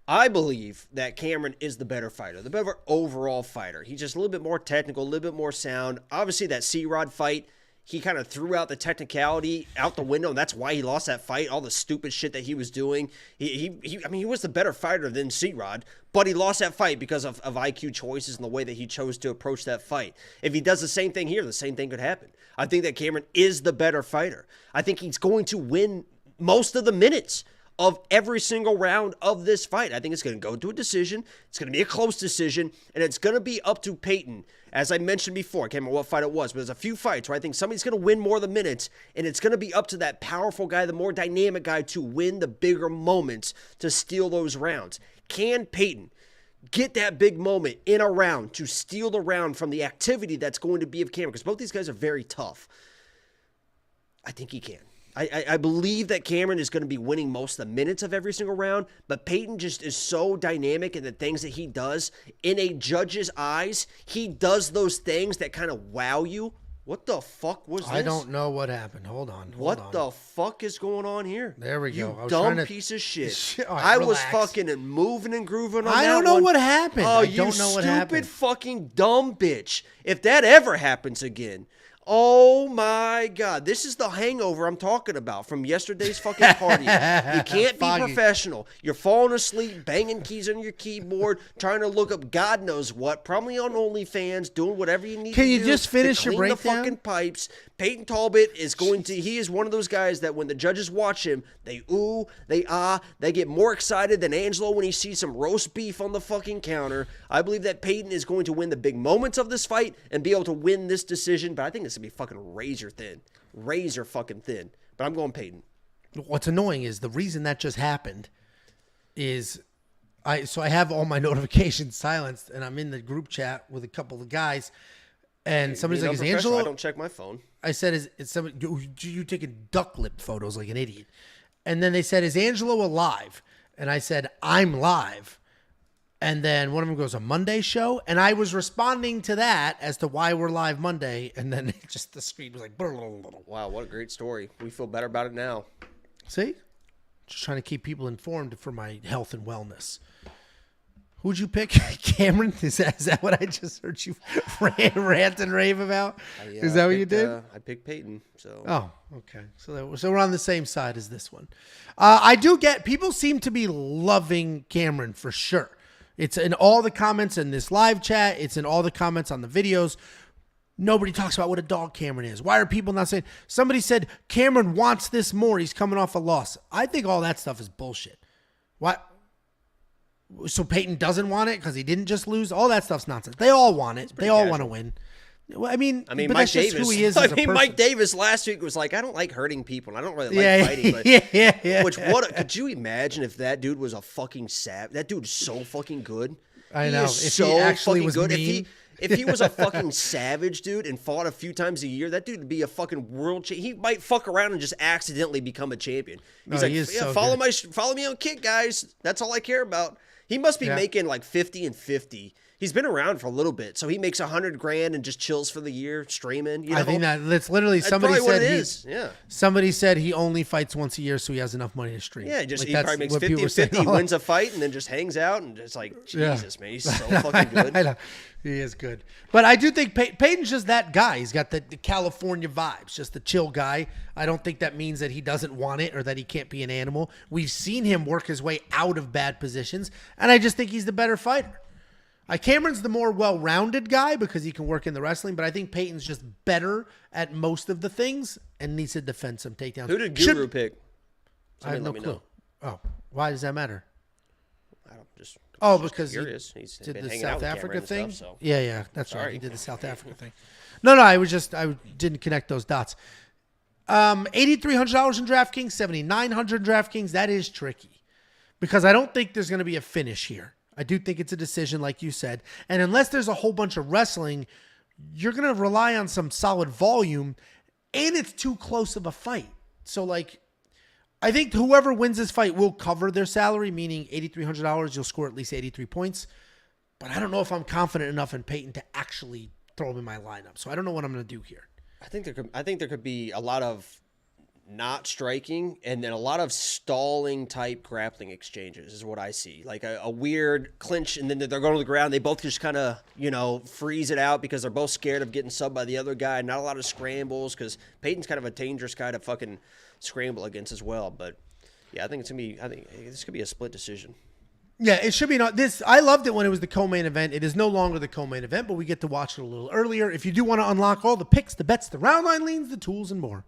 I believe that Cameron is the better fighter, the better overall fighter. He's just a little bit more technical, a little bit more sound. Obviously, that C-Rod fight, he kind of threw out the technicality out the window, and that's why he lost that fight, all the stupid shit that he was doing. He was the better fighter than C-Rod, but he lost that fight because of IQ choices and the way that he chose to approach that fight. If he does the same thing here, the same thing could happen. I think that Cameron is the better fighter. I think he's going to win most of the minutes of every single round of this fight. I think it's going to go to a decision. It's going to be a close decision, and it's going to be up to Peyton. As I mentioned before, I can't remember what fight it was, but there's a few fights where I think somebody's going to win more of the minutes, and it's going to be up to that powerful guy, the more dynamic guy, to win the bigger moments to steal those rounds. Can Peyton get that big moment in a round to steal the round from the activity that's going to be of Cameron? Because both these guys are very tough. I think he can. I believe that Cameron is going to be winning most of the minutes of every single round, but Peyton just is so dynamic in the things that he does. In a judge's eyes, he does those things that kind of wow you. What the fuck was this? I don't know what happened. Hold on. What the fuck is going on here? There we go. You dumb piece of shit. Right, I relax. was fucking and moving and grooving on that one. I don't know what happened. Oh, I you don't know what happened. stupid fucking dumb bitch. If that ever happens again... Oh my God. This is the hangover I'm talking about from yesterday's fucking party. You can't be professional. You're falling asleep, banging keys on your keyboard, trying to look up God knows what, probably on OnlyFans, doing whatever you need to do. Can you just finish your breakdown? The fucking pipes. Peyton Talbot is he is one of those guys that when the judges watch him, they ooh, they ah, they get more excited than Angelo when he sees some roast beef on the fucking counter. I believe that Peyton is going to win the big moments of this fight and be able to win this decision, but I think it's going to be fucking razor fucking thin. But I'm going Peyton. What's annoying is the reason that just happened is I have all my notifications silenced, and I'm in the group chat with a couple of guys, and somebody's like, "Is Angelo?" I don't check my phone. I said, "Is somebody you taking duck lip photos like an idiot?" And then they said, "Is Angelo alive?" And I said, "I'm live." And then one of them goes, "A Monday show?" And I was responding to that as to why we're live Monday. And then the screen was like, blah, blah, blah. Wow, what a great story. We feel better about it now. See? Just trying to keep people informed for my health and wellness. Who'd you pick? Cameron? Is that what I just heard you rant and rave about? Is that what you did? I picked Peyton. So. Oh, okay. So we're on the same side as this one. I do get, people seem to be loving Cameron for sure. It's in all the comments in this live chat. It's in all the comments on the videos. Nobody talks about what a dog Cameron is. Why are people not saying? Somebody said Cameron wants this more. He's coming off a loss. I think all that stuff is bullshit. What? So Peyton doesn't want it because he didn't just lose? All that stuff's nonsense. They all want it. They all want to win. Well, I mean, but Mike that's just Davis. who he is as a person. Mike Davis last week was like, I don't like hurting people. I don't really like fighting. But yeah. Could you imagine if that dude was a fucking savage? That dude's so fucking good. I know. If he actually was good. mean. If he was a fucking savage dude and fought a few times a year, that dude would be a fucking world champion. He might fuck around and just accidentally become a champion. He's follow me on Kick, guys. That's all I care about. He must be making like 50 and 50. He's been around for a little bit, so he makes $100,000 and just chills for the year, streaming. You know? I think that's literally somebody probably said what it is. Yeah. Somebody said he only fights once a year, so he has enough money to stream. Yeah, like he probably makes 50 and 50, he wins a fight, and then just hangs out and just like, Jesus, man, he's so fucking good. I know. He is good. But I do think Peyton's just that guy. He's got the California vibes, just the chill guy. I don't think that means that he doesn't want it or that he can't be an animal. We've seen him work his way out of bad positions, and I just think he's the better fighter. Cameron's the more well-rounded guy because he can work in the wrestling, but I think Peyton's just better at most of the things and needs to defend some takedowns. Who did Guru pick? I have no clue. Oh, why does that matter? I don't just. Because curious. He He's did been the hanging out South with Africa Cameron thing. and stuff, so. Yeah, that's right. He did the South Africa thing. No, I didn't connect those dots. $8,300 in DraftKings, $7,900 in DraftKings. That is tricky because I don't think there's going to be a finish here. I do think it's a decision, like you said. And unless there's a whole bunch of wrestling, you're going to rely on some solid volume, and it's too close of a fight. So, I think whoever wins this fight will cover their salary, meaning $8,300, you'll score at least 83 points. But I don't know if I'm confident enough in Peyton to actually throw him in my lineup. So I don't know what I'm going to do here. I think there could be a lot of not striking and then a lot of stalling type grappling exchanges is what I see. Like a weird clinch and then they're going to the ground. They both just kind of, freeze it out because they're both scared of getting subbed by the other guy. Not a lot of scrambles because Peyton's kind of a dangerous guy to fucking scramble against as well. But yeah, I think this could be a split decision. Yeah, it should be not this. I loved it when it was the co-main event. It is no longer the co-main event, but we get to watch it a little earlier. If you do want to unlock all the picks, the bets, the round line leans, the tools, and more,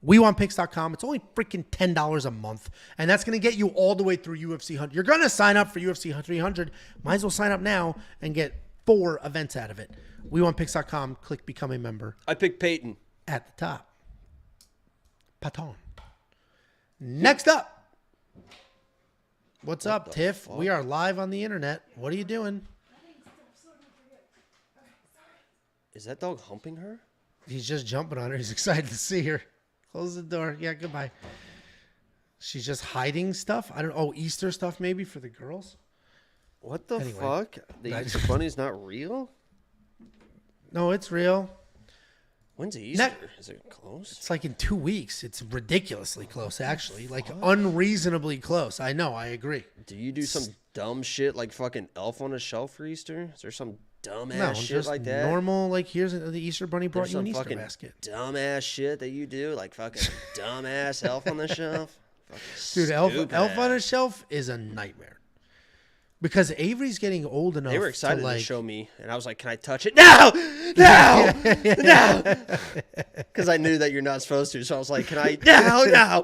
WeWantPicks.com. It's only freaking $10 a month, and that's going to get you all the way through UFC 100. You're going to sign up for UFC 300. Might as well sign up now and get 4 events out of it. WeWantPicks.com. Click Become a Member. I picked Peyton. At the top. Patton. Next up. What's up, Tiff? Fuck? We are live on the internet. What are you doing? Is that dog humping her? He's just jumping on her. He's excited to see her. Close the door. Yeah, goodbye. She's just hiding stuff. I don't know. Oh, Easter stuff maybe for the girls? What the fuck? The Easter Bunny's not real? No, it's real. When's Easter? Is it close? It's like in 2 weeks. It's ridiculously close, actually. Like unreasonably close. I know. I agree. Do you do some dumb shit like fucking Elf on a Shelf for Easter? Is there some dumbass shit like that? Normal, like here's the Easter Bunny brought you an Easter basket. Dumbass shit that you do, like fucking dumbass Elf on the Shelf. Dude, Elf on a Shelf is a nightmare. Because Avery's getting old enough. They were excited to show me, and I was like, "Can I touch it?" No, because I knew that you're not supposed to. So I was like, "Can I?" No.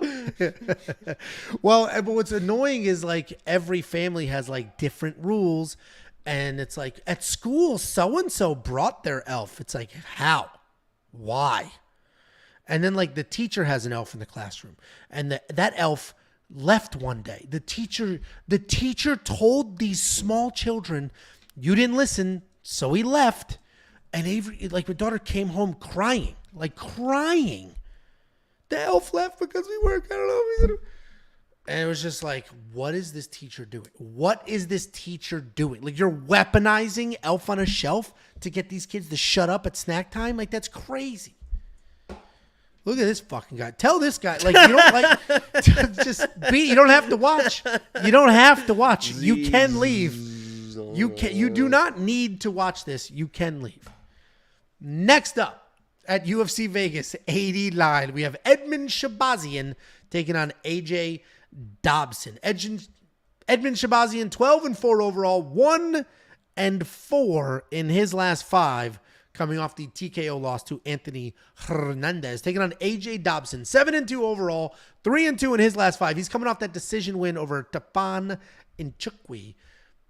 Well, but what's annoying is like every family has like different rules, and it's like at school, so and so brought their elf. It's like how, why, and then like the teacher has an elf in the classroom, and that elf left one day. The teacher told these small children, you didn't listen, so he left. And Avery, like my daughter came home crying. The elf left because we weren't, I don't know if he's gonna... And it was just like, what is this teacher doing? What is this teacher doing? Like you're weaponizing Elf on a Shelf to get these kids to shut up at snack time? Like that's crazy. Look at this fucking guy. Tell this guy, like, you don't like, you don't have to watch. You don't have to watch. You can leave. You do not need to watch this. You can leave. Next up at UFC Vegas 89, we have Edmund Shabazian taking on AJ Dobson. Edmund Shabazian, 12-4 overall, 1-4 in his last 5. coming off the TKO loss to Anthony Hernandez, taking on AJ Dobson, 7-2 overall, 3-2 in his last 5. He's coming off that decision win over Tafan Nchukwi.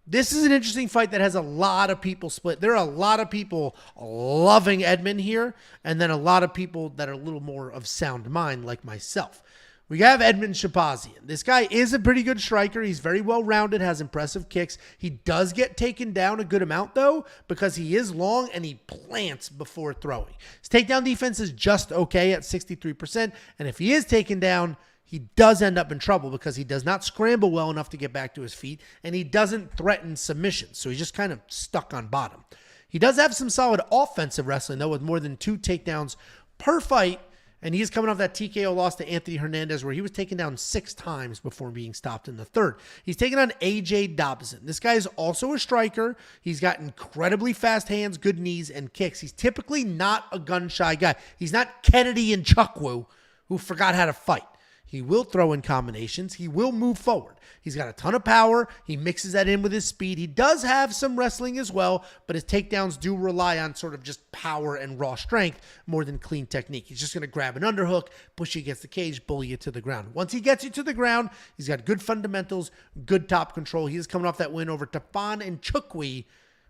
This is an interesting fight that has a lot of people split. There are a lot of people loving Edmund here, and then a lot of people that are a little more of sound mind, like myself. We have Edmund Shabazian. This guy is a pretty good striker. He's very well-rounded, has impressive kicks. He does get taken down a good amount, though, because he is long and he plants before throwing. His takedown defense is just okay at 63%, and if he is taken down, he does end up in trouble because he does not scramble well enough to get back to his feet, and he doesn't threaten submission, so he's just kind of stuck on bottom. He does have some solid offensive wrestling, though, with more than 2 takedowns per fight, and he's coming off that TKO loss to Anthony Hernandez where he was taken down 6 times before being stopped in the 3rd. He's taking on AJ Dobson. This guy is also a striker. He's got incredibly fast hands, good knees, and kicks. He's typically not a gun-shy guy. He's not Kennedy and Chukwu, who forgot how to fight. He will throw in combinations. He will move forward. He's got a ton of power. He mixes that in with his speed. He does have some wrestling as well, but his takedowns do rely on sort of just power and raw strength more than clean technique. He's just going to grab an underhook, push you against the cage, bully you to the ground. Once he gets you to the ground, he's got good fundamentals, good top control. He is coming off that win over Tafan Nchukwi,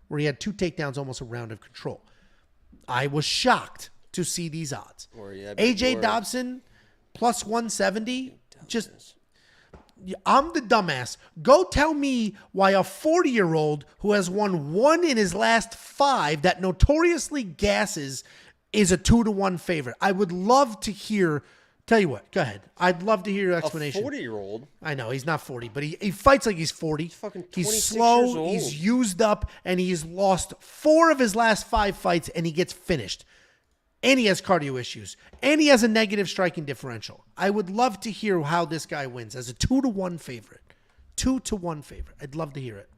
where he had 2 takedowns, almost a round of control. I was shocked to see these odds. AJ Dobson plus 170, just, I'm the dumbass. Go tell me why a 40-year-old who has won 1 in his last 5 that notoriously gasses is a 2-1 favorite. I would love to hear, tell you what, go ahead. I'd love to hear your explanation. A 40-year-old? I know, he's not 40, but he fights like he's 40. He's fucking 26 He's slow, years old. He's used up, and he's lost 4 of his last 5 fights, and he gets finished. And he has cardio issues. And he has a negative striking differential. I would love to hear how this guy wins as a 2-1 favorite. 2-1 favorite. I'd love to hear it.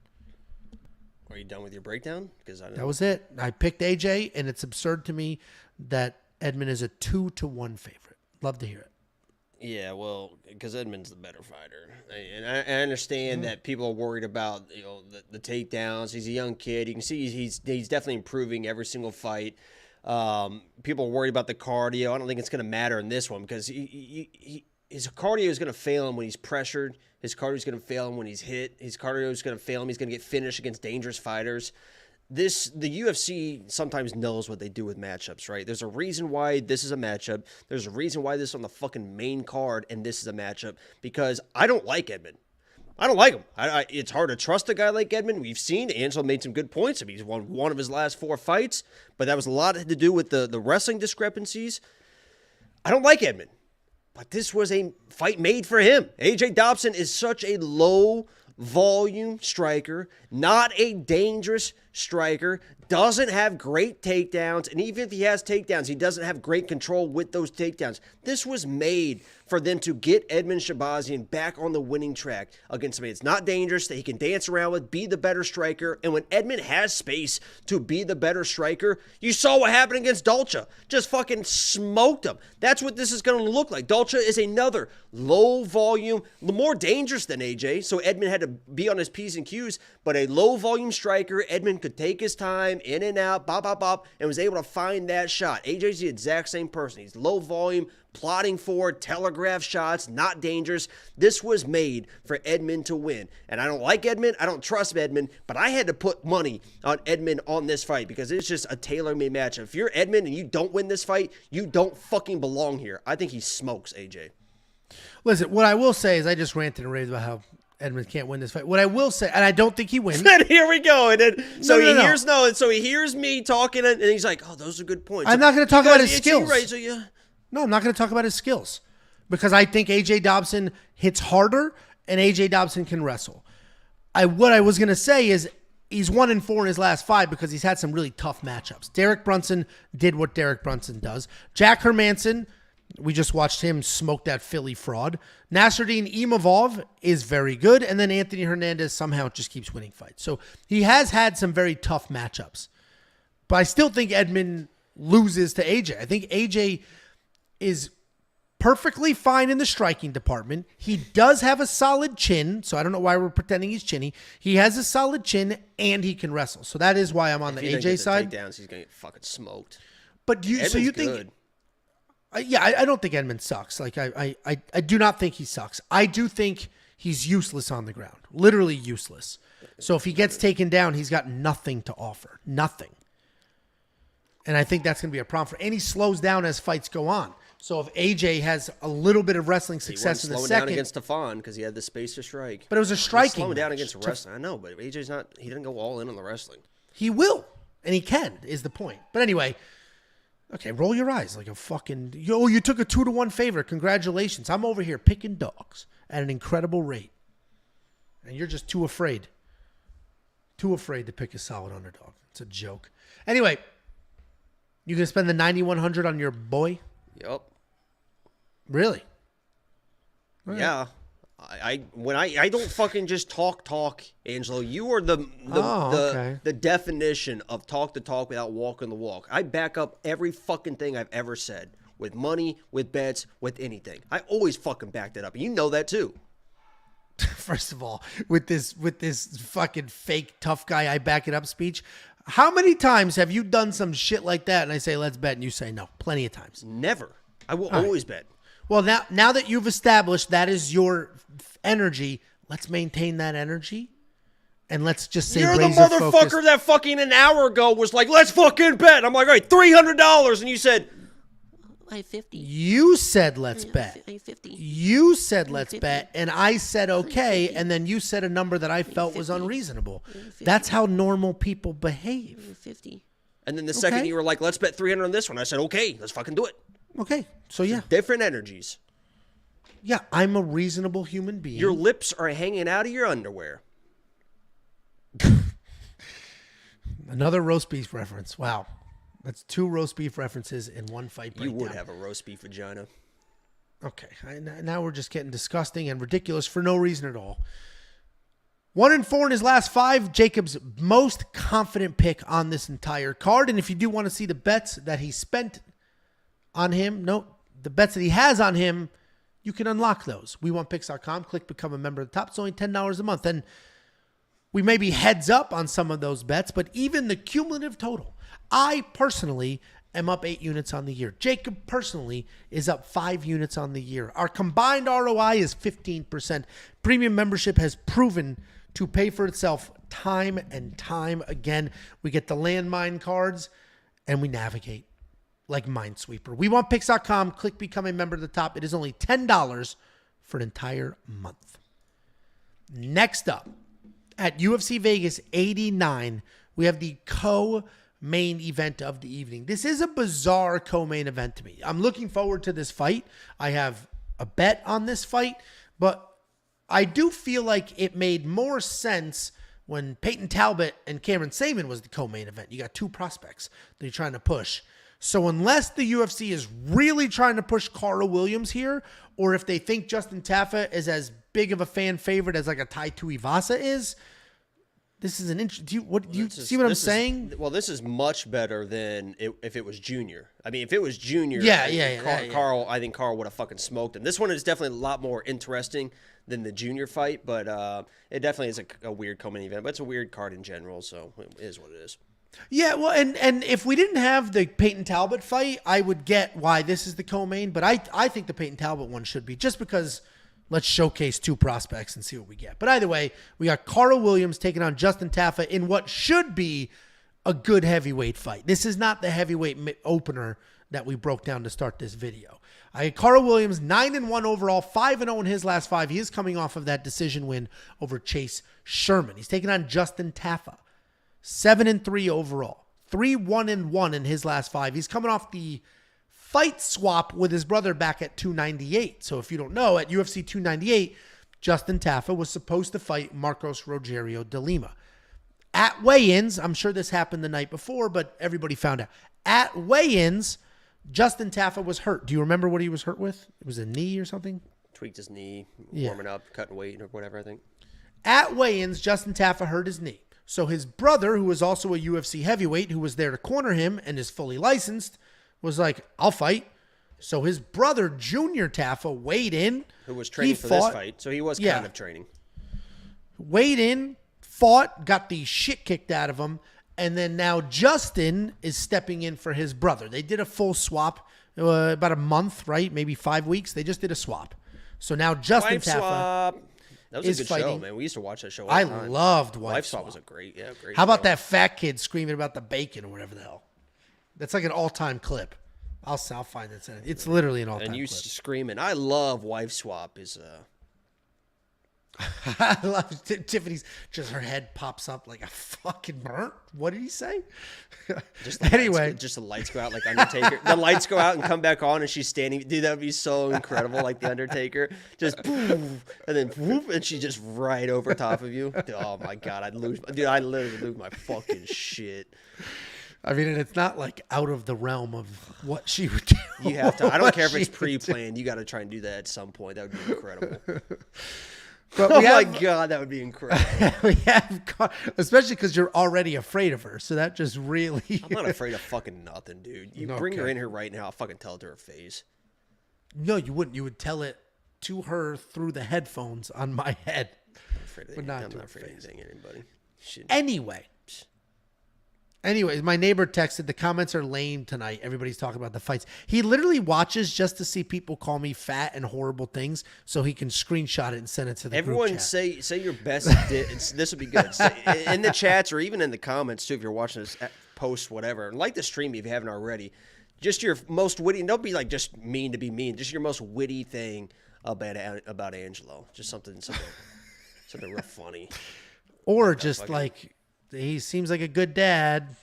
Are you done with your breakdown? Because That was it. I picked AJ, and it's absurd to me that Edmund is a 2-1 favorite. Love to hear it. Yeah, well, because Edmund's the better fighter, and I understand that people are worried about the takedowns. He's a young kid. You can see he's definitely improving every single fight. People are worried about the cardio. I don't think it's going to matter in this one because his cardio is going to fail him when he's pressured. His cardio is going to fail him when he's hit. His cardio is going to fail him. He's going to get finished against dangerous fighters. The UFC sometimes knows what they do with matchups, right? There's a reason why this is a matchup. There's a reason why this is on the fucking main card and this is a matchup because I don't like Edmund. I don't like him. It's hard to trust a guy like Edmund. We've seen Angelo made some good points. He's won 1 of his last 4 fights, but that was a lot to do with the wrestling discrepancies. I don't like Edmund, but this was a fight made for him. AJ Dobson is such a low volume striker, not a dangerous striker, doesn't have great takedowns, and even if he has takedowns, he doesn't have great control with those takedowns. This was made for them to get Edmund Shabazian back on the winning track against somebody that's not dangerous, that he can dance around with, be the better striker. And when Edmund has space to be the better striker, you saw what happened against Dolce. Just fucking smoked him. That's what this is going to look like. Dolce is another low volume, more dangerous than AJ, so Edmund had to be on his P's and Q's, but a low volume striker, Edmund could take his time, in and out, bop, bop, bop, and was able to find that shot. AJ's the exact same person. He's low volume, plotting forward, telegraph shots, not dangerous. This was made for Edmund to win. And I don't like Edmund. I don't trust Edmund, but I had to put money on Edmund on this fight because it's just a tailor-made matchup. If you're Edmund and you don't win this fight, you don't fucking belong here. I think he smokes AJ. Listen, what I will say is I just ranted and raved about how Edmund can't win this fight. What I will say, and I don't think he wins. And here we go. And then he hears me talking, and he's like, "Oh, those are good points." I'm not going to talk about his skills. Right, so yeah. No, I'm not going to talk about his skills because I think AJ Dobson hits harder and AJ Dobson can wrestle. What I was going to say is he's 1-4 in his last 5 because he's had some really tough matchups. Derek Brunson did what Derek Brunson does. Jack Hermanson, we just watched him smoke that Philly fraud. Nasruddin Imavov is very good. And then Anthony Hernandez somehow just keeps winning fights. So he has had some very tough matchups. But I still think Edmund loses to AJ. I think AJ is perfectly fine in the striking department. He does have a solid chin, so I don't know why we're pretending he's chinny. He has a solid chin, and he can wrestle. So that is why I'm on the AJ side. Takedowns, he's going to get fucking smoked. But so you think... good. I don't think Edmund sucks. Like, I do not think he sucks. I do think he's useless on the ground. Literally useless. So if he gets taken down, he's got nothing to offer. Nothing. And I think that's going to be a problem for... And he slows down as fights go on. So if AJ has a little bit of wrestling success in the second... down against Stefan because he had the space to strike. But it was a striking slowing down against wrestling. I know, but AJ's not... He didn't go all in on the wrestling. He will. And he can, is the point. But anyway... Okay, roll your eyes like a fucking... you took a 2-1 favor. Congratulations. I'm over here picking dogs at an incredible rate. And you're just too afraid. Too afraid to pick a solid underdog. It's a joke. Anyway, you going to spend the $9,100 on your boy? Yep. Really? Right. Yeah. I don't fucking just talk, Angelo. You are the definition of talk the talk without walking the walk. I back up every fucking thing I've ever said with money, with bets, with anything. I always fucking back that up. And you know that too. First of all, with this fucking fake tough guy I back it up speech, how many times have you done some shit like that and I say let's bet and you say no? Plenty of times. Never. I will always bet. Well, now that you've established that is your energy, let's maintain that energy. And let's just say you're the motherfucker that fucking an hour ago was like, let's fucking bet. I'm like, all right, $300. And you said, I 50. You said let's bet. I 50. You said let's bet. And I said okay. And then you said a number that I felt was unreasonable. That's how normal people behave. 50. And then the second you were like, let's bet 300 on this one. I said, okay, let's fucking do it. Okay. So yeah. Different energies. Yeah, I'm a reasonable human being. Your lips are hanging out of your underwear. Another roast beef reference. Wow. That's 2 roast beef references in one fight breakdown. You would have a roast beef vagina. Okay. Now we're just getting disgusting and ridiculous for no reason at all. 1-4 in his last 5. Jacob's most confident pick on this entire card. And if you do want to see the bets that he spent on him, the bets that he has on him, you can unlock those. WeWantPicks.com. Click Become a Member at the top. It's only $10 a month. And we may be heads up on some of those bets, but even the cumulative total, I personally am up 8 units on the year. Jacob personally is up 5 units on the year. Our combined ROI is 15%. Premium membership has proven to pay for itself time and time again. We get the landmine cards and we navigate like Minesweeper. WeWantPicks.com. Click Become a Member at the top. It is only $10 for an entire month. Next up, at UFC Vegas 89, we have the co-main event of the evening. This is a bizarre co-main event to me. I'm looking forward to this fight. I have a bet on this fight, but I do feel like it made more sense when Peyton Talbot and Cameron Saban was the co-main event. You got 2 prospects that you're trying to push. So unless the UFC is really trying to push Carl Williams here, or if they think Justin Tafa is as big of a fan favorite as like a Tai Tuivasa is, this is an interesting. Do you see what I'm saying? Well, this is much better than if it was Junior. I mean, if it was Junior, Carl, I think Carl would have fucking smoked him. This one is definitely a lot more interesting than the Junior fight, but it definitely is a weird co-main event. But it's a weird card in general, so it is what it is. Yeah, well, and if we didn't have the Peyton Talbot fight, I would get why this is the co-main, but I think the Peyton Talbot one should be, just because let's showcase 2 prospects and see what we get. But either way, we got Carl Williams taking on Justin Tafa in what should be a good heavyweight fight. This is not the heavyweight opener that we broke down to start this video. Carl Williams, 9-1 overall, 5-0 in his last 5. He is coming off of that decision win over Chase Sherman. He's taking on Justin Tafa. 7-3 overall, 3-1-1 in his last 5. He's coming off the fight swap with his brother back at 298. So if you don't know, at UFC 298, Justin Tafa was supposed to fight Marcos Rogerio de Lima. At weigh-ins, I'm sure this happened the night before, but everybody found out. At weigh-ins, Justin Tafa was hurt. Do you remember what he was hurt with? It was a knee or something? Tweaked his knee, warming up, cutting weight or whatever, I think. At weigh-ins, Justin Tafa hurt his knee. So his brother, who was also a UFC heavyweight, who was there to corner him and is fully licensed, was like, I'll fight. So his brother, Junior Taffa, weighed in. Who was training for this fight. So he was kind of training. Weighed in, fought, got the shit kicked out of him. And then now Justin is stepping in for his brother. They did a full swap about a month, right? Maybe 5 weeks. They just did a swap. So now Justin Taffa that was a good show, man. We used to watch that show all the time. I loved Wife Swap. Was a great How about that fat kid screaming about the bacon or whatever the hell? That's like an all-time clip. I'll find it. It's literally an all-time clip. And you screaming. I love Wife Swap. I love Tiffany's. Just her head pops up like a fucking burnt. What did he say? Anyway, the lights go out like Undertaker. The lights go out and come back on, and she's standing. Dude, that would be so incredible, like the Undertaker. Just poof, and then whoop, and she's just right over top of you. Oh my god, I'd literally lose my fucking shit. I mean, and it's not like out of the realm of what she would do. You have to. I don't care if it's pre-planned. You got to try and do that at some point. That would be incredible. But my God, that would be incredible. We have, especially because you're already afraid of her. So that just really. I'm not afraid of fucking nothing, dude. You bring her in here right now, I'll fucking tell it to her face. No, you wouldn't. You would tell it to her through the headphones on my head. I'm not afraid of anything, anybody. Shit. Anyways, my neighbor texted, the comments are lame tonight. Everybody's talking about the fights. He literally watches just to see people call me fat and horrible things so he can screenshot it and send it to the group chat. say your best. This would be good. In the chats or even in the comments, too, if you're watching this post, whatever. Like the stream if you haven't already. Just your most witty. Don't be like just mean to be mean. Just your most witty thing about Angelo. Just something real funny. Or just like... He seems like a good dad.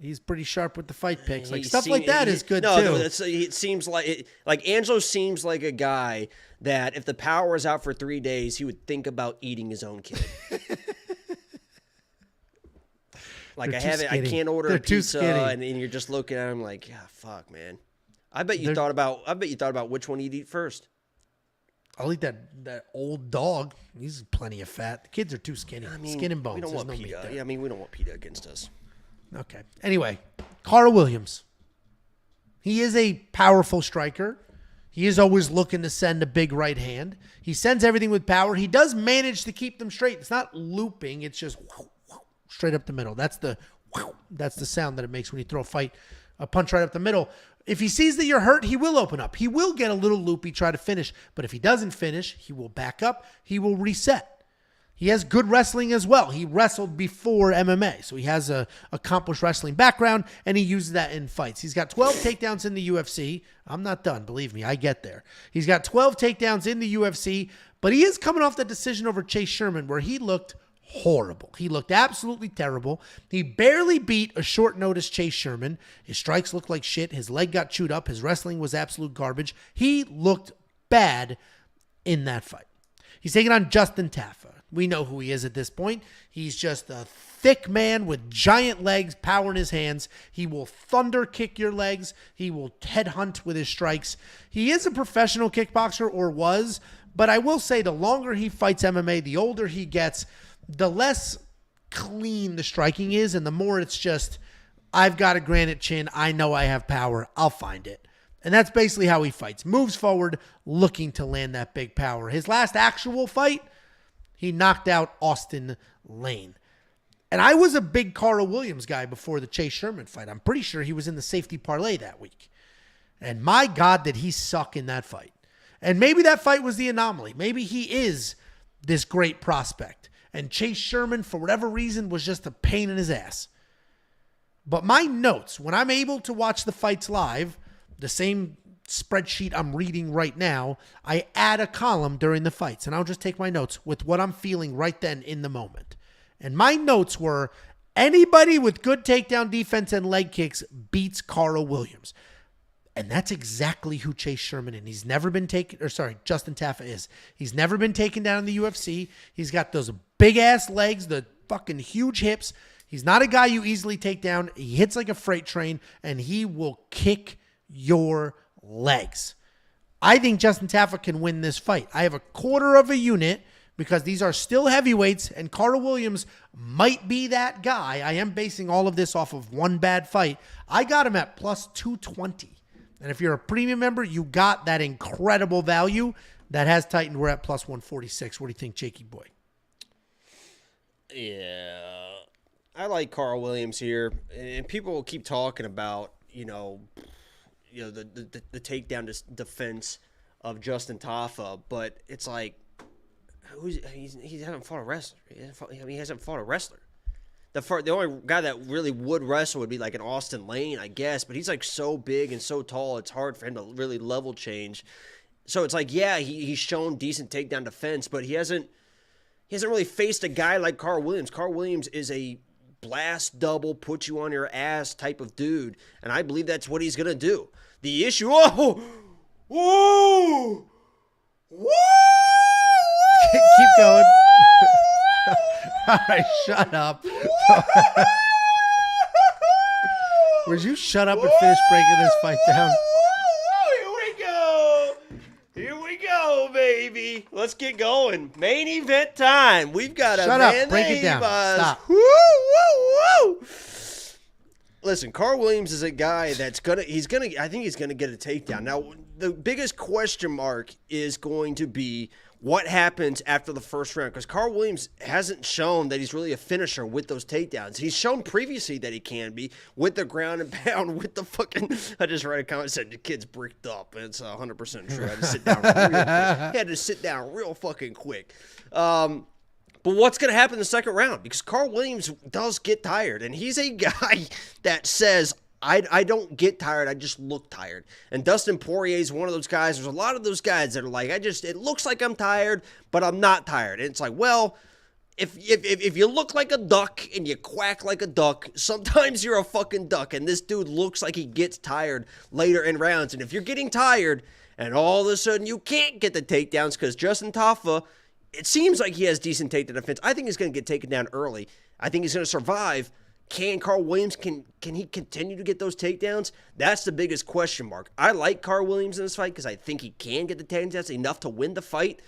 He's pretty sharp with the fight picks. Like stuff like that is good too. No, it seems like Angelo seems like a guy that if the power is out for 3 days, he would think about eating his own kid. Like I can't order a pizza, and you're just looking at him like, yeah, fuck, man. I bet you thought about which one you'd eat first. I'll eat that old dog. He's plenty of fat. The kids are too skinny. Skin and bones. We don't want PETA. Yeah, we don't want PETA against us. Okay. Anyway, Carl Williams. He is a powerful striker. He is always looking to send a big right hand. He sends everything with power. He does manage to keep them straight. It's not looping. It's just straight up the middle. That's the sound that it makes when you throw a punch right up the middle. If he sees that you're hurt, he will open up. He will get a little loopy, try to finish. But if he doesn't finish, he will back up. He will reset. He has good wrestling as well. He wrestled before MMA, so he has a accomplished wrestling background, and he uses that in fights. He's got 12 takedowns in the UFC. I'm not done, believe me. I get there. He's got 12 takedowns in the UFC, but he is coming off the decision over Chase Sherman where he looked horrible. He looked absolutely terrible. He barely beat a short notice Chase Sherman. His strikes looked like shit. His leg got chewed up. His wrestling was absolute garbage. He looked bad in that fight. He's taking on Justin Taffa. We know who he is at this point. He's just a thick man with giant legs, power in his hands. He will thunder kick your legs. He will headhunt with his strikes. He is a professional kickboxer, or was, but I will say the longer he fights MMA, the older he gets, the less clean the striking is, and the more it's just, I've got a granite chin. I know I have power. I'll find it. And that's basically how he fights. Moves forward, looking to land that big power. His last actual fight, he knocked out Austin Lane. And I was a big Carl Williams guy before the Chase Sherman fight. I'm pretty sure he was in the safety parlay that week. And my God, did he suck in that fight. And maybe that fight was the anomaly. Maybe he is this great prospect. And Chase Sherman, for whatever reason, was just a pain in his ass. But my notes, when I'm able to watch the fights live, the same spreadsheet I'm reading right now, I add a column during the fights. And I'll just take my notes with what I'm feeling right then in the moment. And my notes were, anybody with good takedown defense and leg kicks beats Carl Williams. And that's exactly who Chase Sherman is. He's never been taken, Justin Taffa is. He's never been taken down in the UFC. He's got those big-ass legs, the fucking huge hips. He's not a guy you easily take down. He hits like a freight train, and he will kick your legs. I think Justin Taffa can win this fight. I have a quarter of a unit because these are still heavyweights, and Carl Williams might be that guy. I am basing all of this off of one bad fight. I got him at plus 220. And if you're a premium member, you got that incredible value that has tightened. We're at plus 146. What do you think, Jakey boy? Yeah, I like Carl Williams here, and people will keep talking about the takedown defense of Justin Tafa, but it's like he hasn't fought a wrestler. He hasn't fought a wrestler. The only guy that really would wrestle would be like an Austin Lane, I guess, but he's like so big and so tall, it's hard for him to really level change. So it's like, yeah, he's shown decent takedown defense, but he hasn't really faced a guy like Carl Williams. Carl Williams is a blast double, put you on your ass type of dude, and I believe that's what he's going to do. The issue, Keep going. All right, shut up. Would you shut up and finish breaking this fight down? Here we go, baby. Let's get going. Main event time. We've got Shut up. Break it down. Stop. Woo. Listen, Carl Williams is a guy that's I think he's gonna get a takedown. Now, the biggest question mark is going to be what happens after the first round, because Carl Williams hasn't shown that he's really a finisher with those takedowns. He's shown previously that he can be with the ground and pound, with the fucking. I just read a comment that said the kid's bricked up, and it's 100% true. I had to sit down real quick. He had to sit down real fucking quick. But what's going to happen in the second round? Because Carl Williams does get tired, and he's a guy that says, I don't get tired, I just look tired. And Dustin Poirier is one of those guys. There's a lot of those guys that are like, it looks like I'm tired, but I'm not tired. And it's like, well, if you look like a duck and you quack like a duck, sometimes you're a fucking duck. And this dude looks like he gets tired later in rounds. And if you're getting tired and all of a sudden you can't get the takedowns because Justin Tafa, it seems like he has decent takedown defense. I think he's going to get taken down early. I think he's going to survive. Can Carl Williams, can he continue to get those takedowns? That's the biggest question mark. I like Carl Williams in this fight because I think he can get the takedowns enough to win the fight.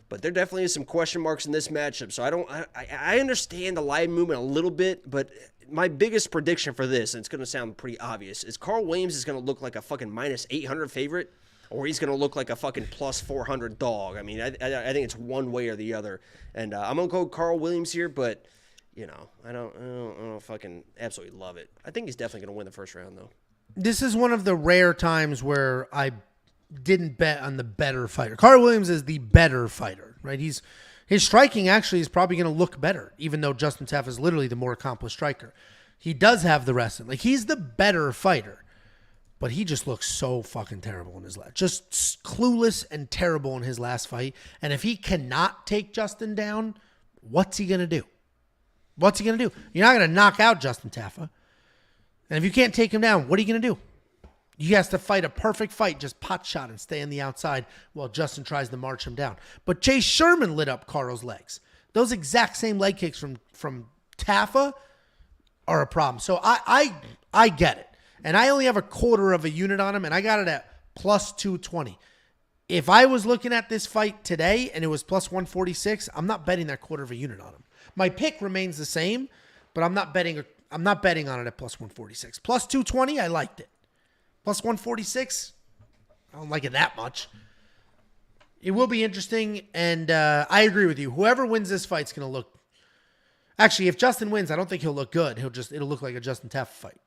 But there definitely is some question marks in this matchup. So I understand the line movement a little bit, but my biggest prediction for this, and it's going to sound pretty obvious, is Carl Williams is going to look like a fucking minus 800 favorite, or he's going to look like a fucking plus 400 dog. I mean, I think it's one way or the other. And I'm going to go Carl Williams here, but I don't fucking absolutely love it. I think he's definitely going to win the first round, though. This is one of the rare times where I didn't bet on the better fighter. Carl Williams is the better fighter, right? His striking actually is probably going to look better, even though Justin Tafa is literally the more accomplished striker. He does have the wrestling. Like, he's the better fighter, but he just looks so fucking terrible in his last. Just clueless and terrible in his last fight. And if he cannot take Justin down, what's he going to do? What's he going to do? You're not going to knock out Justin Tafa. And if you can't take him down, what are you going to do? He has to fight a perfect fight, just pot shot and stay on the outside while Justin tries to march him down. But Chase Sherman lit up Carl's legs. Those exact same leg kicks from Tafa are a problem. So I get it. And I only have a quarter of a unit on him, and I got it at plus 220. If I was looking at this fight today and it was plus 146, I'm not betting that quarter of a unit on him. My pick remains the same, but I'm not betting on it at plus 146. Plus 220, I liked it. Plus 146, I don't like it that much. It will be interesting, and I agree with you. Whoever wins this fight's going to look... Actually, if Justin wins, I don't think he'll look good. It'll look like a Justin Tafa fight.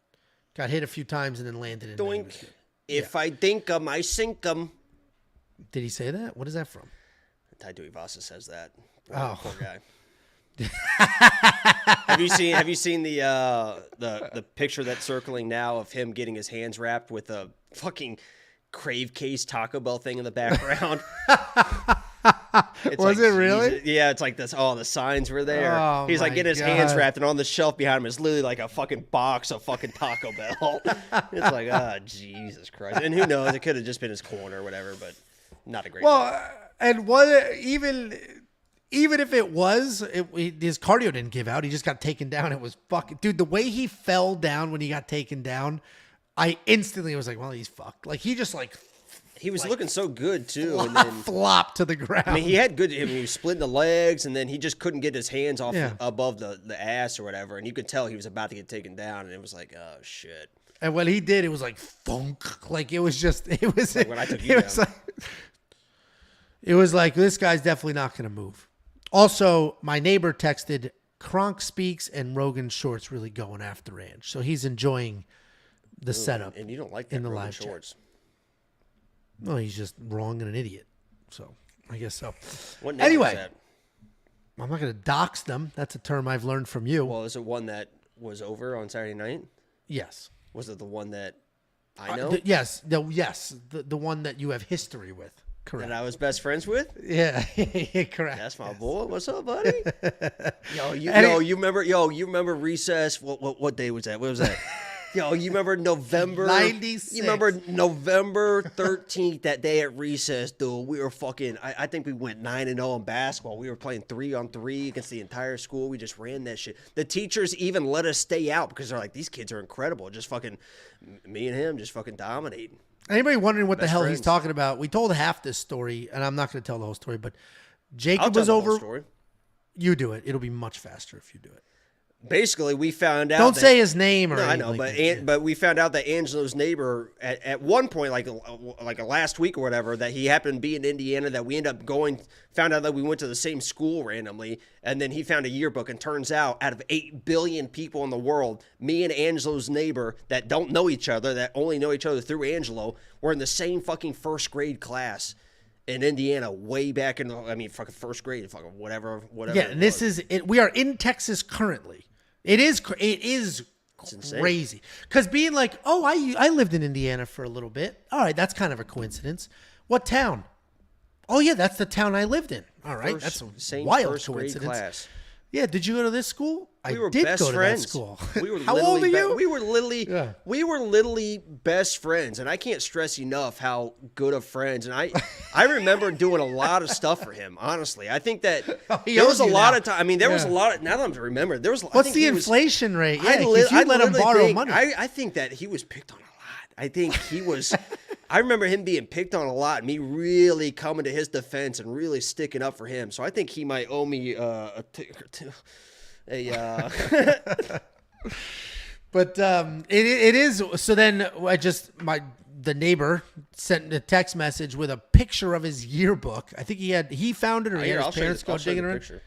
Got hit a few times and then landed in. Doink. If I think 'em, I sink 'em. Did he say that? What is that from? Taito Ivasa says that. Poor guy. Have you seen the picture that's circling now of him getting his hands wrapped with a fucking Crave Case Taco Bell thing in the background? Was it really? Yeah, it's like this. Oh, the signs were there. Oh, He's like getting his God. hands wrapped, and on the shelf behind him is literally like a fucking box of fucking Taco Bell. It's like, Jesus Christ. And who knows? It could have just been his corner or whatever, but not a great. And what even if it was, his cardio didn't give out. He just got taken down. It was fucking... Dude, the way he fell down when he got taken down, I instantly was like, well, he's fucked. Like, he just like... He was looking so good, too. And then flopped to the ground. I mean, he had good... I mean, he was splitting the legs, and then he just couldn't get his hands off above the ass or whatever, and you could tell he was about to get taken down, and it was like, oh, shit. And when he did, it was like thunk. Like it was Like when I took you it was down. like, it was like, this guy's definitely not going to move. Also, my neighbor texted, Kronk speaks and Rogan Shorts really going after Ange. So he's enjoying the setup. And you don't like that in the Rogan live chat. Shorts. No, he's just wrong and an idiot. So I guess so. What name Anyway, is that? I'm not going to dox them. That's a term I've learned from you. Well, is it one that was over on Saturday night? Yes. Was it the one that I know? Yes. The one that you have history with. Correct. That I was best friends with? Yeah, correct. That's my boy. What's up, buddy? You remember recess? What day was that? What was that? Yo, you remember November 96. You remember November 13th, that day at recess, dude? We were fucking I think we went 9-0 in basketball. We were playing 3-on-3 against the entire school. We just ran that shit. The teachers even let us stay out because they're like, these kids are incredible. Just fucking me and him just fucking dominating. Anybody wondering what the hell friends. he's talking about? We told half this story, and I'm not going to tell the whole story, but I'll Jacob tell was the whole over. story. You do it. It'll be much faster if you do it. Basically, we found out. Don't say his name or No, I anything know, like that. but we found out that Angelo's neighbor at one point, like a last week or whatever, that he happened to be in Indiana. That we ended up found out that we went to the same school randomly, and then he found a yearbook, and turns out of 8 billion people in the world, me and Angelo's neighbor that don't know each other, that only know each other through Angelo, were in the same fucking first grade class in Indiana way back in fucking first grade, fucking whatever. Yeah, and this is it. We are in Texas currently. It is crazy. Because being like, oh, I lived in Indiana for a little bit. All right, that's kind of a coincidence. What town? Oh, yeah, that's the town I lived in. All right, that's a wild first grade coincidence. class. Yeah, did you go to this school? We were did best go friends. to that school. We were How old are you? We were literally best friends, and I can't stress enough how good of friends. And I remember doing a lot of stuff for him. Honestly, I think that there was a lot of time. I mean, there was a lot. Now that I'm remembering, there was. What's the inflation rate? Yeah, I because you let him borrow money. I think that he was picked on a lot. I think he was. I remember him being picked on a lot, and me really coming to his defense and really sticking up for him. So I think he might owe me a tick or two. But it is. So then the neighbor sent a text message with a picture of his yearbook. I think he found it, or his parents go digging around.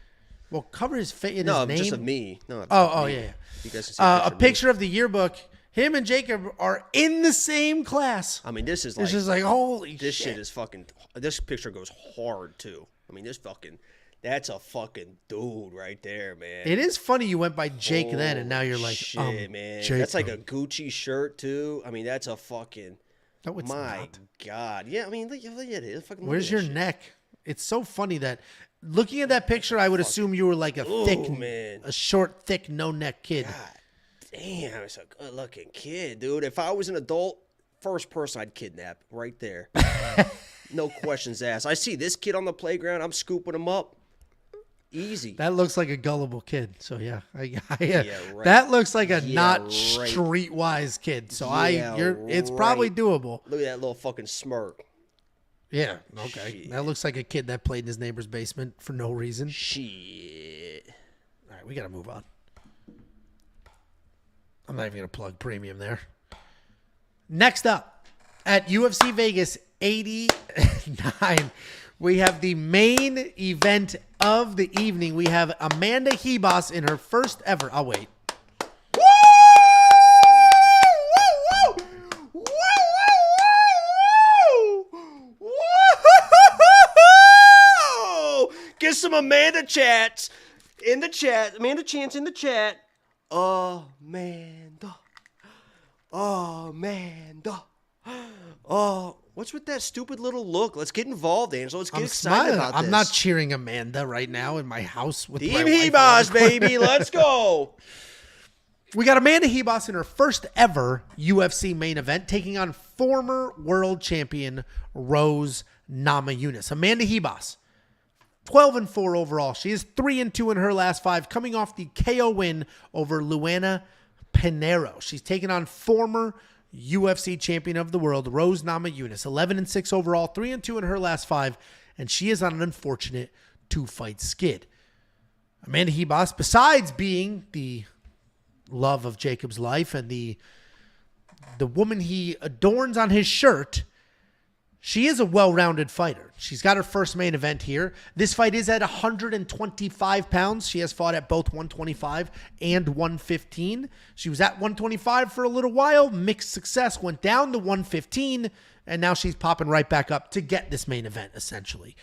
Well, cover his face in his name. No, just of me. No. Yeah. You guys can see a picture of the yearbook. Him and Jacob are in the same class. I mean, this is like. It's just like, holy this shit. Shit is fucking. This picture goes hard too. I mean, that's a fucking dude right there, man. It is funny you went by Jake then, and now you're like, shit, man. Jacob. That's like a Gucci shirt too. I mean, that's a fucking. No, it's my not. God. Yeah, I mean, look at it. Fucking Where's your neck? It's so funny that looking at that picture, I would assume you were like a short, thick, no neck kid. God damn, it's a good looking kid, dude. If I was an adult, first person I'd kidnap right there. No questions asked. I see this kid on the playground, I'm scooping him up. Easy. That looks like a gullible kid. So yeah, right. That looks like a not right. streetwise kid. So it's right. probably doable. Look at that little fucking smirk. Yeah. Okay. Shit. That looks like a kid that played in his neighbor's basement for no reason. Shit. All right, we gotta move on. I'm not even gonna plug premium there. Next up, at UFC Vegas 89, we have the main event of the evening. We have Amanda Ribas in her first ever. I'll wait. Woo! Woo! Woo! Woo! Woo! Woo! Get some Amanda chats in the chat. Amanda chants in the chat. Amanda. Oh, what's with that stupid little look? Let's get involved, Angelo. Let's get excited about this. I'm not cheering Amanda right now in my house with Team my wife. Ribas, baby. Let's go. We got Amanda Ribas in her first ever UFC main event, taking on former world champion Rose Namajunas. Amanda Ribas, 12-4 overall. She is 3-2 in her last 5, coming off the KO win over Luana Pinheiro. She's taken on former UFC champion of the world, Rose Namajunas, 11-6 overall, 3-2 in her last 5, and she is on an unfortunate 2-fight skid. Amanda Ribas, besides being the love of Jacob's life and the the woman he adorns on his shirt, she is a well-rounded fighter. She's got her first main event here. This fight is at 125 pounds. She has fought at both 125 and 115. She was at 125 for a little while. Mixed success, went down to 115, and now she's popping right back up to get this main event, essentially.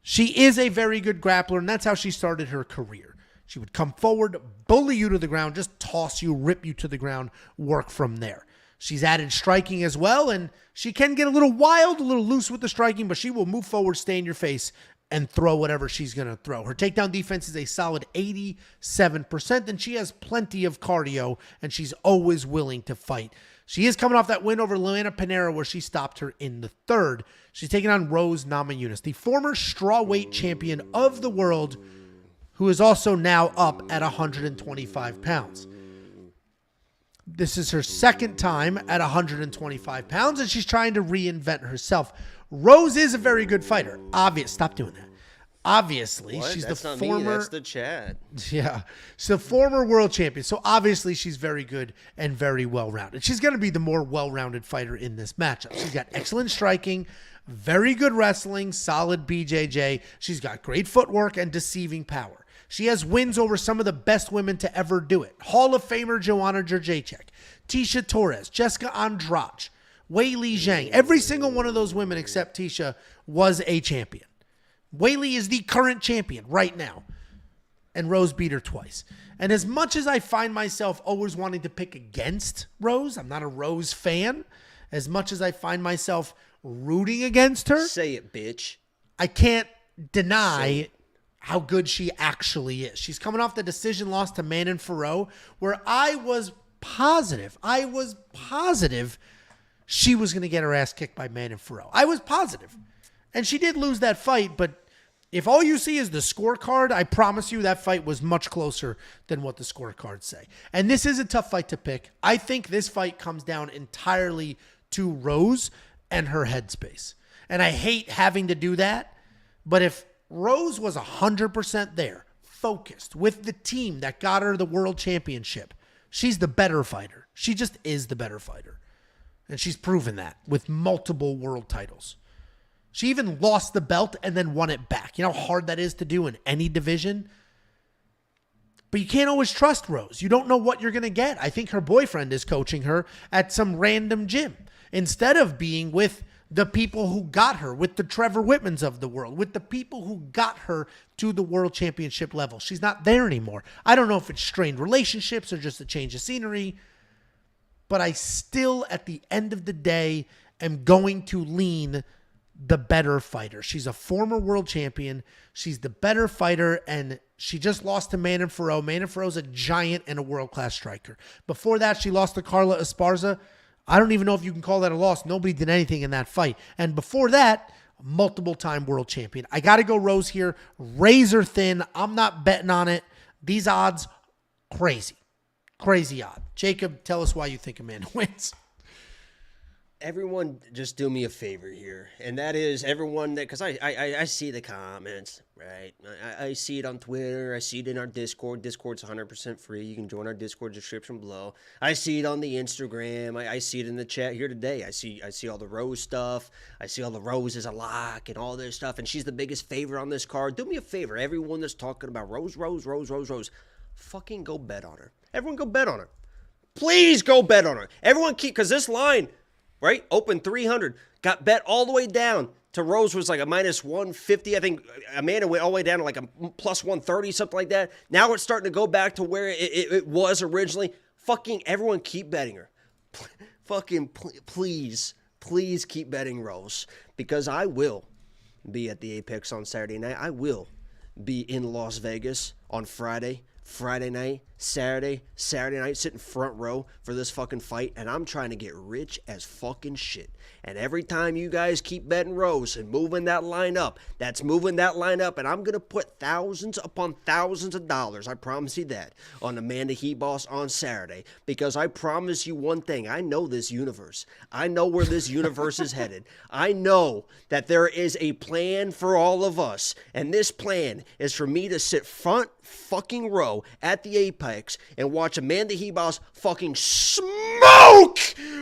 She is a very good grappler, and that's how she started her career. She would come forward, bully you to the ground, just toss you, rip you to the ground, work from there. She's added striking as well, and she can get a little wild, a little loose with the striking, but she will move forward, stay in your face, and throw whatever she's going to throw. Her takedown defense is a solid 87%, and she has plenty of cardio, and she's always willing to fight. She is coming off that win over Liliana Pinheiro, where she stopped her in the third. She's taking on Rose Namajunas, the former strawweight champion of the world, who is also now up at 125 pounds. This is her second time at 125 pounds, and she's trying to reinvent herself. Rose is a very good fighter. Stop doing that. Obviously, What? she's That's the not former. me. That's the chat. Yeah, she's the former world champion. So obviously, she's very good and very well-rounded. She's going to be the more well-rounded fighter in this matchup. She's got excellent striking, very good wrestling, solid BJJ. She's got great footwork and deceiving power. She has wins over some of the best women to ever do it. Hall of Famer Joanna Jędrzejczyk, Tisha Torres, Jessica Andrade, Weili Zhang. Every single one of those women except Tisha was a champion. Weili is the current champion right now. And Rose beat her twice. And as much as I find myself always wanting to pick against Rose, I'm not a Rose fan. As much as I find myself rooting against her, Say it, bitch. I can't deny how good she actually is. She's coming off the decision loss to Manon Fiorot, where I was positive she was going to get her ass kicked by Manon Fiorot. I was positive. And she did lose that fight, but if all you see is the scorecard, I promise you that fight was much closer than what the scorecards say. And this is a tough fight to pick. I think this fight comes down entirely to Rose and her headspace. And I hate having to do that, but if Rose was 100% there, focused, with the team that got her the world championship, she's the better fighter. She just is the better fighter. And she's proven that with multiple world titles. She even lost the belt and then won it back. You know how hard that is to do in any division? But you can't always trust Rose. You don't know what you're going to get. I think her boyfriend is coaching her at some random gym instead of being with the people who got her, with the Trevor Whitmans of the world, with the people who got her to the world championship level. She's not there anymore. I don't know if it's strained relationships or just a change of scenery, but I still, at the end of the day, am going to lean the better fighter. She's a former world champion. She's the better fighter, and she just lost to Manon Fiorot. Manon Fiorot's a giant and a world-class striker. Before that, she lost to Carla Esparza. I don't even know if you can call that a loss. Nobody did anything in that fight. And before that, multiple-time world champion. I got to go Rose here. Razor thin. I'm not betting on it. These odds, crazy. Crazy odd. Jacob, tell us why you think Amanda wins. Everyone, just do me a favor here, and that is everyone that, because I see the comments, right? I see it on Twitter. I see it in our Discord. Discord's 100% free. You can join our Discord description below. I see it on the Instagram. I see it in the chat here today. I see all the Rose stuff. I see all the Rose is a lock and all this stuff, and she's the biggest favorite on this card. Do me a favor, everyone that's talking about Rose, fucking go bet on her. Everyone go bet on her. Please go bet on her. Everyone because this line, right? Open 300. Got bet all the way down to Rose was like a minus 150. I think Amanda went all the way down to like a plus 130, something like that. Now it's starting to go back to where it was originally. Fucking everyone keep betting her. Fucking please keep betting Rose, because I will be at the Apex on Saturday night. I will be in Las Vegas on Friday night, Saturday night, sitting front row for this fucking fight, and I'm trying to get rich as fucking shit. And every time you guys keep betting Rose and moving that line up, that's moving that line up, and I'm going to put thousands upon thousands of dollars, I promise you that, on Amanda Hebos on Saturday, because I promise you one thing, I know this universe. I know where this universe is headed. I know that there is a plan for all of us, and this plan is for me to sit front fucking row at the Apex kayaks and watch Amanda Ribas fucking smoke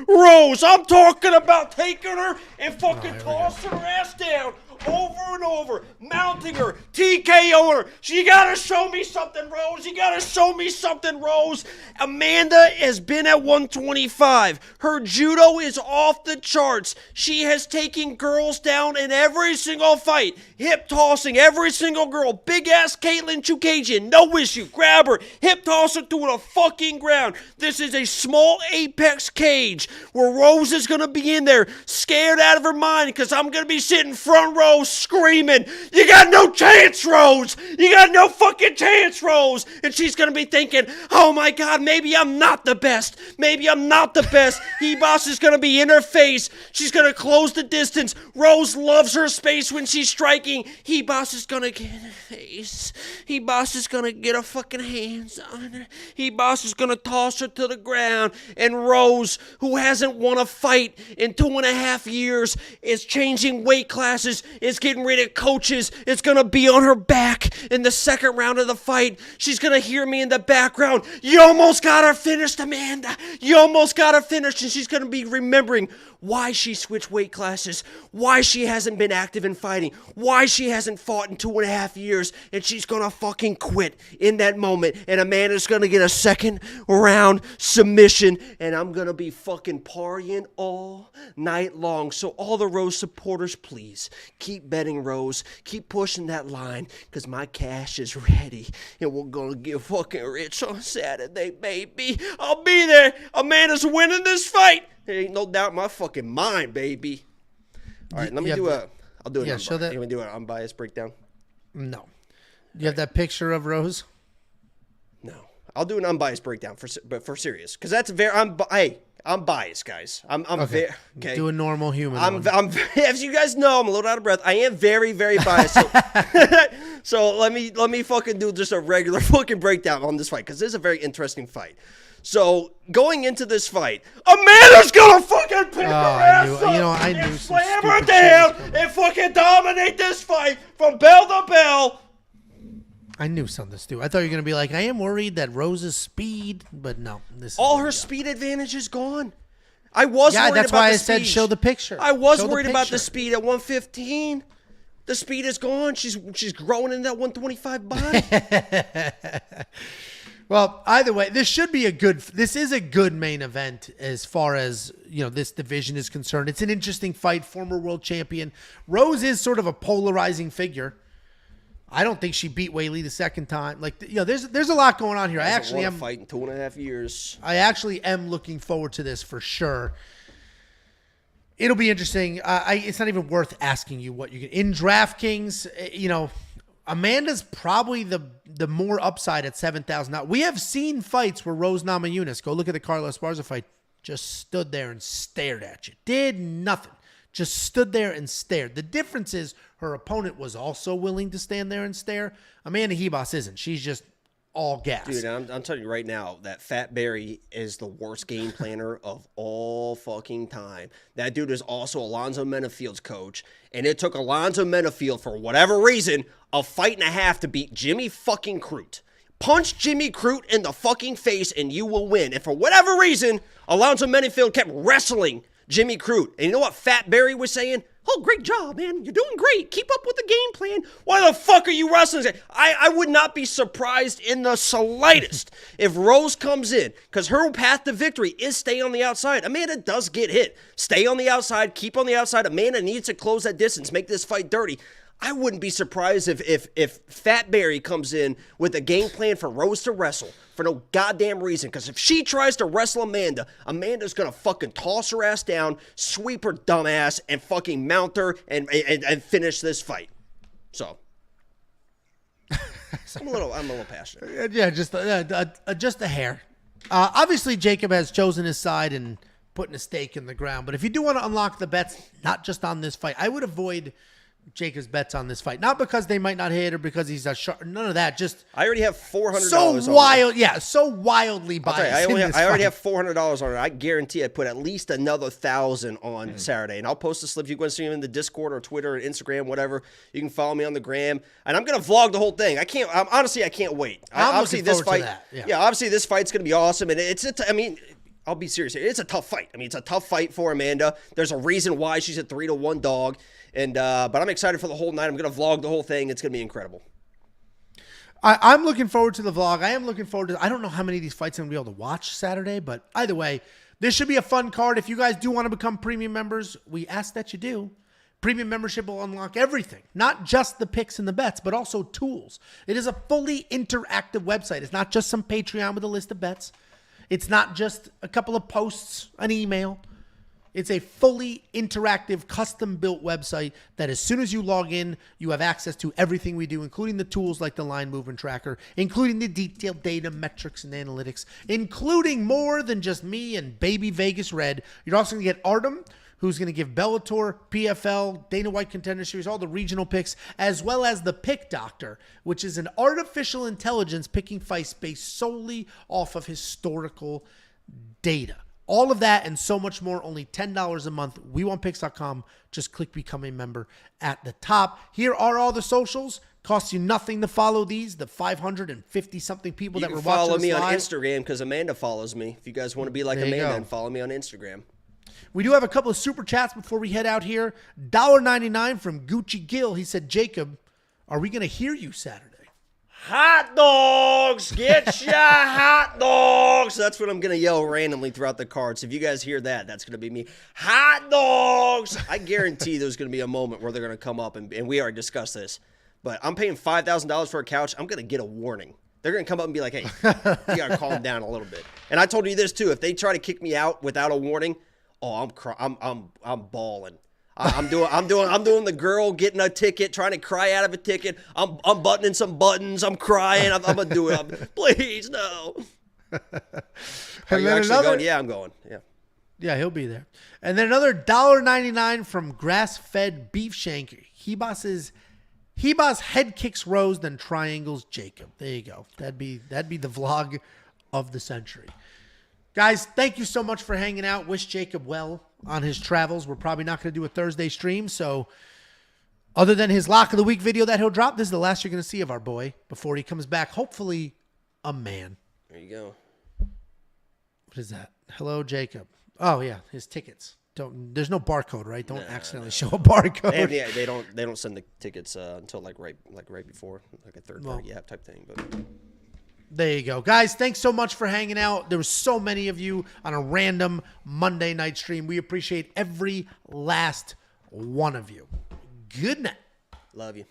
Rose. I'm talking about taking her and fucking tossing her ass down over and over, mounting her, TKO her. You gotta show me something, Rose. You gotta show me something, Rose. Amanda has been at 125. Her judo is off the charts. She has taken girls down in every single fight. Hip tossing every single girl. Big ass Caitlin Chukagian, no issue. Grab her, hip toss her to the fucking ground. This is a small apex cage where Rose is gonna be in there, scared out of her mind, because I'm gonna be sitting front row screaming, "You got no chance, Rose! You got no fucking chance, Rose!" And she's gonna be thinking, "Oh my God, maybe I'm not the best. Maybe I'm not the best." Ribas is gonna be in her face. She's gonna close the distance. Rose loves her space when she's striking. Ribas is gonna get in her face. Ribas is gonna get her fucking hands on her. Ribas is gonna toss her to the ground. And Rose, who hasn't won a fight in 2.5 years, is changing weight classes, is getting rid of coaches, is going to be on her back in the second round of the fight. She's going to hear me in the background. "You almost got her finished, Amanda. You almost got her finished." And she's going to be remembering why she switched weight classes, why she hasn't been active in fighting, why she hasn't fought in 2.5 years, and she's going to fucking quit in that moment. And Amanda's going to get a second round submission, and I'm going to be fucking partying all night long. So all the Rose supporters, please, keep betting Rose. Keep pushing that line, because my cash is ready, and we're going to get fucking rich on Saturday, baby. I'll be there. Amanda's winning this fight. There ain't no doubt in my fucking mind, baby. All right, let me do a... I'll do it. Yeah, show that. You want to do an unbiased breakdown? No. You have that picture of Rose? No. I'll do an unbiased breakdown, but for serious. Because that's very... I'm biased, guys. I'm okay. Okay. Do a normal human. As you guys know, I'm a little out of breath. I am very, very biased. So let me fucking do just a regular fucking breakdown on this fight, because this is a very interesting fight. So going into this fight, Amanda's gonna fucking pick her ass up I knew and slam her down and fucking dominate this fight from bell to bell. I knew something stupid. I thought you were going to be like, I am worried that Rose's speed, but no. All her speed advantage is gone. I was worried about the speed. Yeah, that's why I said show the picture. I was worried about the speed at 115. The speed is gone. She's growing in that 125 body. Well, either way, this is a good main event as far as, this division is concerned. It's an interesting fight. Former world champion. Rose is sort of a polarizing figure. I don't think she beat Weili the second time. There's a lot going on here. I actually am fight in 2.5 years. I actually am looking forward to this for sure. It'll be interesting. It's not even worth asking you what you get in DraftKings. Amanda's probably the more upside at 7,000. Now, we have seen fights where Rose Namajunas, go look at the Carlos Esparza fight, just stood there and stared at you. Did nothing. Just stood there and stared. The difference is her opponent was also willing to stand there and stare. Amanda Ribas isn't. She's just all gas. Dude, I'm telling you right now, that Fat Barry is the worst game planner of all fucking time. That dude is also Alonzo Menifield's coach, and it took Alonzo Menifield, for whatever reason, a fight and a half to beat Jimmy fucking Crute. Punch Jimmy Crute in the fucking face and you will win. And for whatever reason, Alonzo Menifield kept wrestling Jimmy Crute. And you know what Fat Barry was saying? "Oh, great job, man. You're doing great. Keep up with the game plan. Why the fuck are you wrestling?" I would not be surprised in the slightest if Rose comes in, because her path to victory is stay on the outside. Amanda does get hit. Stay on the outside. Keep on the outside. Amanda needs to close that distance, make this fight dirty. I wouldn't be surprised if Fat Barry comes in with a game plan for Rose to wrestle for no goddamn reason. Because if she tries to wrestle Amanda, Amanda's going to fucking toss her ass down, sweep her dumb ass, and fucking mount her and finish this fight. So, I'm a little passionate. Yeah, just a hair. Obviously, Jacob has chosen his side and putting a stake in the ground. But if you do want to unlock the bets, not just on this fight, I would avoid Jacob's bets on this fight. Not because they might not hit or because he's a sharp. None of that. Just I already have $400. so wild. Yeah, so wildly biased. I already have $400 on it. I guarantee I put at least another 1,000 on Saturday, and I'll post the slips. You can see them in the Discord or Twitter or Instagram, whatever. You can follow me on the gram, and I'm gonna vlog the whole thing. Honestly, I can't wait. Obviously, this fight. Yeah, obviously this fight's gonna be awesome, and I'll be serious here. It's a tough fight. I mean, it's a tough fight for Amanda. There's a reason why she's a 3-1 dog. And but I'm excited for the whole night. I'm going to vlog the whole thing. It's going to be incredible. I'm looking forward to the vlog. I am looking forward to. I don't know how many of these fights I'm going to be able to watch Saturday, but either way, this should be a fun card. If you guys do want to become premium members, we ask that you do. Premium membership will unlock everything, not just the picks and the bets, but also tools. It is a fully interactive website. It's not just some Patreon with a list of bets. It's not just a couple of posts, an email. It's a fully interactive, custom-built website that as soon as you log in, you have access to everything we do, including the tools like the line movement tracker, including the detailed data, metrics, and analytics, including more than just me and baby Vegas Red. You're also going to get Artem, who's going to give Bellator, PFL, Dana White Contender Series, all the regional picks, as well as the Pick Doctor, which is an artificial intelligence picking fights based solely off of historical data. All of that and so much more, only $10 a month. WeWantPicks.com. Just click Become a Member at the top. Here are all the socials. Costs you nothing to follow these. The 550-something people that were watching us live. Follow me on Instagram because Amanda follows me. If you guys want to be like Amanda, and follow me on Instagram. We do have a couple of super chats before we head out here. $1.99 from Gucci Gill. He said, Jacob, are we going to hear you Saturday? Hot dogs! Get your hot dogs! That's what I'm going to yell randomly throughout the card. So if you guys hear that, that's going to be me. Hot dogs! I guarantee there's going to be a moment where they're going to come up, and we already discussed this. But I'm paying $5,000 for a couch. I'm going to get a warning. They're going to come up and be like, hey, you got to calm down a little bit. And I told you this, too. If they try to kick me out without a warning, I'm bawling. I'm doing the girl getting a ticket, trying to cry out of a ticket. I'm buttoning some buttons. I'm crying. I'm gonna do it. Please no. Are you actually going? Yeah, I'm going. Yeah. Yeah, he'll be there. And then another $1.99 from Grass-Fed Beef Shank. Hebas head kicks Rose, then triangles Jacob. There you go. That'd be the vlog of the century. Guys, thank you so much for hanging out. Wish Jacob well on his travels. We're probably not going to do a Thursday stream, so other than his Lock of the Week video that he'll drop, this is the last you're going to see of our boy before he comes back. Hopefully, a man. There you go. What is that? Hello, Jacob. Oh, yeah, his tickets. There's no barcode, right? Don't accidentally show a barcode. Yeah, they don't send the tickets until right before, like a third-party app type thing, but... There you go. Guys, thanks so much for hanging out. There were so many of you on a random Monday night stream. We appreciate every last one of you. Good night. Love you.